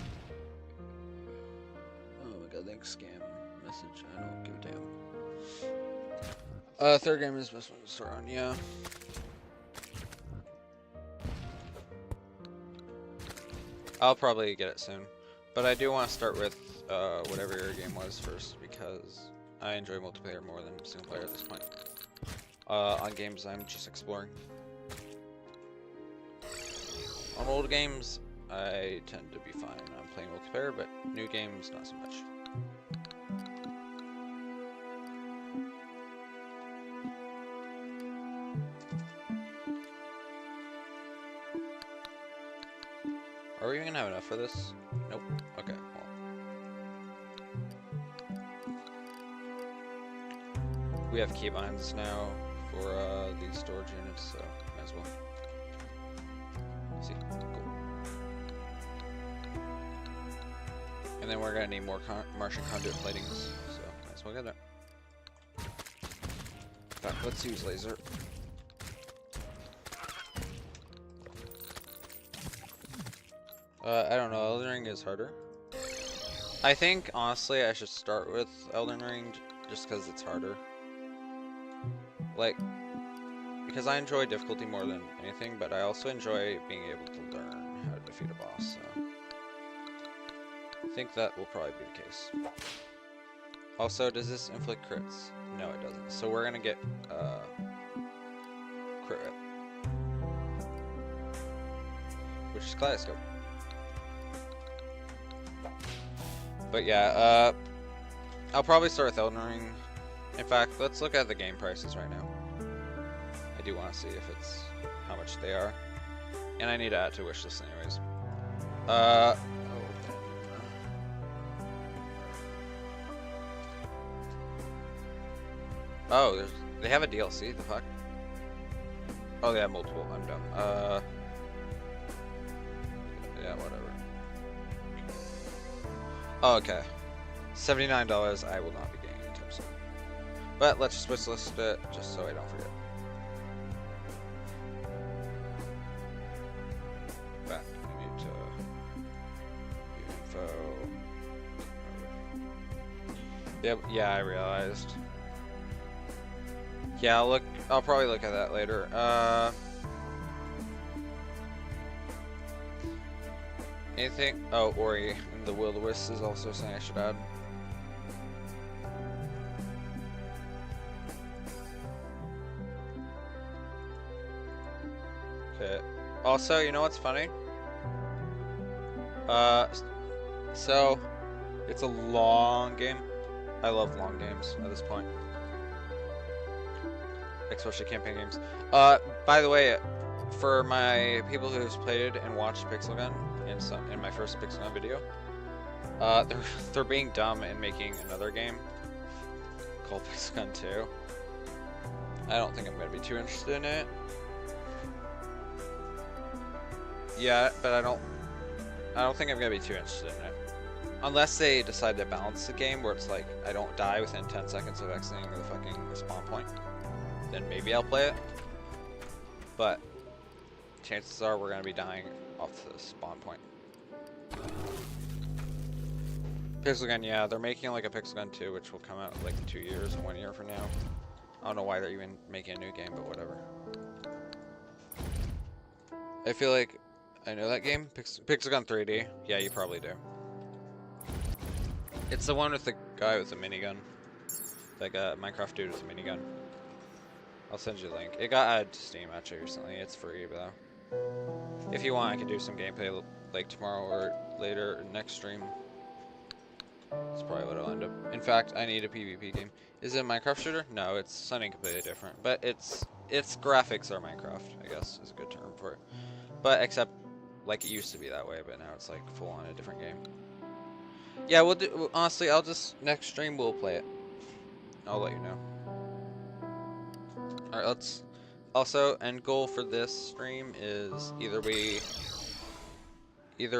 Oh my god, thanks, scam message. I don't give a damn. 3rd game is the best one to start on. Yeah. I'll probably get it soon, but I do want to start with whatever your game was first because I enjoy multiplayer more than single player at this point. On games I'm just exploring. On old games, I tend to be fine on playing multiplayer, but new games, not so much. Are we even gonna have enough for this? Nope. Okay. Well. We have keybinds now for these storage units, so might as well. See, cool. And then we're gonna need more Martian conduit platings, so might as well get it. In fact, let's use laser. I don't know, Elden Ring is harder. I think, honestly, I should start with Elden Ring just because it's harder. Like, because I enjoy difficulty more than anything, but I also enjoy being able to learn how to defeat a boss, so I think that will probably be the case. Also, does this inflict crits? No, it doesn't. So we're gonna get, crit rip. Which is Kaleidoscope. But yeah, I'll probably start with Elden Ring. In fact, let's look at the game prices right now. I do want to see if it's how much they are. And I need to add to wishlist anyways. Oh, they have a DLC, the fuck? Oh, they have multiple, I'm dumb. Yeah, whatever. Oh, okay. $79, I will not be getting anytime soon. But let's just wishlist it, just so I don't forget. Yep, yeah, I realized. Yeah, I'll probably look at that later. Anything? Oh, Ori and the Will-O-Wisp is also something I should add. Okay. Also, you know what's funny? So it's a long game. I love long games at this point, especially campaign games. By the way, for my people who've played and watched Pixel Gun in my first Pixel Gun video, they're being dumb and making another game called Pixel Gun 2. I don't think I'm gonna be too interested in it. Yeah, but I don't think I'm gonna be too interested in it. Unless they decide to balance the game where it's like, I don't die within 10 seconds of exiting the fucking spawn point. Then maybe I'll play it. But chances are we're gonna be dying off the spawn point. Pixel Gun, yeah, they're making like a Pixel Gun 2, which will come out like 2 years and 1 year from now. I don't know why they're even making a new game, but whatever. I feel like I know that game. Pixel Gun 3D. Yeah, you probably do. It's the one with the guy with the minigun. Like a Minecraft dude with a minigun. I'll send you a link. It got added to Steam actually recently. It's free though. If you want, I can do some gameplay like tomorrow or later next stream. That's probably what I'll end up. In fact, I need a PvP game. Is it a Minecraft shooter? No, it's something completely different. But its graphics are Minecraft, I guess is a good term for it. But except like it used to be that way, but now it's like full on a different game. Yeah, we'll do. Honestly, I'll just next stream we'll play it. I'll let you know. All right, let's. Also, end goal for this stream is either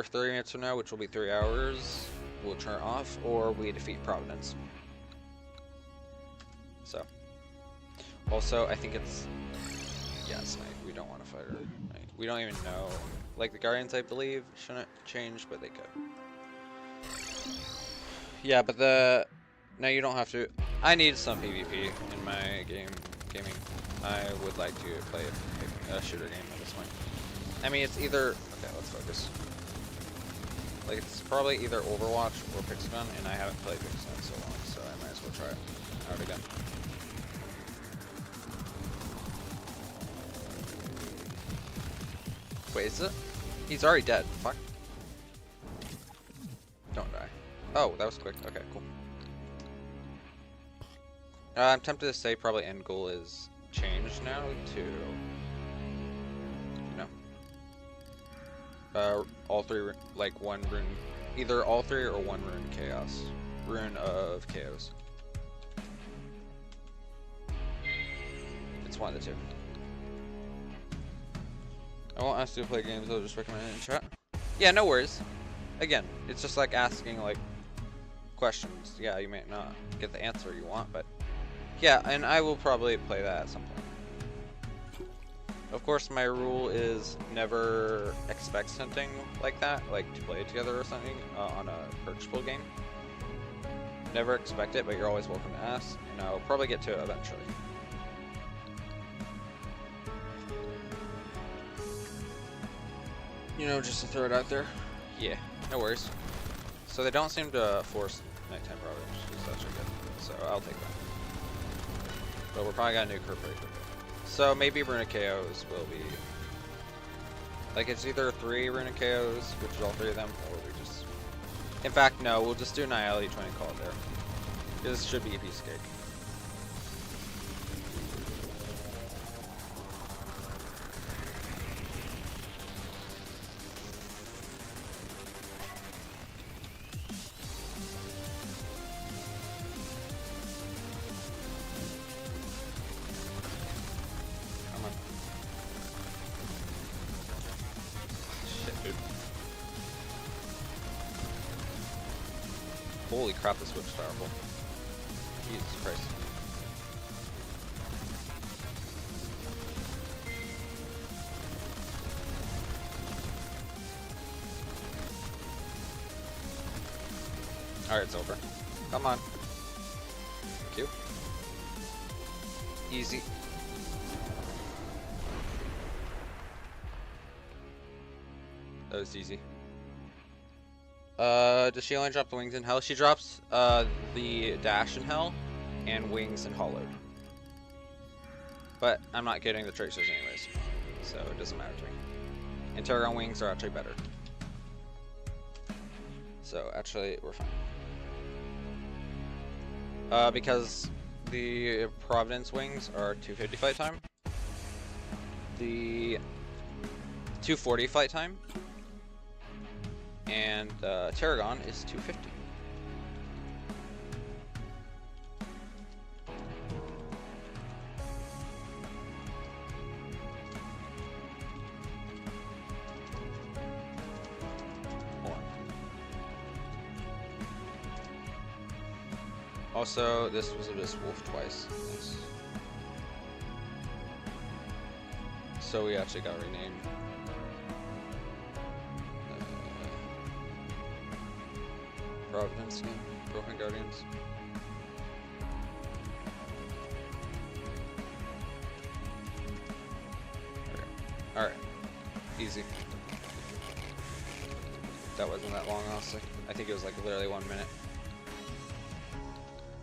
30 minutes from now, which will be 3 hours, we'll turn off, or we defeat Providence. So. Also, I think it's. Yeah, it's night. We don't want to fight her. We don't even know. Like the Guardians, I believe, shouldn't change, but they could. Yeah, but no, you don't have to. I need some PvP in my gaming. I would like to play a shooter game at this point. I mean, it's either. Okay, let's focus. Like, it's probably either Overwatch or Pixel Gun, and I haven't played Pixel Gun in so long, so I might as well try it out again. Wait, is it? He's already dead. Fuck. Don't die. Oh, that was quick. Okay, cool. I'm tempted to say probably end goal is changed now to, you know, all three, like one rune, either all three or one rune chaos, rune of chaos. It's one of the two. I won't ask you to play games, I'll just recommend it in chat. Yeah, no worries. Again, it's just like asking like questions. Yeah, you may not get the answer you want, but yeah, and I will probably play that at some point. Of course, my rule is never expect something like that, like to play together or something on a purchasable game. Never expect it, but you're always welcome to ask, and I'll probably get to it eventually. You know, just to throw it out there. Yeah, no worries. So they don't seem to force nighttime routing, which is actually good. So I'll take that. But we're probably gonna nuke her pretty quickly. So maybe Runic KOs will be... Like, it's either 3 Runic KOs, which is all 3 of them, or we just... In fact, no, we'll just do Nihilate 20 call it there. This should be a piece of cake. Holy crap, this whip's powerful. Jesus Christ. Alright, it's over. Come on. Easy. That was easy. Does she only drop the wings in hell? She drops the dash in hell and wings in hollowed. But I'm not getting the tracers anyways, so it doesn't matter to me. And Terragon wings are actually better. So actually we're fine. Because the Providence wings are 250 fight time. The 240 fight time. And Terragon is 250. Also, this was just wolf twice. Nice. So we actually got renamed. Providence again. Broken Guardians. Okay. Alright. Easy. That wasn't that long, honestly. I think it was like literally 1 minute.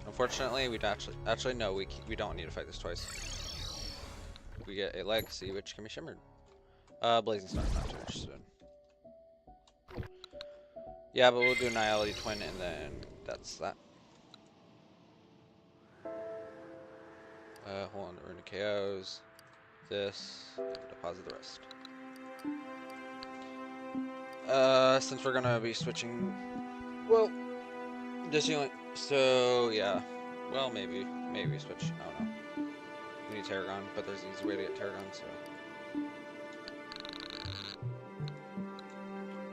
Unfortunately, we'd actually no, we don't need to fight this twice. We get a legacy, which can be shimmered. Blazing Star's not too interested. Yeah, but we'll do Nihility Twin, and then that's that. Hold on, Rune of KOs. This, and deposit the rest. Since we're gonna be switching, well, just so yeah, well maybe we switch. I don't know. We need Terragon, but there's an easy way to get Terragon. So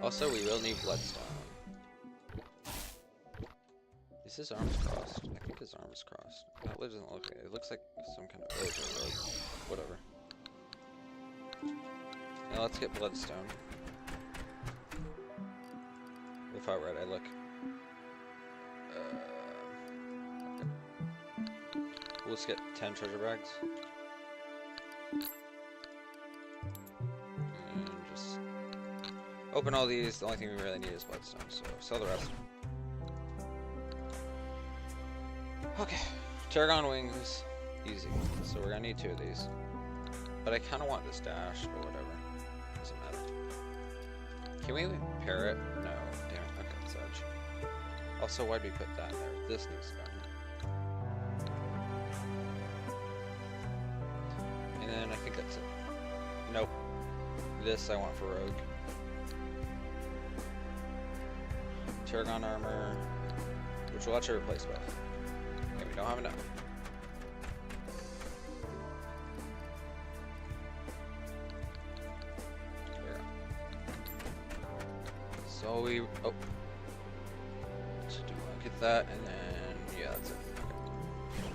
also we will need Bloodstone. Is his arms crossed? I think his arms crossed. That doesn't look like it. It looks like some kind of ogre rogue. Whatever. Now let's get Bloodstone. If how right I look. Okay. Let's get 10 treasure bags. And just open all these. The only thing we really need is Bloodstone, so sell the rest. Okay, Terragon wings, easy. So we're gonna need 2 of these. But I kind of want this dash, but whatever. Doesn't matter. Can we pair it? No. Damn it. Okay, it's edge. Also, why'd we put that in there? This needs to go in. And then I think that's it. Nope. This I want for rogue. Terragon armor, which we'll actually replace with. Okay, we don't have enough. So we, oh, so do we want to get that, and then, yeah, that's it. Okay.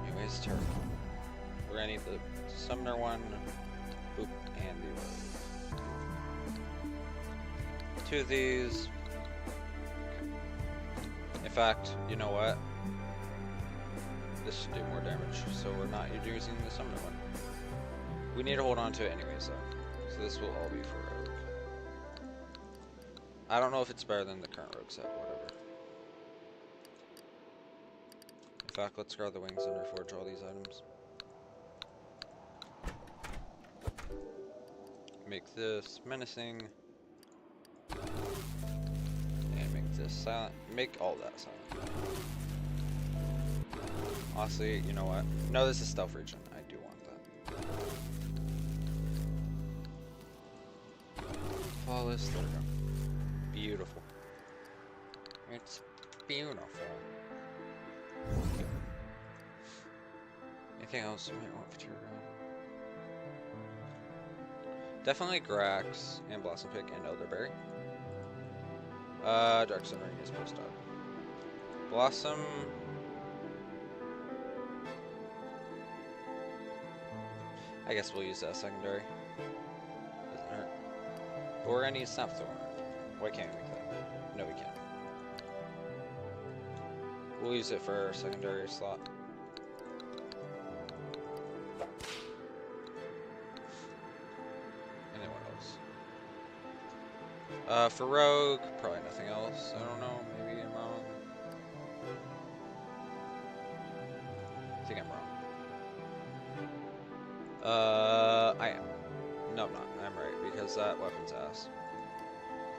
Anyways, Terragon. We're gonna need the Summoner one, boop, and the Rogue. 2 of these. Okay. In fact, you know what? This should do more damage, so we're not using the Summoner one. We need to hold on to it anyways, though. So this will all be for Rogue. I don't know if it's better than the current Rogue set, whatever. In fact, let's grab the wings and reforge all these items. Make this menacing. And make this silent. Make all that silent. Honestly, you know what? No, this is stealth region. I do want that. Flawless, there we go. Beautiful. It's beautiful. Anything else you might want for Terragon? Definitely Grax and Blossom Pick and Elderberry. Dark Sun Ring is post up. Blossom. I guess we'll use that secondary. Doesn't hurt. But we're gonna need Snapthorn. Why can't we make that? No, we can't. We'll use it for our secondary slot. And then what else? For rogue, probably nothing else. I don't know, maybe I'm wrong. I think I'm wrong. I am. No, I'm not. I'm right, because that weapon's ass.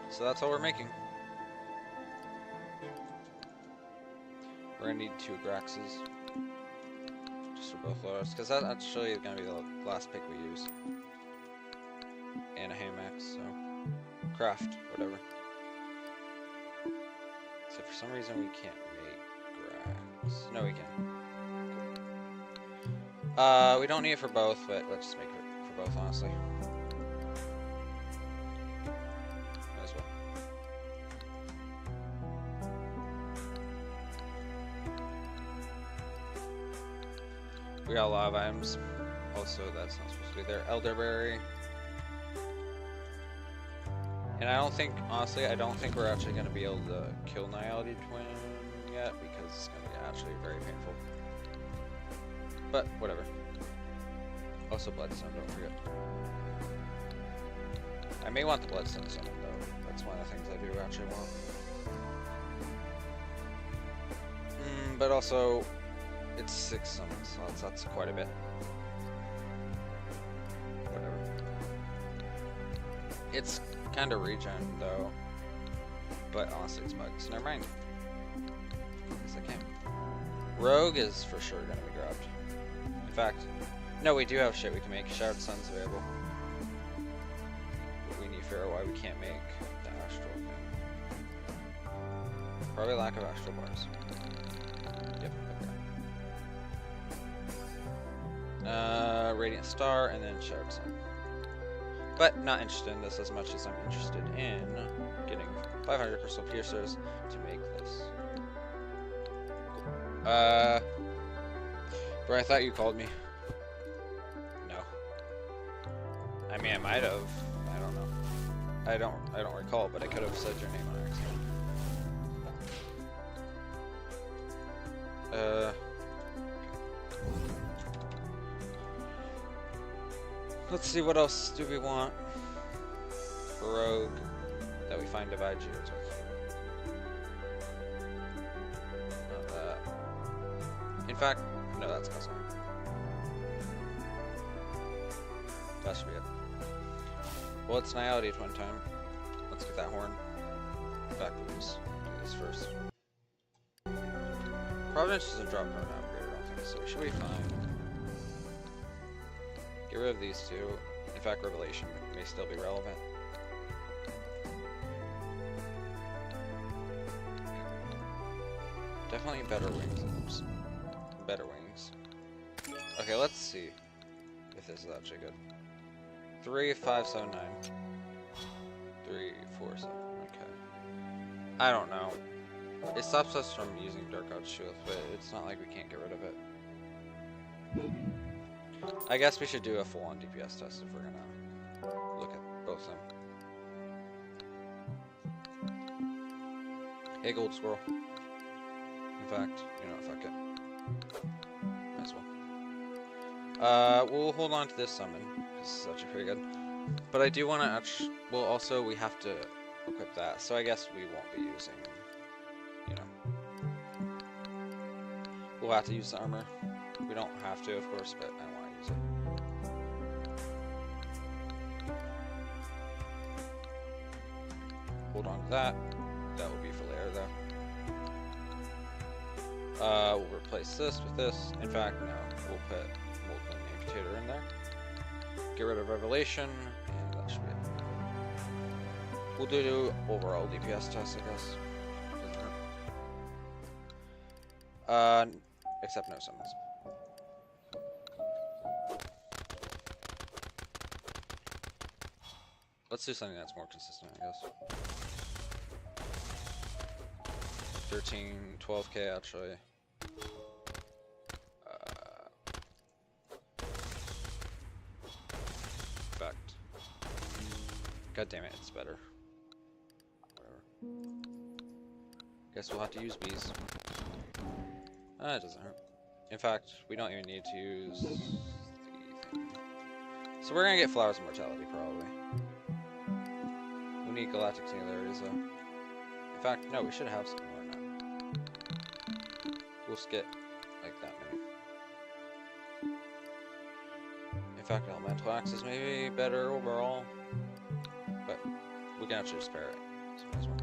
So that's all we're making. We're gonna need 2 Graxes. Just for both loadouts, because that's actually gonna be the last pick we use. And a Haymax, so. Craft, whatever. So for some reason we can't make Grax. No, we can. We don't need it for both, but let's just make it for both, honestly. Might as well. We got a lot of items. Also, that's not supposed to be there. Elderberry. And I don't think, honestly, I don't think we're actually going to be able to kill Nihility Twin yet, because it's going to be actually very painful. But, whatever. Also Bloodstone, don't forget. I may want the Bloodstone summon, though. That's one of the things I do actually want. But also, it's 6 summon slots, that's quite a bit. Whatever. It's kind of regen, though. But honestly, it's bugs. Never mind. Yes, I can. Rogue is for sure going to be grabbed. In fact, no, we do have shit we can make. Shattered Sun's available. But we need to figure out why we can't make the Astral thing. Probably lack of Astral bars. Yep, okay. Radiant Star, and then Shattered Sun. But not interested in this as much as I'm interested in getting 500 Crystal Piercers to make this. Bro, I thought you called me. No. I mean, I might have. I don't know. I don't recall, but I could have said your name on accident. Let's see, what else do we want for Rogue that we find Divide Geodes with? Not that. In fact, no, that's custom. That should be it. Well, it's Nihility Twin time. Let's get that horn. In fact, we'll just do this first. Providence doesn't drop permanent upgrade, I don't think, so we should be fine. Get rid of these 2. In fact, Revelation may still be relevant. Definitely better wings. Oops. Better wings. Okay, let's see if this is actually good. 3, 5, 7, 9. 3, 4, 7. Okay. I don't know. It stops us from using Dark God's Shield, but it's not like we can't get rid of it. I guess we should do a full-on DPS test if we're gonna look at both of them. Hey, Gold Squirrel. In fact, you know what, fuck it. Might as well. We'll hold on to this summon, because it's actually pretty good. But I do want to well, also, we have to equip that, so I guess we won't be using, you know. We'll have to use the armor. We don't have to, of course, but I want to use it. Hold on to that. That will be for later, though. We'll replace this with this. In fact, no. We'll put Molten Amputator in there. Get rid of Revelation, and that should be it. We'll do overall DPS test, I guess. Except no summons. Let's do something that's more consistent, I guess. 13, 12k actually. Effect. God damn it, it's better. Whatever. Guess we'll have to use bees. It doesn't hurt. In fact, we don't even need to use the thing. So we're gonna get Flowers of Mortality, probably. We need Galactic Singularities, though. In fact, no, we should have some more now. We'll skip like that many. In fact, Elemental Axes may be better overall, but we can actually spare it. So might as well.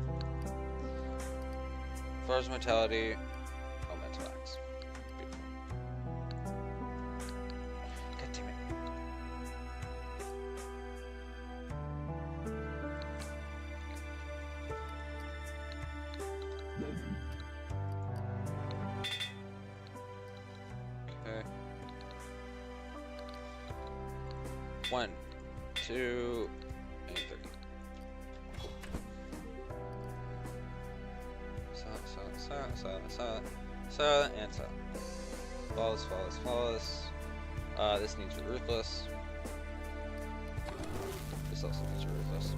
Flowers of Mortality, Elemental Axe. Beautiful. God damn it. Okay. 1, 2, and 3. Cool. Silent, and silent. Flawless, flawless, flawless. This needs Ruthless. This also needs Ruthless.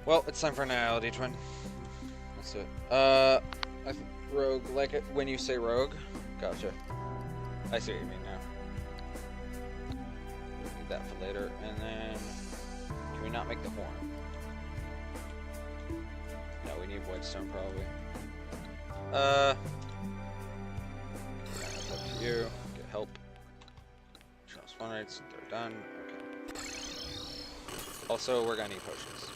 Well, it's time for Annihility Twin. Let's do it. I think Rogue, like it when you say Rogue. Gotcha. I see what you mean now. Need that for later, and then can we not make the horn? No, we need Voidstone probably. That's up to you. Get help. Turn on spawn rates. They're done. Okay. Also, we're gonna need potions.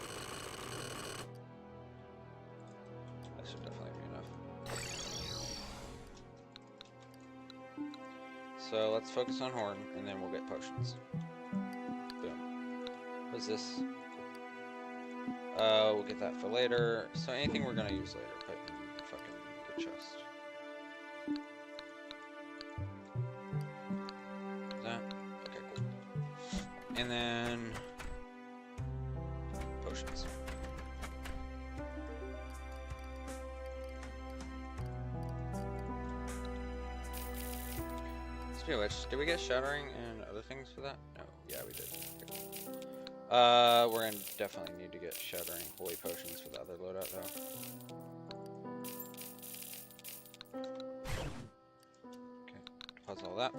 That should definitely be enough. So let's focus on horn, and then we'll get potions. Boom. What's this? We'll get that for later. So anything we're gonna use later, put in fucking the chest. That? Okay, cool. And then potions. Speaking of which, did we get Shattering and other things for that? No. Yeah, we did. Okay. We're gonna definitely need to get Shattering Holy Potions for the other loadout, though. Okay, pause all that.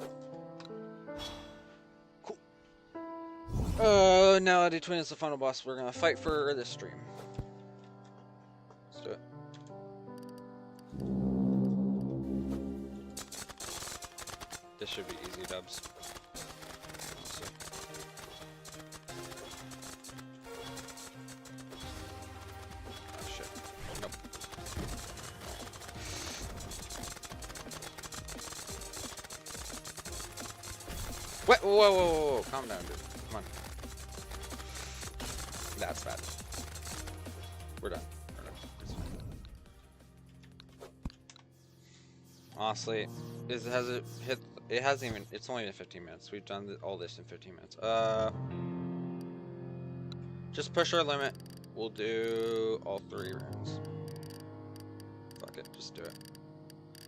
Cool. Now Annihility Twin is the final boss we're gonna fight for this stream. Let's do it. This should be easy dubs. Oh shit. Nope. What? Whoa, whoa, whoa, whoa. Calm down, dude. Come on. That's bad. We're done. We're done. It's fine. Honestly, has it hit? It hasn't even. It's only been 15 minutes. We've done all this in 15 minutes. Just push our limit. We'll do all 3 rounds. Fuck it. Just do it.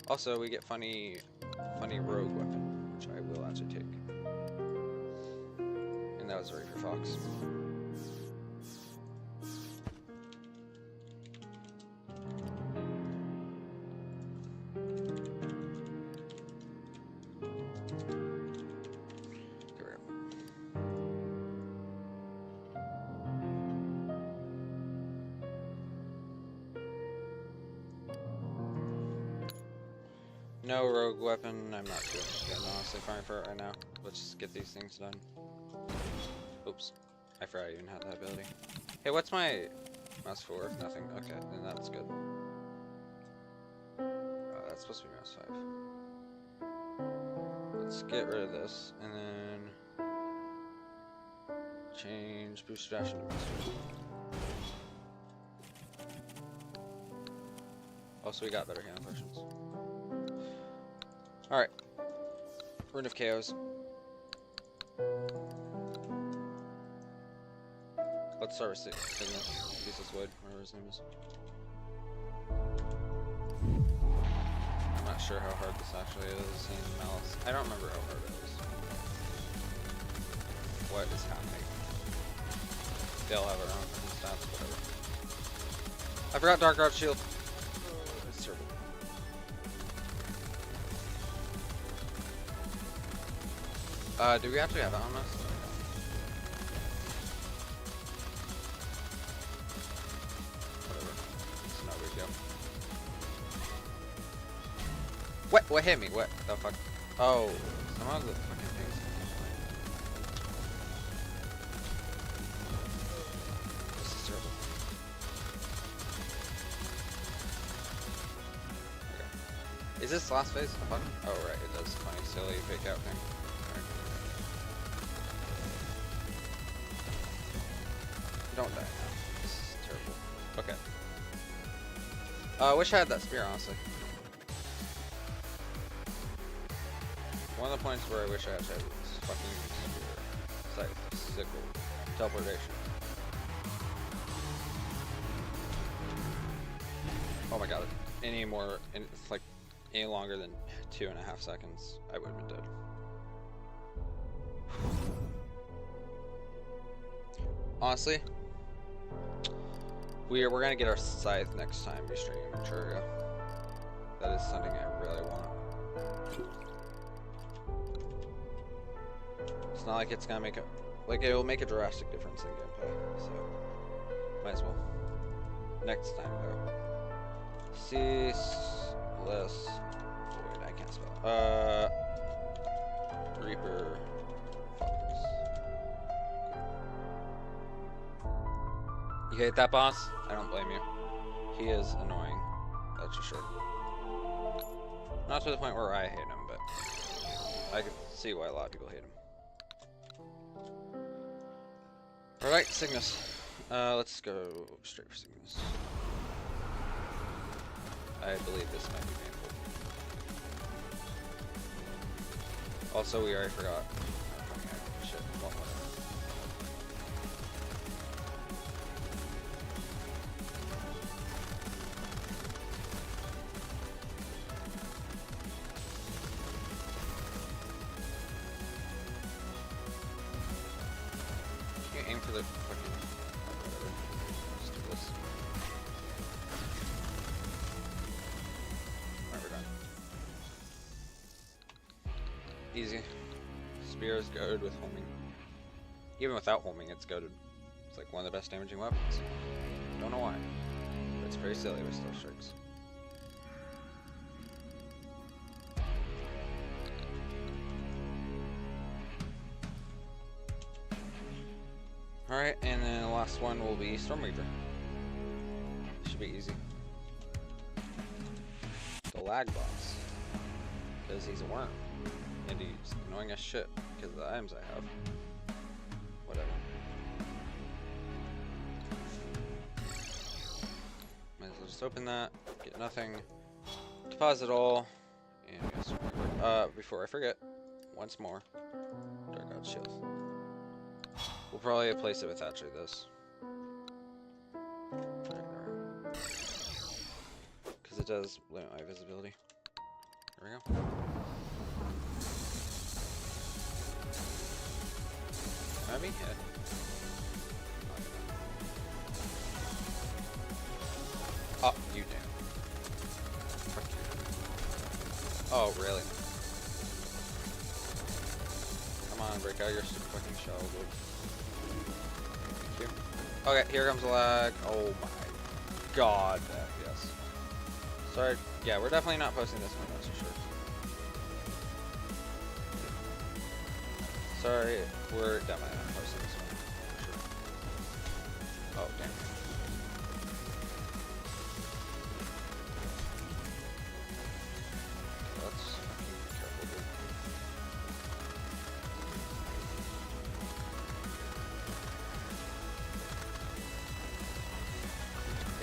Also, we get funny rogue weapon, which I will actually take. And that was right for Fox. No rogue weapon, I'm not too interested in honestly firing for it right now. Let's just get these things done. Oops. I forgot I even had that ability. Hey, what's my mouse for? Nothing. Okay, then that's good. That's supposed to be mouse 5. Let's get rid of this, and then change booster dash into mouse 5. Also, we got better healing potions. Alright. Rune of KOs. Let's start with Sigma. Jesus Wood, whatever his name is. I'm not sure how hard this actually is in Malice. I don't remember how hard it is. What is happening? They all have their own stats, whatever. I forgot Dark Rod Shield. Do we actually have it on us? Whatever. It's no big deal. What hit me? What the fuck? Oh, some of the fucking things. This is terrible. Okay. Is this last phase a button? Oh right, it does. Funny, silly fake out thing. Don't die now. This is terrible. Okay. I wish I had that spear, honestly. One of the points where I wish I actually had this fucking spear. Scythe, sickle, teleportation. Oh my god. Any more, it's like any longer than 2.5 seconds, I would have been dead. Honestly, we're gonna get our scythe next time we stream Terraria. That is something I really want. It's not like it's gonna make it'll make a drastic difference in gameplay, so might as well. Next time though. Ceaseless void, I can't spell. Reaper Fox. You hate that boss? I don't blame you. He is annoying, that's for sure. Not to the point where I hate him, but I can see why a lot of people hate him. Alright, Cygnus. Let's go straight for Cygnus. I believe this might be painful. Also, we already forgot. Shit, one more. Aim for the fucking whatever. Just do this. Alright, we're done. Easy. Spear is goaded with homing. Even without homing, it's goaded. It's like one of the best damaging weapons. Don't know why. But it's pretty silly with still strikes. Alright, and then the last one will be Stormweaver. Should be easy. The lag boss. Because he's a worm. And he's annoying as shit because of the items I have. Whatever. Might as well just open that, get nothing, deposit all, and get Stormweaver. Before I forget, once more, Dark God Shield. We'll probably replace it with actually this. Because it does limit my visibility. There we go. Maybe? Yeah. Oh, you damn. Fuck you. Oh, really? Come on, break out your stupid fucking shell, dude. Thank you. Okay, here comes the lag. Oh my god, that, yes. Sorry, yeah, we're definitely not posting this one, that's for sure. Sorry, we're definitely not posting this one, for sure. Oh, damn. Let's be careful, dude.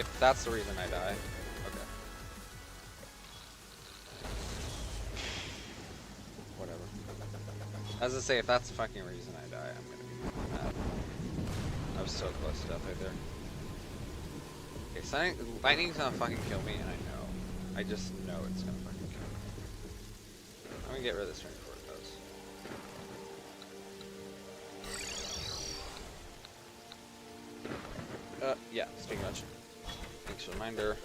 If that's the reason I die, okay. Whatever. As I say, if that's the fucking reason I die, I'm gonna be mad. I was so close to death right there. Okay, so lightning's gonna fucking kill me, and I know. I just know it's gonna fucking kill me. I'm gonna get rid of this ring before it does. Yeah, speaking of which. Thanks for the reminder.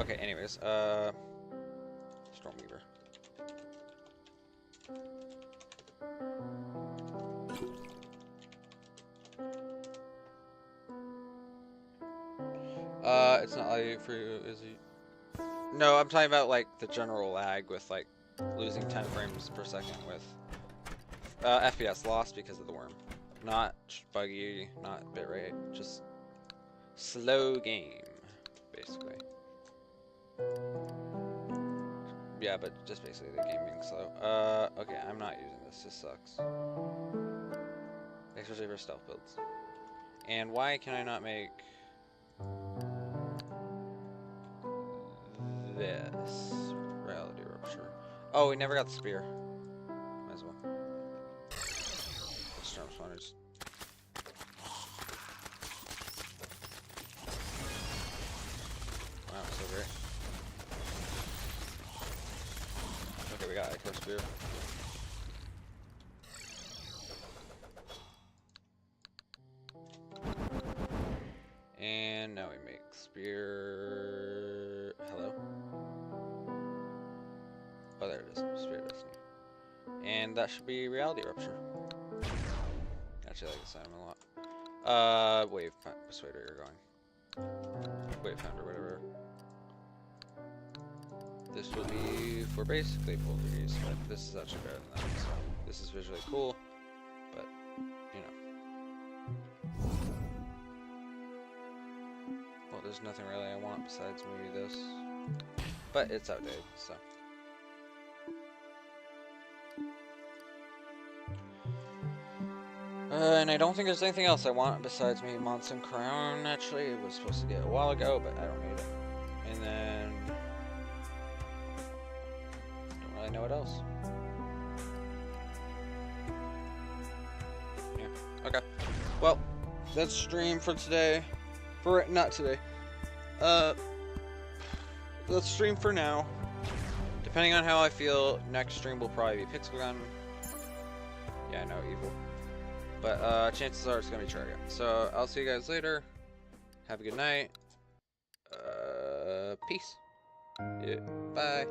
Okay, anyways, Stormweaver. It's not like for you, is it? No, I'm talking about like the general lag with like losing 10 frames per second with FPS lost because of the worm. Not buggy, not bitrate, just slow game, basically. Yeah, but just basically the game being slow. Okay, I'm not using this. This sucks. Especially for stealth builds. And why can I not make this? Reality Rupture. Oh, we never got the spear. Might as well. Storm spawners. Wow, so great. Okay, we got Echo Spear. And now we make Spear. Hello? Oh, there it is. Spear Destiny. And that should be Reality Rupture. Actually, I like this item a lot. Wave Persuader, you're going. Wave Founder, whatever. This will be for basically full degrees, but this is actually better than that. So this is visually cool, but you know. Well, there's nothing really I want besides maybe this, but it's outdated, so. And I don't think there's anything else I want besides maybe Monson Crown. Actually, it was supposed to get a while ago, but I don't need it. And then don't really know what else. Yeah. Okay. Well, that's stream for today. Not today. Let's stream for now. Depending on how I feel, next stream will probably be Pixel Gun. Yeah, no, evil. But chances are it's gonna be Terraria. So I'll see you guys later. Have a good night. Peace. Yeah. Bye.